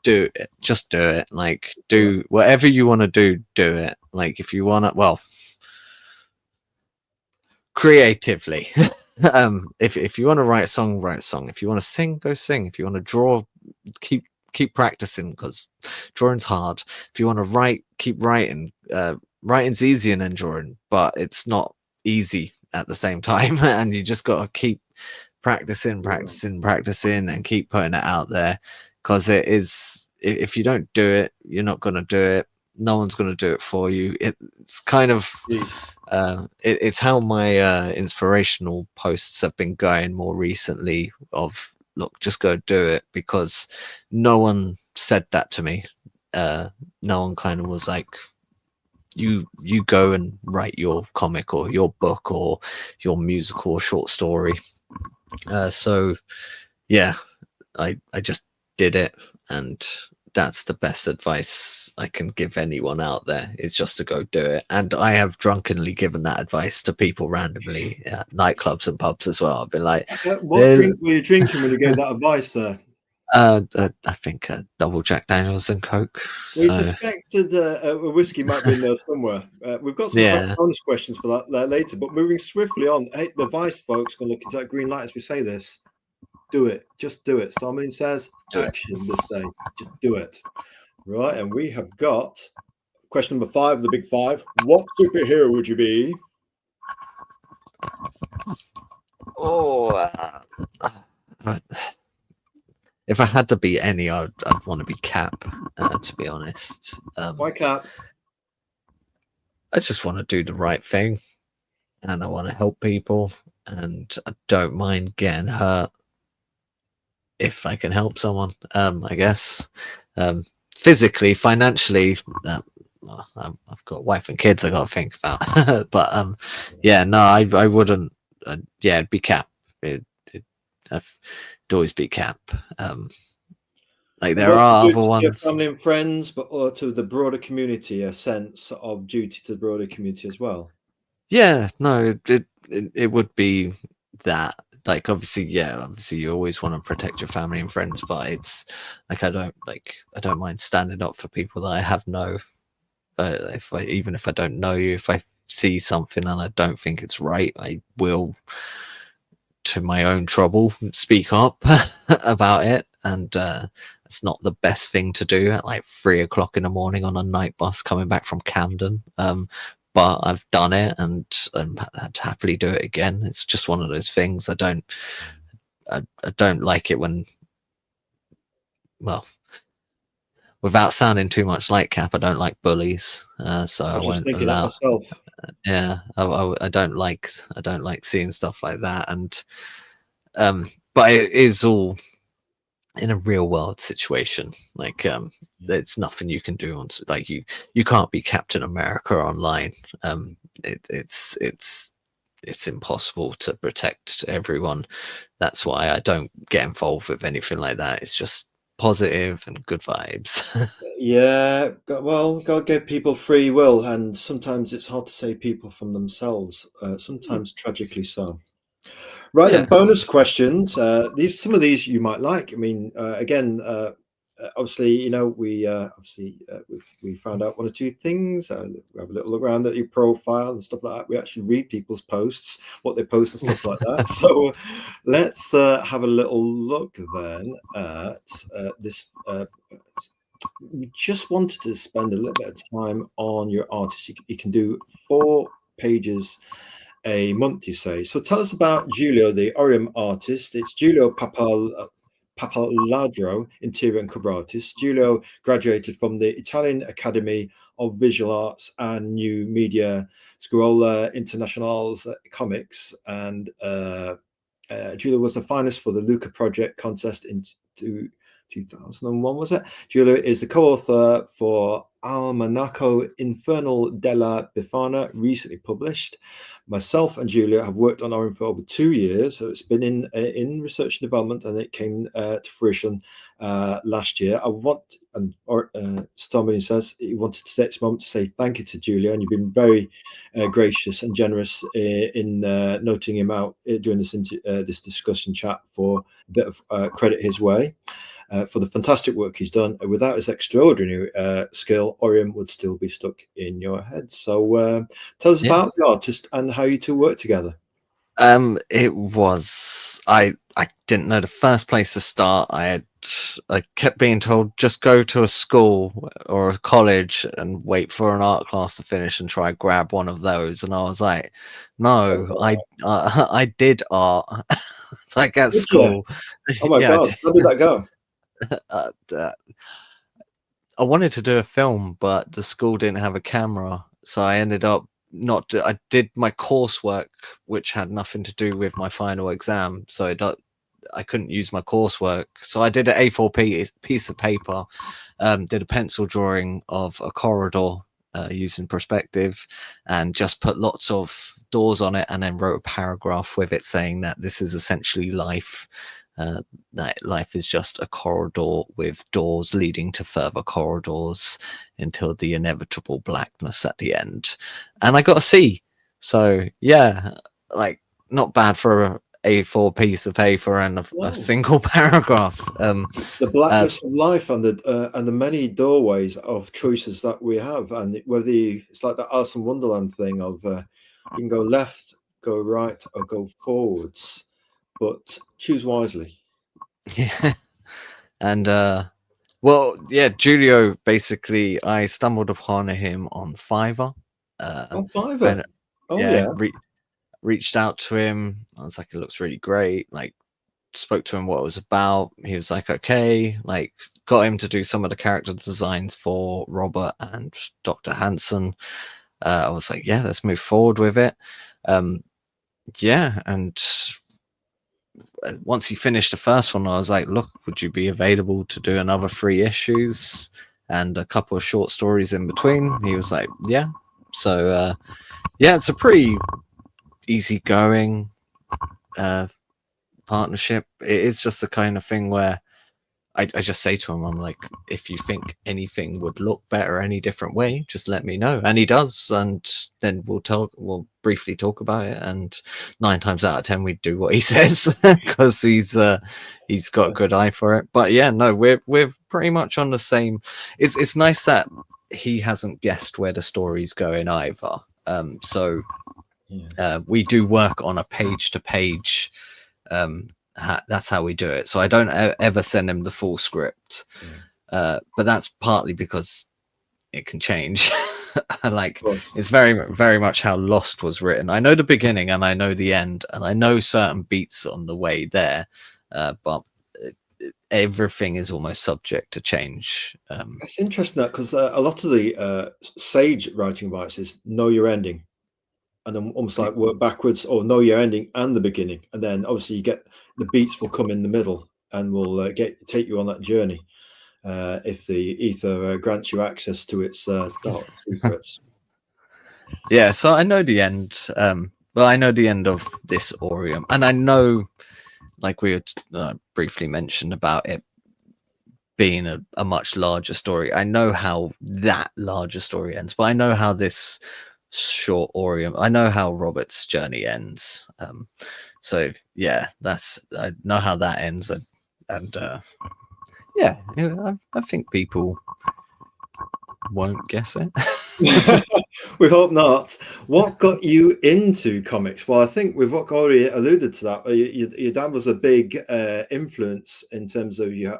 Do it, just do it. Like, do whatever you want to do it. Like, if you want to, well, creatively. If you want to write a song, write a song. If you want to sing, go sing. If you want to draw, keep practicing, because drawing's hard. If you want to write, keep writing. Writing's easier than drawing, but it's not easy at the same time. And you just got to keep practicing and keep putting it out there, because it is, if you don't do it, you're not going to do it. No one's going to do it for you. It's kind of it's how my inspirational posts have been going more recently, of look, just go do it, because no one said that to me. No one kind of was like, you go and write your comic or your book or your musical or short story. So yeah, I just did it, and that's the best advice I can give anyone out there, is just to go do it. And I have drunkenly given that advice to people randomly at nightclubs and pubs as well. I've been like, what drink were you drinking when you gave that advice there? I think double Jack Daniels and Coke. We suspected a whiskey might be in there somewhere. We've got some bonus questions for that later, but moving swiftly on. Hey, the advice, folks, going to look into that green light as we say this. Do it. Just do it. Starmillion says, action this day. Just do it. Right, and we have got question number 5 of the big 5. What superhero would you be? If I had to be any, I'd want to be Cap, to be honest. Why Cap? I just want to do the right thing, and I want to help people, and I don't mind getting hurt if I can help someone. I guess physically, financially, I've got a wife and kids I got to think about. But yeah, no, I wouldn't. Yeah, it'd be Cap. It'd always be Cap. Like, there are other ones, family and friends, but to the broader community, a sense of duty to the broader community as well. Yeah, no, it would be that. Like, obviously you always want to protect your family and friends, but it's like, I don't mind standing up for people that I have even if I don't know you, if I see something and I don't think it's right, I will, to my own trouble, speak up about it. And it's not the best thing to do at like 3 o'clock in the morning on a night bus coming back from Camden. But I've done it, and I'd happily do it again. It's just one of those things. I don't like it when, well, without sounding too much like Cap, I don't like bullies. So I won't allow. Myself. Yeah, I don't like seeing stuff like that. And but it is all in a real world situation. Like, there's nothing you can do on, like, you can't be Captain America online. It's it's impossible to protect everyone. That's why I don't get involved with anything like that. It's just positive and good vibes. Yeah, well, God gave people free will, and sometimes it's hard to save people from themselves. Sometimes tragically so. Right, then Yeah. bonus questions. Some of these you might like. I mean, again, obviously, you know, we found out one or two things. We have a little look around at your profile and stuff like that. We actually read people's posts, what they post and stuff like that. So let's have a little look then at this. We just wanted to spend a little bit of time on your artist. You can do 4 pages a month, you say. So tell us about Giulio, the Oreium artist. It's Giulio Papaladro, interior and cover artist. Giulio graduated from the Italian Academy of Visual Arts and New Media Scuola Internazionale's Comics, and Giulio was the finalist for the Luca Project contest in 2001, was it? Giulio is the co-author for Almanacco Infernal della Befana, recently published. Myself and Giulio have worked on Oreium for over 2 years, so it's been in research and development, and it came to fruition last year. Starmillion says he wanted to take this moment to say thank you to Giulio, and you've been very gracious and generous in noting him out during this discussion chat for a bit of credit his way. For the fantastic work he's done. Without his extraordinary skill, Oreium would still be stuck in your head. So tell us about the artist and how you two work together. It was I didn't know the first place to start. I kept being told just go to a school or a college and wait for an art class to finish and try grab one of those. And I was like, no, I did art like at Did you? school. Oh my Yeah, God, how did that go? I wanted to do a film, but the school didn't have a camera, so I ended up not. I did my coursework, which had nothing to do with my final exam, so I couldn't use my coursework. So I did an A4 piece of paper, did a pencil drawing of a corridor using perspective, and just put lots of doors on it, and then wrote a paragraph with it saying that this is essentially life. That life is just a corridor with doors leading to further corridors until the inevitable blackness at the end. And I got a C. So yeah, like not bad for a A4 piece of paper and a single paragraph. The blackness of life and the many doorways of choices that we have, and whether it's like that Alice in Wonderland thing of you can go left, go right, or go forwards, but choose wisely. Yeah. And well, yeah, Giulio, basically I stumbled upon him on Fiverr. On Fiverr. Yeah, reached out to him. I was like, it looks really great. Like, spoke to him what it was about. He was like, okay. Like, got him to do some of the character designs for Robert and Dr. Hansen. I was like, yeah, let's move forward with it. Yeah, and once he finished the first one, I was like, look, would you be available to do another 3 issues and a couple of short stories in between? He was like, yeah. So yeah, it's a pretty easygoing partnership. It is just the kind of thing where I just say to him, I'm like, if you think anything would look better any different way, just let me know. And he does, and then we'll briefly talk about it, and 9 times out of 10 we do what he says because he's got a good eye for it. But yeah, no, we're pretty much on the same. It's nice that he hasn't guessed where the story's going either. So we do work on a page to page. That's how we do it. So I don't ever send him the full script, but that's partly because it can change. Like, it's very much how Lost was written. I know the beginning and I know the end, and I know certain beats on the way there, but everything is almost subject to change. It's interesting that because a lot of the sage writing advice is know your ending, and then almost like work backwards, or know your ending and the beginning, and then obviously you get the beats will come in the middle and will take you on that journey if the ether grants you access to its dark secrets. Yeah, so I know the end, Well, I know the end of this Oreium, and I know, like we had briefly mentioned about it being a much larger story. I know how that larger story ends, but I know how this short Oreium, I know how Robert's journey ends. So yeah, I know how that ends, and yeah, I think people won't guess it. We hope not. What got you into comics? Well, I think we've already alluded to that. Your dad was a big influence in terms of you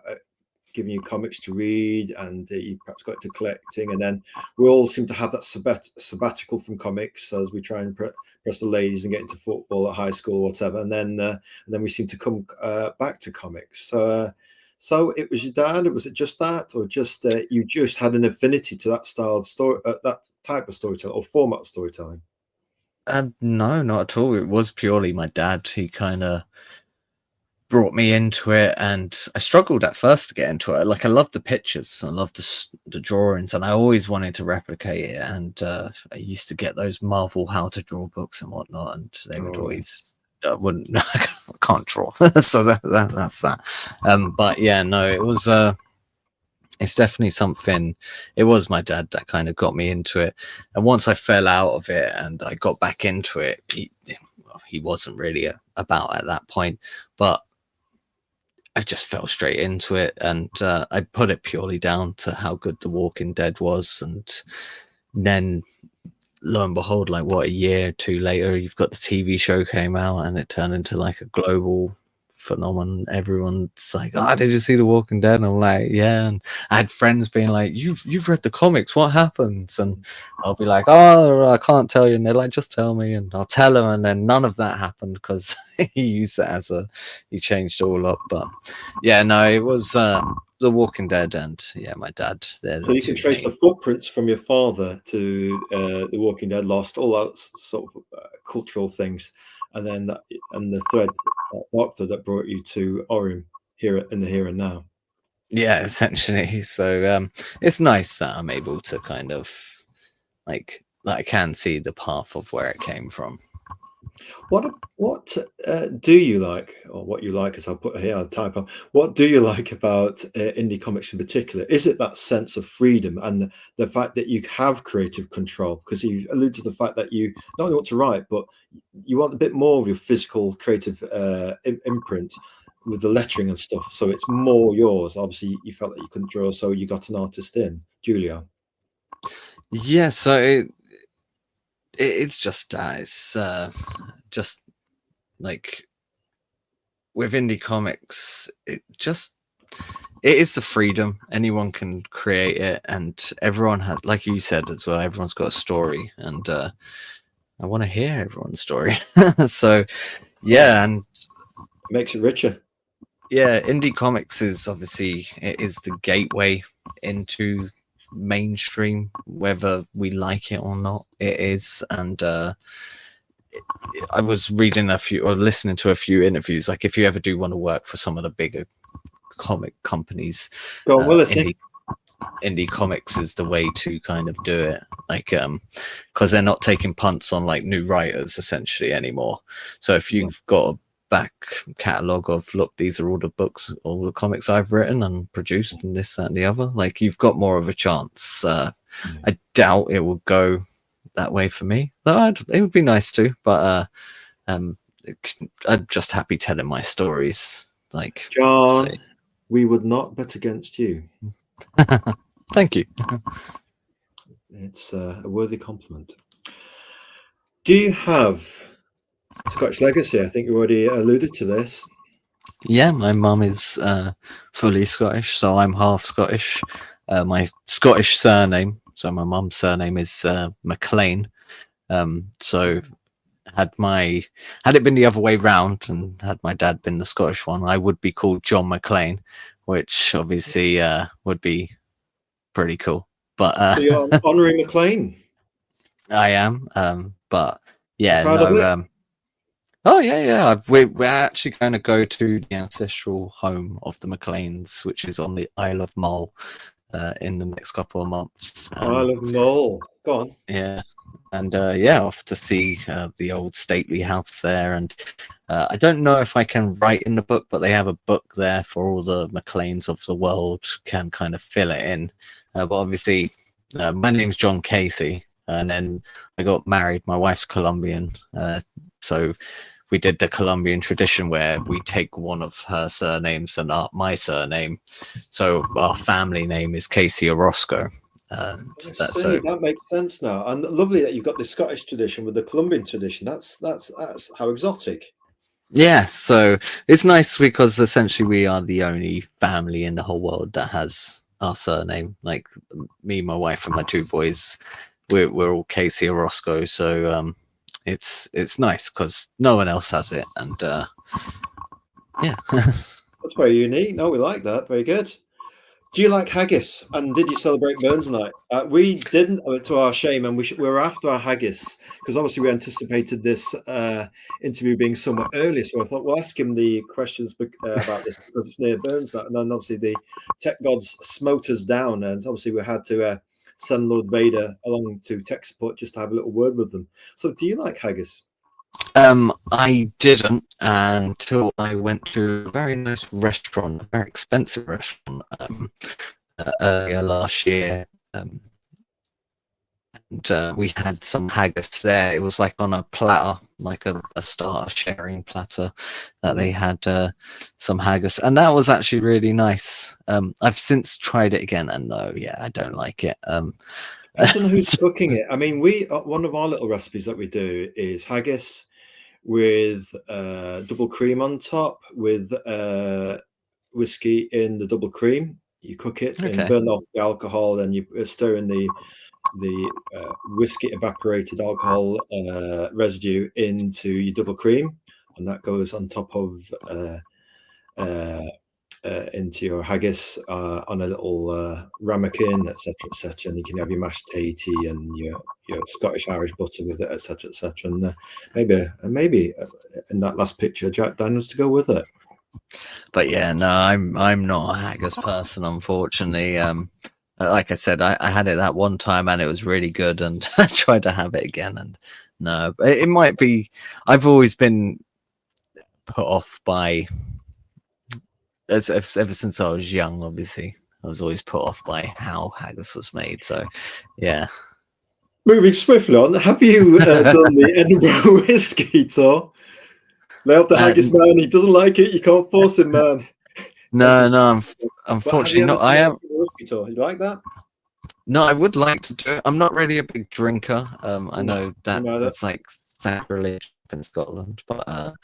giving you comics to read, and you perhaps got into collecting. And then we all seem to have that sabbatical from comics as we try and press the ladies and get into football at high school or whatever. And then we seem to come back to comics. So it was your dad, or was it just that, or just you just had an affinity to that style of story, that type of storytelling or format of storytelling? No, not at all. It was purely my dad. He kind of brought me into it, and I struggled at first to get into it. Like, I loved the pictures, I loved the drawings, and I always wanted to replicate it. And I used to get those Marvel how to draw books and whatnot, and they would always wouldn't I can't draw, so that's that. But yeah, no, it was it's definitely something. It was my dad that kind of got me into it, and once I fell out of it and I got back into it, he wasn't really about at that point, but I just fell straight into it, and I put it purely down to how good The Walking Dead was. And then, lo and behold, like what, a year or two later, you've got the TV show came out, and it turned into like a global phenomenon. Everyone's like, "Oh, did you see The Walking Dead?" And I'm like, "Yeah." And I had friends being like, "You've read the comics? What happens?" And I'll be like, "Oh, I can't tell you." And they're like, "Just tell me." And I'll tell them, and then none of that happened because he used it as he changed it all up. But yeah, no, it was The Walking Dead, and yeah, my dad. They're So the you can two trace main. the footprints from your father to The Walking Dead, Lost, all that sort of cultural things, and then and the thread, doctor that brought you to Oreium here in the here and now. Yeah, essentially. So it's nice that I'm able to kind of like that I can see the path of where it came from. What do you like, or what you like, as I'll put here, I'll type up. What do you like about indie comics in particular? Is it that sense of freedom and the fact that you have creative control? Because you allude to the fact that you not only want to write, but you want a bit more of your physical creative imprint with the lettering and stuff. So it's more yours. Obviously, you felt that you couldn't draw, so you got an artist in, Julia. Yeah, so it's just that it's just like with indie comics, it is the freedom. Anyone can create it, and everyone has, like you said as well, everyone's got a story, and I want to hear everyone's story. So yeah, and Makes it richer. yeah, indie comics is obviously, it is the gateway into mainstream, whether we like it or not. It is. And I was reading a few or listening to a few interviews. Like, if you ever do want to work for some of the bigger comic companies, Go on, we're listening. indie comics is the way to kind of do it. Like, because they're not taking punts on like new writers essentially anymore. So if you've got a back catalog of, look, these are all the books, all the comics I've written and produced, and this, that, and the other, like, you've got more of a chance. I doubt it will go that way for me, though. It would be nice to, but I'm just happy telling my stories. Like, John, say, we would not bet against you. thank you. It's a worthy compliment. Do you have Scottish legacy? I think you already alluded to this. Yeah, my mum is fully Scottish, so I'm half Scottish. My Scottish surname, so my mum's surname is MacLean. So had it been the other way round, and had my dad been the Scottish one, I would be called John MacLean, which obviously would be pretty cool. But So you're honouring MacLean. I am. But yeah, Proud of no. it. Oh yeah, yeah. We actually going to go to the ancestral home of the MacLeans, which is on the Isle of Mull. in the next couple of months. Isle of Mull. Go on. Yeah, and off to see the old stately house there. And I don't know if I can write in the book, but they have a book there for all the MacLeans of the world, can kind of fill it in. But obviously, my name's John Casey, and then I got married. My wife's Colombian, so we did the Colombian tradition where we take one of her surnames and my surname. So our family name is Casey Orozco. That makes sense now. And lovely that you've got the Scottish tradition with the Colombian tradition. That's how exotic. Yeah, so it's nice because essentially we are the only family in the whole world that has our surname. Like me, my wife, and my two boys, we're all Casey Orozco. So it's nice because no one else has it, and yeah. That's very unique. No, we like that. Very good. Do you like haggis? And did you celebrate Burns Night? We didn't, to our shame, and we were after our haggis because obviously we anticipated this interview being somewhat earlier. So I thought we'll ask him the questions about this because it's near Burns Night. And then obviously the tech gods smote us down, and obviously we had to send Lord Vader along to tech support just to have a little word with them. So do you like haggis? I didn't until I went to a very nice restaurant, a very expensive restaurant, earlier last year. And we had some haggis there. It was like on a platter, like a starter sharing platter, that they had some haggis, and that was actually really nice. I've since tried it again, and no, yeah, I don't like it. I don't know who's cooking it. I mean, one of our little recipes that we do is haggis with double cream on top, with whiskey in the double cream. You cook it and burn off the alcohol, and you stir in the whiskey evaporated alcohol residue into your double cream, and that goes on top of into your haggis on a little ramekin, etc., and you can have your mashed tatey and your Scottish Irish butter with it, etc., and maybe in that last picture, Jack Daniels to go with it. But yeah, no, I'm not a haggis person, unfortunately. Like I said, I had it that one time and it was really good, and I tried to have it again, and no, it might be. I've always been put off by. Ever since I was young, obviously, I was always put off by how haggis was made. So, yeah. Moving swiftly on, have you done the Edinburgh whiskey tour? Lay off the haggis, man. He doesn't like it. You can't force him, man. No, unfortunately not. I am. Whiskey tour. You like that? No, I would like to do it. I'm not really a big drinker. I know that that's like sacrilege in Scotland, but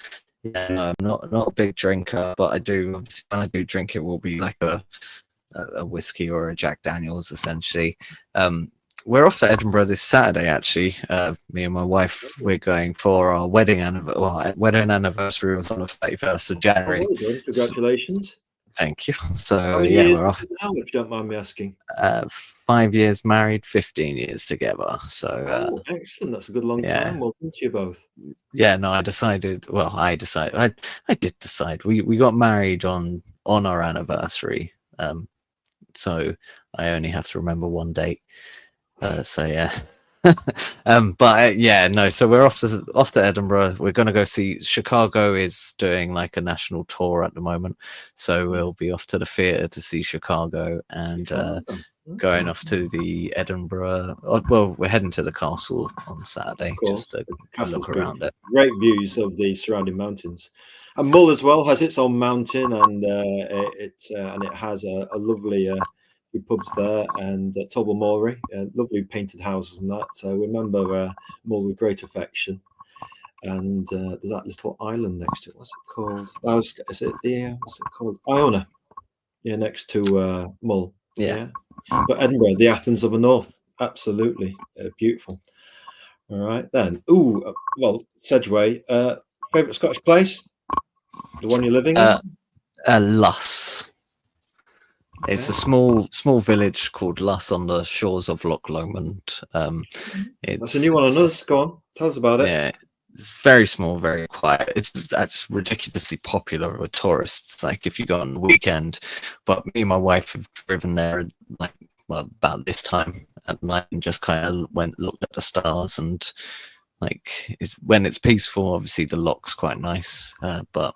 yeah, no, I'm not a big drinker, but I do. Obviously, when I do drink, it will be like a whiskey or a Jack Daniels, essentially. We're off to Edinburgh this Saturday, actually. Me and my wife, we're going for our wedding anniversary. Well, our wedding anniversary was on the 31st of January. Oh, well, congratulations. Thank you. So yeah, we're off now, if you don't mind me asking. 5 years married, 15 years together. So excellent. That's a good long time. Well done to you both. Yeah, no, I did decide. We got married on our anniversary. So I only have to remember one date. So yeah. But yeah, no, so we're off to Edinburgh. We're going to go see. Chicago is doing like a national tour at the moment, so we'll be off to the theatre to see Chicago, and going off to the Edinburgh. Well, we're heading to the castle on Saturday just to look around it. Great views of the surrounding mountains, and Mull as well has its own mountain, and it has a lovely pubs there, and Tobermory, lovely painted houses and that. So we remember Mull with great affection. And there's that little island next to it. What's it called? What's it called? Iona. Yeah, next to Mull. Yeah. But Edinburgh, the Athens of the North, absolutely beautiful. All right then. Well, Sedgway. Favorite Scottish place? The one you're living in? Luss. Okay. It's a small village called Luss on the shores of Loch Lomond. That's a new one on us. Go on, tell us about it. Yeah, it's very small, very quiet. It's actually ridiculously popular with tourists. Like if you go on the weekend, but me and my wife have driven there like about this time at night and just kind of looked at the stars and like when it's peaceful. Obviously the loch's quite nice, but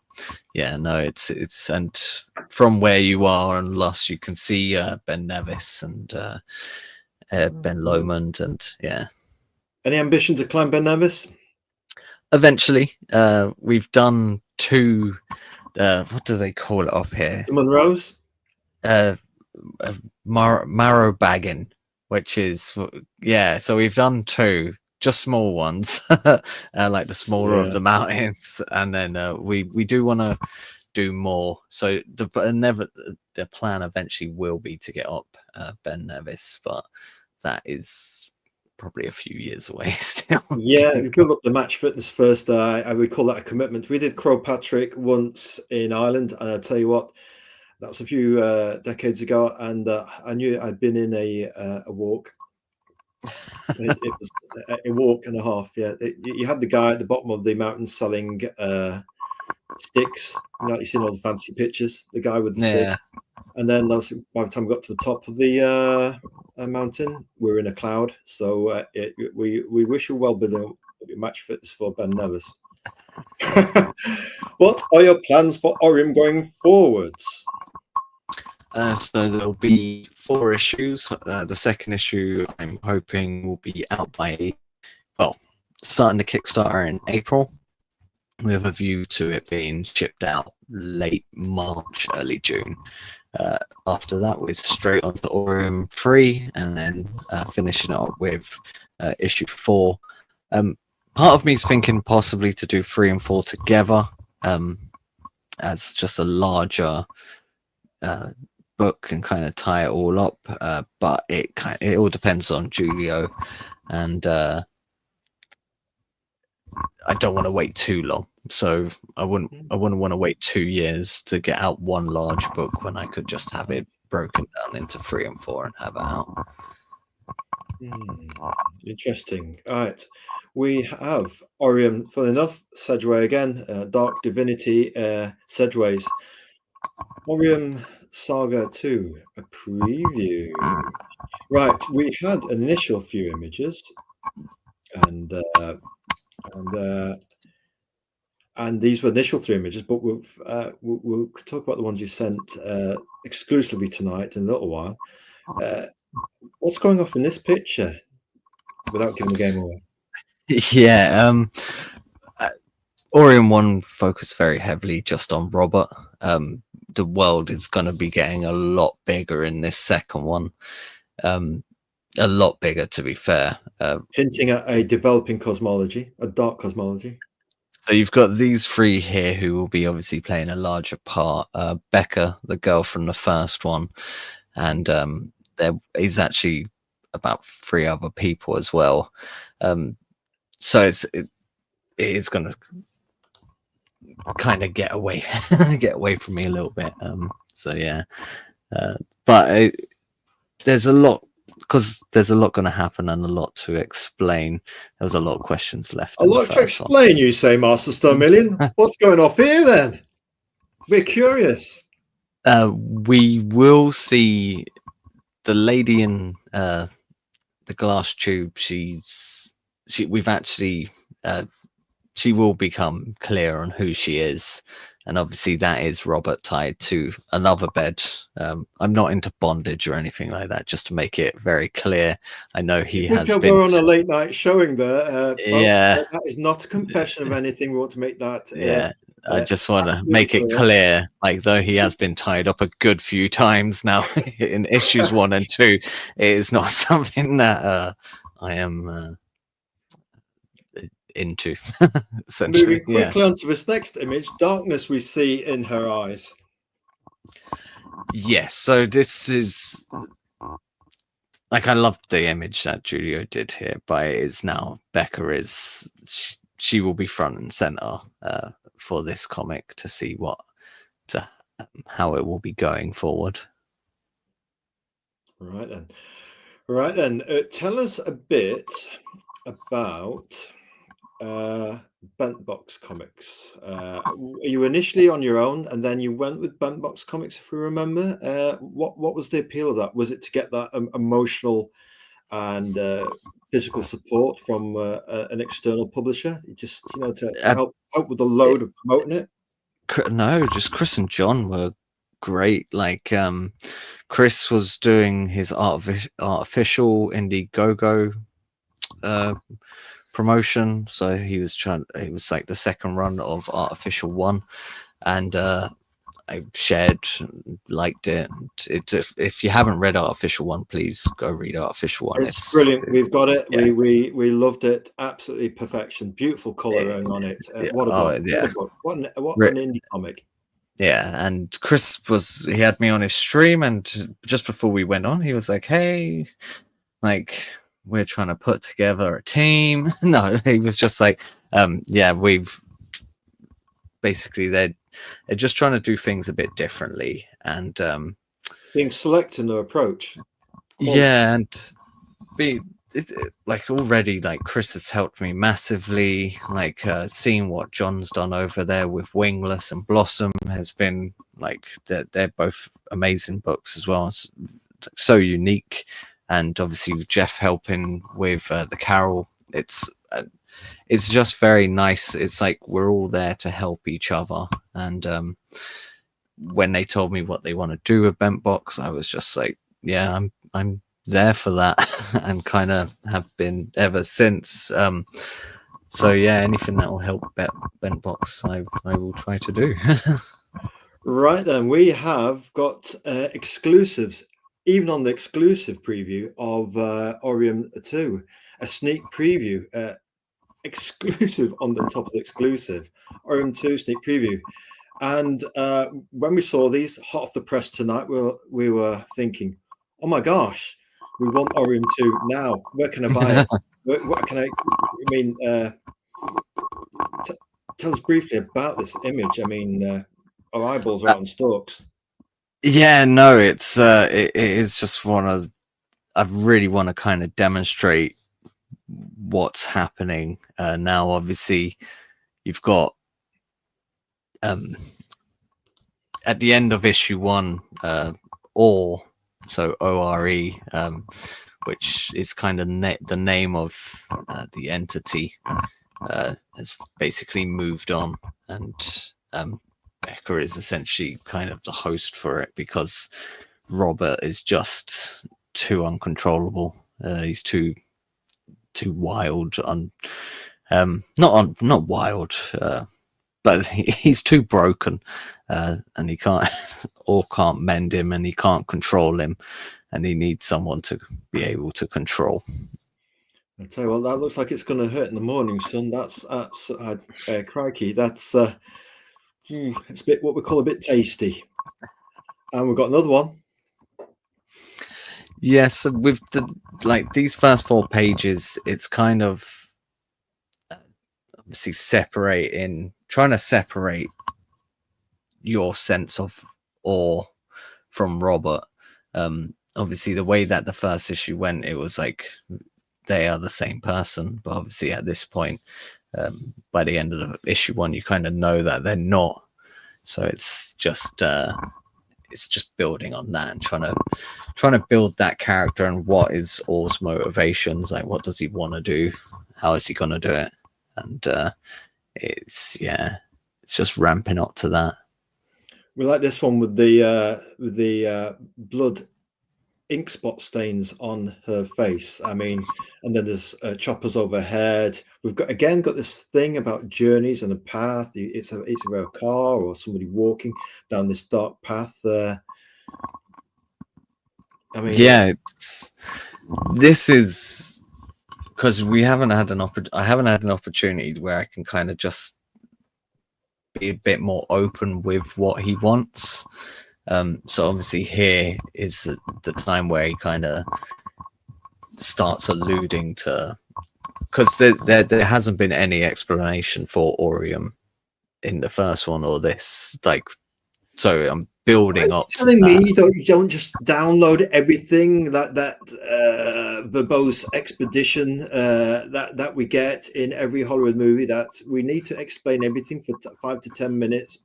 yeah, no, it's and from where you are and Luss, you can see Ben Nevis and Ben Lomond, and yeah. Any ambition to climb Ben Nevis? Eventually, we've done 2. What do they call it up here? The Monroes? Marrow bagging, which is yeah. So we've done 2, just small ones, like the smaller of the mountains, and then we do want to do more. So the plan eventually will be to get up Ben Nevis, but that is probably a few years away still. Yeah, you build up the match fitness first. I would call that a commitment. We did Crow Patrick once in Ireland, and I tell you what, that was a few decades ago, and I knew I'd been in a walk. It was a walk and a half. Yeah, you had the guy at the bottom of the mountain selling sticks. You know, you've seen all the fancy pictures. The guy with the stick, and then by the time we got to the top of the mountain, we were in a cloud. So we wish you well with your match fitness for Ben Nevis. What are your plans for Oreium going forwards? So there'll be 4 issues. The second issue I'm hoping will be out by, starting the Kickstarter in April, with a view to it being shipped out late March, early June. After that, we're straight onto Oreium 3, and then finishing it up with issue 4. Part of me is thinking possibly to do 3 and 4 together, as just a larger book and kind of tie it all up, but it all depends on Julio, and I don't want to wait too long, so I wouldn't want to wait 2 years to get out one large book when I could just have it broken down into 3 and 4 and have it out. Interesting. All right, we have Oreium, full enough, Sedgway again, Dark Divinity, Sedgways. Oreium Saga 2, a preview. Right, we had an initial few images, and these were initial 3 images, but we'll talk about the ones you sent exclusively tonight in a little while. What's going off in this picture, without giving the game away? Yeah, Oreium 1 focused very heavily just on Robert. The world is going to be getting a lot bigger in this second one. A lot bigger, to be fair. Hinting at a developing cosmology, a dark cosmology. So you've got these 3 here who will be obviously playing a larger part. Becca, the girl from the first one, and there is actually about 3 other people as well. So it is going to kind of get away from me a little bit. So yeah, but there's a lot, because there's a lot going to happen and a lot to explain. There's a lot of questions left. A lot to explain, you say, Master Starmillion. What's going off here then? We're curious. We will see the lady in the glass tube. We've actually she will become clear on who she is, and obviously that is Robert tied to another bed. I'm not into bondage or anything like that, just to make it very clear. I know he has been. We're on a late night showing there, folks. Yeah, that is not a confession of anything. We want to make that. Yeah, I just want to make it clear, like, though he has been tied up a good few times now in issues 1 and 2, it is not something that I am into. Essentially, moving quickly on to this next image, darkness we see in her eyes. Yes, so this is, like, I loved the image that Julio did here, but it is now Becca is she will be front and center for this comic to see how it will be going forward. Right then, tell us a bit about Bent Box Comics. You initially on your own, and then you went with Bent Box Comics, if we remember. What was the appeal of that? Was it to get that emotional and physical support from an external publisher, just to Uh, help with the load of promoting it? no, just Chris and John were great. Like Chris was doing his artificial Indiegogo promotion, so he was like the second run of Artificial One, and I shared, liked it. It's if you haven't read Artificial One, please go read Artificial One. It's brilliant. We've got it. Yeah. We loved it. Absolutely perfection. Beautiful coloring on it. What a book! Yeah. What a book! What an indie comic. Yeah, and Chris he had me on his stream, and just before we went on, he was like, "Hey, like we're trying to put together a team." No, he was just like, yeah, we've basically they're just trying to do things a bit differently, and being select in their approach. yeah, and like already, like Chris has helped me massively. Like seeing what John's done over there with Wingless and Blossom has been like they're both amazing books as well. It's so unique, and obviously with Jeff helping with the Carol, it's just very nice. It's like we're all there to help each other, and when they told me what they want to do with Bent Box, I was just like, yeah, I'm there for that, and kind of have been ever since. So yeah, anything that will help Bent Box, I will try to do. Right then, we have got exclusives, even on the exclusive preview of Oreium 2, a sneak preview, exclusive on the top of the exclusive, Oreium 2 sneak preview. And when we saw these hot off the press tonight, we were thinking, oh my gosh, we want Oreium 2 now. Where can I buy it? What can I mean, tell us briefly about this image. I mean, our eyeballs are out on stalks. Yeah, no, it is just I really want to kind of demonstrate what's happening now. Obviously, you've got at the end of issue 1, Ore, so ORE, which is kind of the name of the entity, has basically moved on, and Becca is essentially kind of the host for it because Robert is just too uncontrollable. He's too wild, not wild, but he's too broken, and he can't mend him, and he can't control him, and he needs someone to be able to control. I tell you what, that looks like it's going to hurt in the morning, son. That's crikey. That's it's a bit what we call a bit tasty. And we've got another one. Yes, so with these first 4 pages, it's kind of obviously trying to separate your sense of awe from Robert. Obviously, the way that the first issue went, it was like they are the same person, but obviously at this point, by the end of the issue 1, you kind of know that they're not. So it's just building on that and trying to build that character and what is Or's motivations, like what does he want to do, how is he going to do it, and it's just ramping up to that. We like this one with the blood ink spot stains on her face. I mean, and then there's choppers overhead. We've got this thing about journeys and a path. It's either a car or somebody walking down this dark path. I mean, yeah, this is because I haven't had an opportunity where I can kind of just be a bit more open with what he wants. So obviously here is the time where he kind of starts alluding to, because there hasn't been any explanation for Oreium in the first one or this, like, so I'm building Are you up to telling me that. you don't just download everything that verbose expedition that we get in every Hollywood movie? That we need to explain everything for 5 to 10 minutes,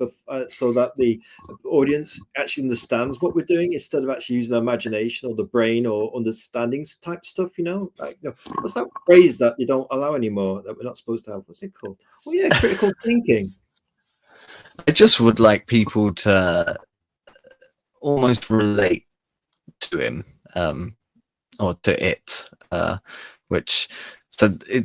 so that the audience actually understands what we're doing, instead of actually using their imagination or the brain or understandings type stuff. Like, what's that phrase that you don't allow anymore that we're not supposed to have? What's it called? Oh yeah, critical thinking. I just would like people to almost relate to him, or to it,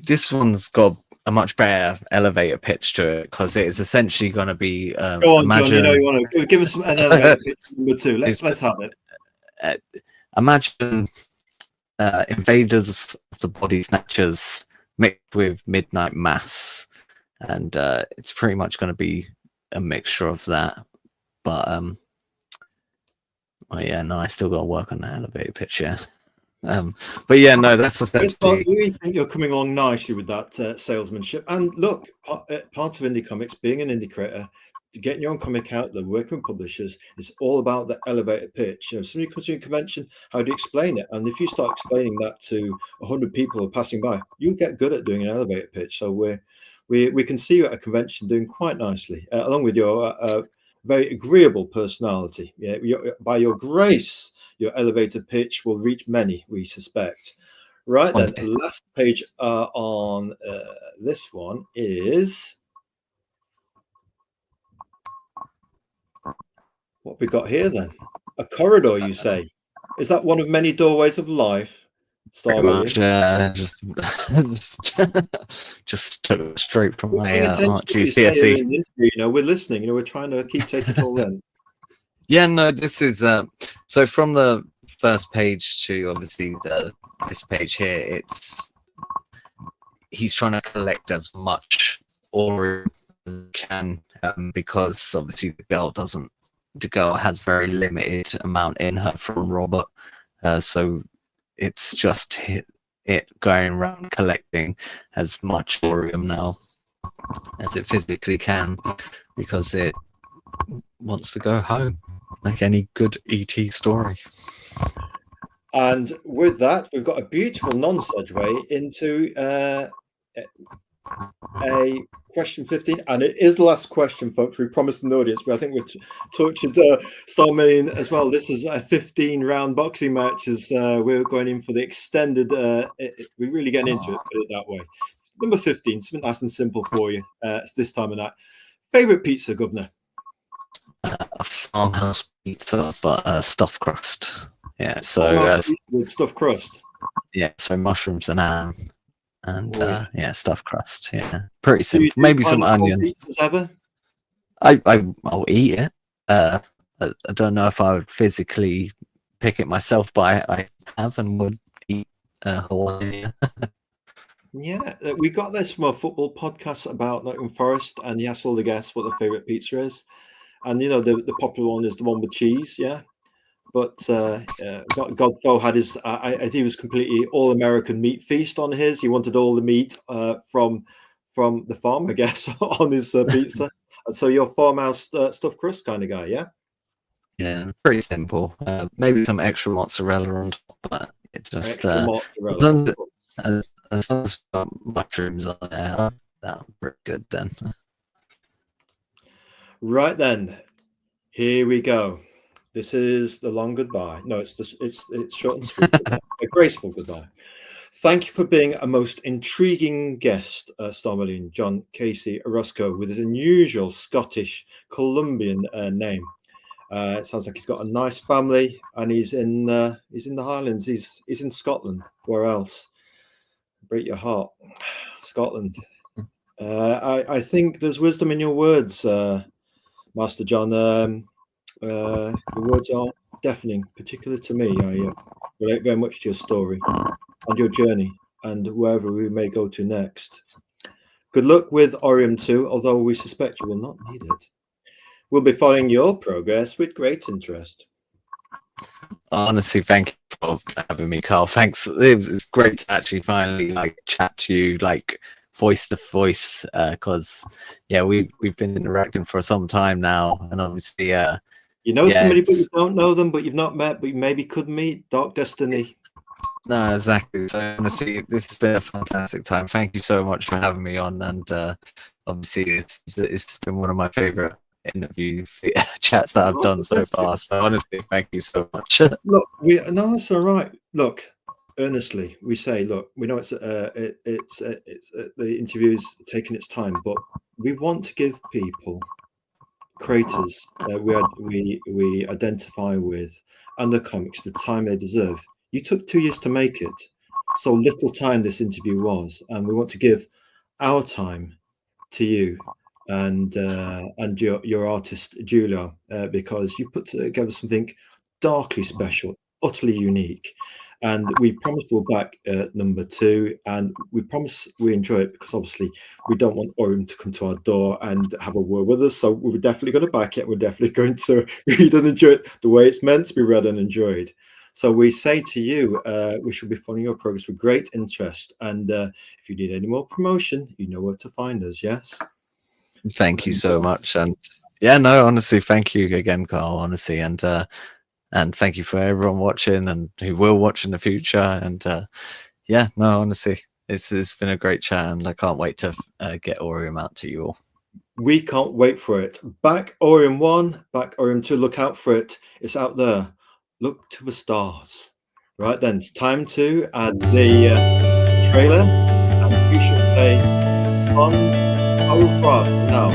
this one's got a much better elevator pitch to it, because it is essentially going to be Go on, John. imagine You want to give us an elevator pitch number 2. Let's have it. Imagine invaders of the body snatchers mixed with midnight mass, and it's pretty much going to be a mixture of that. But oh yeah, no, I still got to work on the elevator pitch. Yeah. But yeah, no, that's essentially. We think you're coming along nicely with that salesmanship. And look, part of indie comics, being an indie creator, getting your own comic out there, working with publishers, is all about the elevator pitch. Somebody comes to a convention, how do you explain it? And if you start explaining that to 100 people who are passing by, you get good at doing an elevator pitch. So we can see you at a convention doing quite nicely, along with your very agreeable personality. Yeah, by your grace, your elevator pitch will reach many, we suspect. Right then, last page on this one is what we got here then. A corridor, you say? Is that one of many doorways of life? Starmillion? Just took it straight from my GCSE. We're listening. We're trying to keep taking it all in. Yeah, no, this is so from the first page to obviously this page here. He's trying to collect as much Oreium as he can, because obviously the girl has very limited amount in her from Robert, so it's just it going around collecting as much Oreium now as it physically can, because it wants to go home, like any good ET story. And with that, we've got a beautiful non-segue into a question 15, and it is the last question, folks. We promised an audience, but I think we're tortured Starmillion as well. This is a 15-round boxing match, as we're going in for the extended. We're really getting into it, put it that way. Number 15, something nice and simple for you this time of night. Favorite pizza, Governor? A farmhouse pizza, but stuffed crust. Yeah, so with stuffed crust. Yeah, so mushrooms and ham, and yeah, stuffed crust. Yeah, pretty simple. Maybe some onions. Ever? I'll eat it. I don't know if I would physically pick it myself, but I have and would eat Hawaii. Yeah, we got this from a football podcast about Nottingham Forest, and he asked all the guests what their favorite pizza is, and the popular one is the one with cheese. Yeah. But Godfo had his. I think he was completely all-American meat feast on his. He wanted all the meat from the farm, I guess, on his pizza. And so you're farmhouse stuffed crust kind of guy, yeah? Yeah, pretty simple. Maybe some extra mozzarella on top, but it's just as long as mushrooms on there, that's pretty good then. Right then, here we go. This is the long goodbye. No, it's short and sweet. A graceful goodbye. Thank you for being a most intriguing guest, Starmillion, John Casey Orozco, with his unusual Scottish Colombian name. It sounds like he's got a nice family, and he's in the Highlands. He's in Scotland. Where else? Break your heart, Scotland. I think there's wisdom in your words, Master John. Your words are deafening, particularly to me. I relate very much to your story and your journey, and wherever we may go to next. Good luck with Oreium 2, although we suspect you will not need it. We'll be following your progress with great interest. Honestly, thank you for having me, Carl. Thanks. It's great to actually finally chat to you voice to voice, because yeah, we've been interacting for some time now, and obviously You know Yeah, somebody, but you don't know them, but you've not met, but you maybe could meet. Dark destiny. no, exactly. So honestly, this has been a fantastic time. Thank you so much for having me on, and obviously it's been one of my favorite interview chats that I've Oh, done so thank you. far. So honestly, thank you so much. Look, no, it's all right. Look, earnestly, we say, look, we know the interview's taking its time, but we want to give people creators we identify with and the comics the time they deserve. You took 2 years to make it, so little time this interview was, and we want to give our time to you and your artist Julia, because you put together something darkly special, utterly unique, and we promise we'll back number 2, and we promise we enjoy it, because obviously we don't want Oreium to come to our door and have a word with us, so we're definitely going to back it. We're definitely going to read and enjoy it the way it's meant to be read and enjoyed. So we say to you, we shall be following your progress with great interest, and if you need any more promotion, you know where to find us. Yes. Thank you so much, and yeah, no, honestly, thank you again, Carl. Honestly, and thank you for everyone watching and who will watch in the future. And yeah, no, honestly, it's been a great chat, and I can't wait to get Oreium out to you all. We can't wait for it. Back Oreium 1, back Oreium 2. Look out for it. It's out there. Look to the stars. Right then, it's time to add the trailer, and we shall say on over now.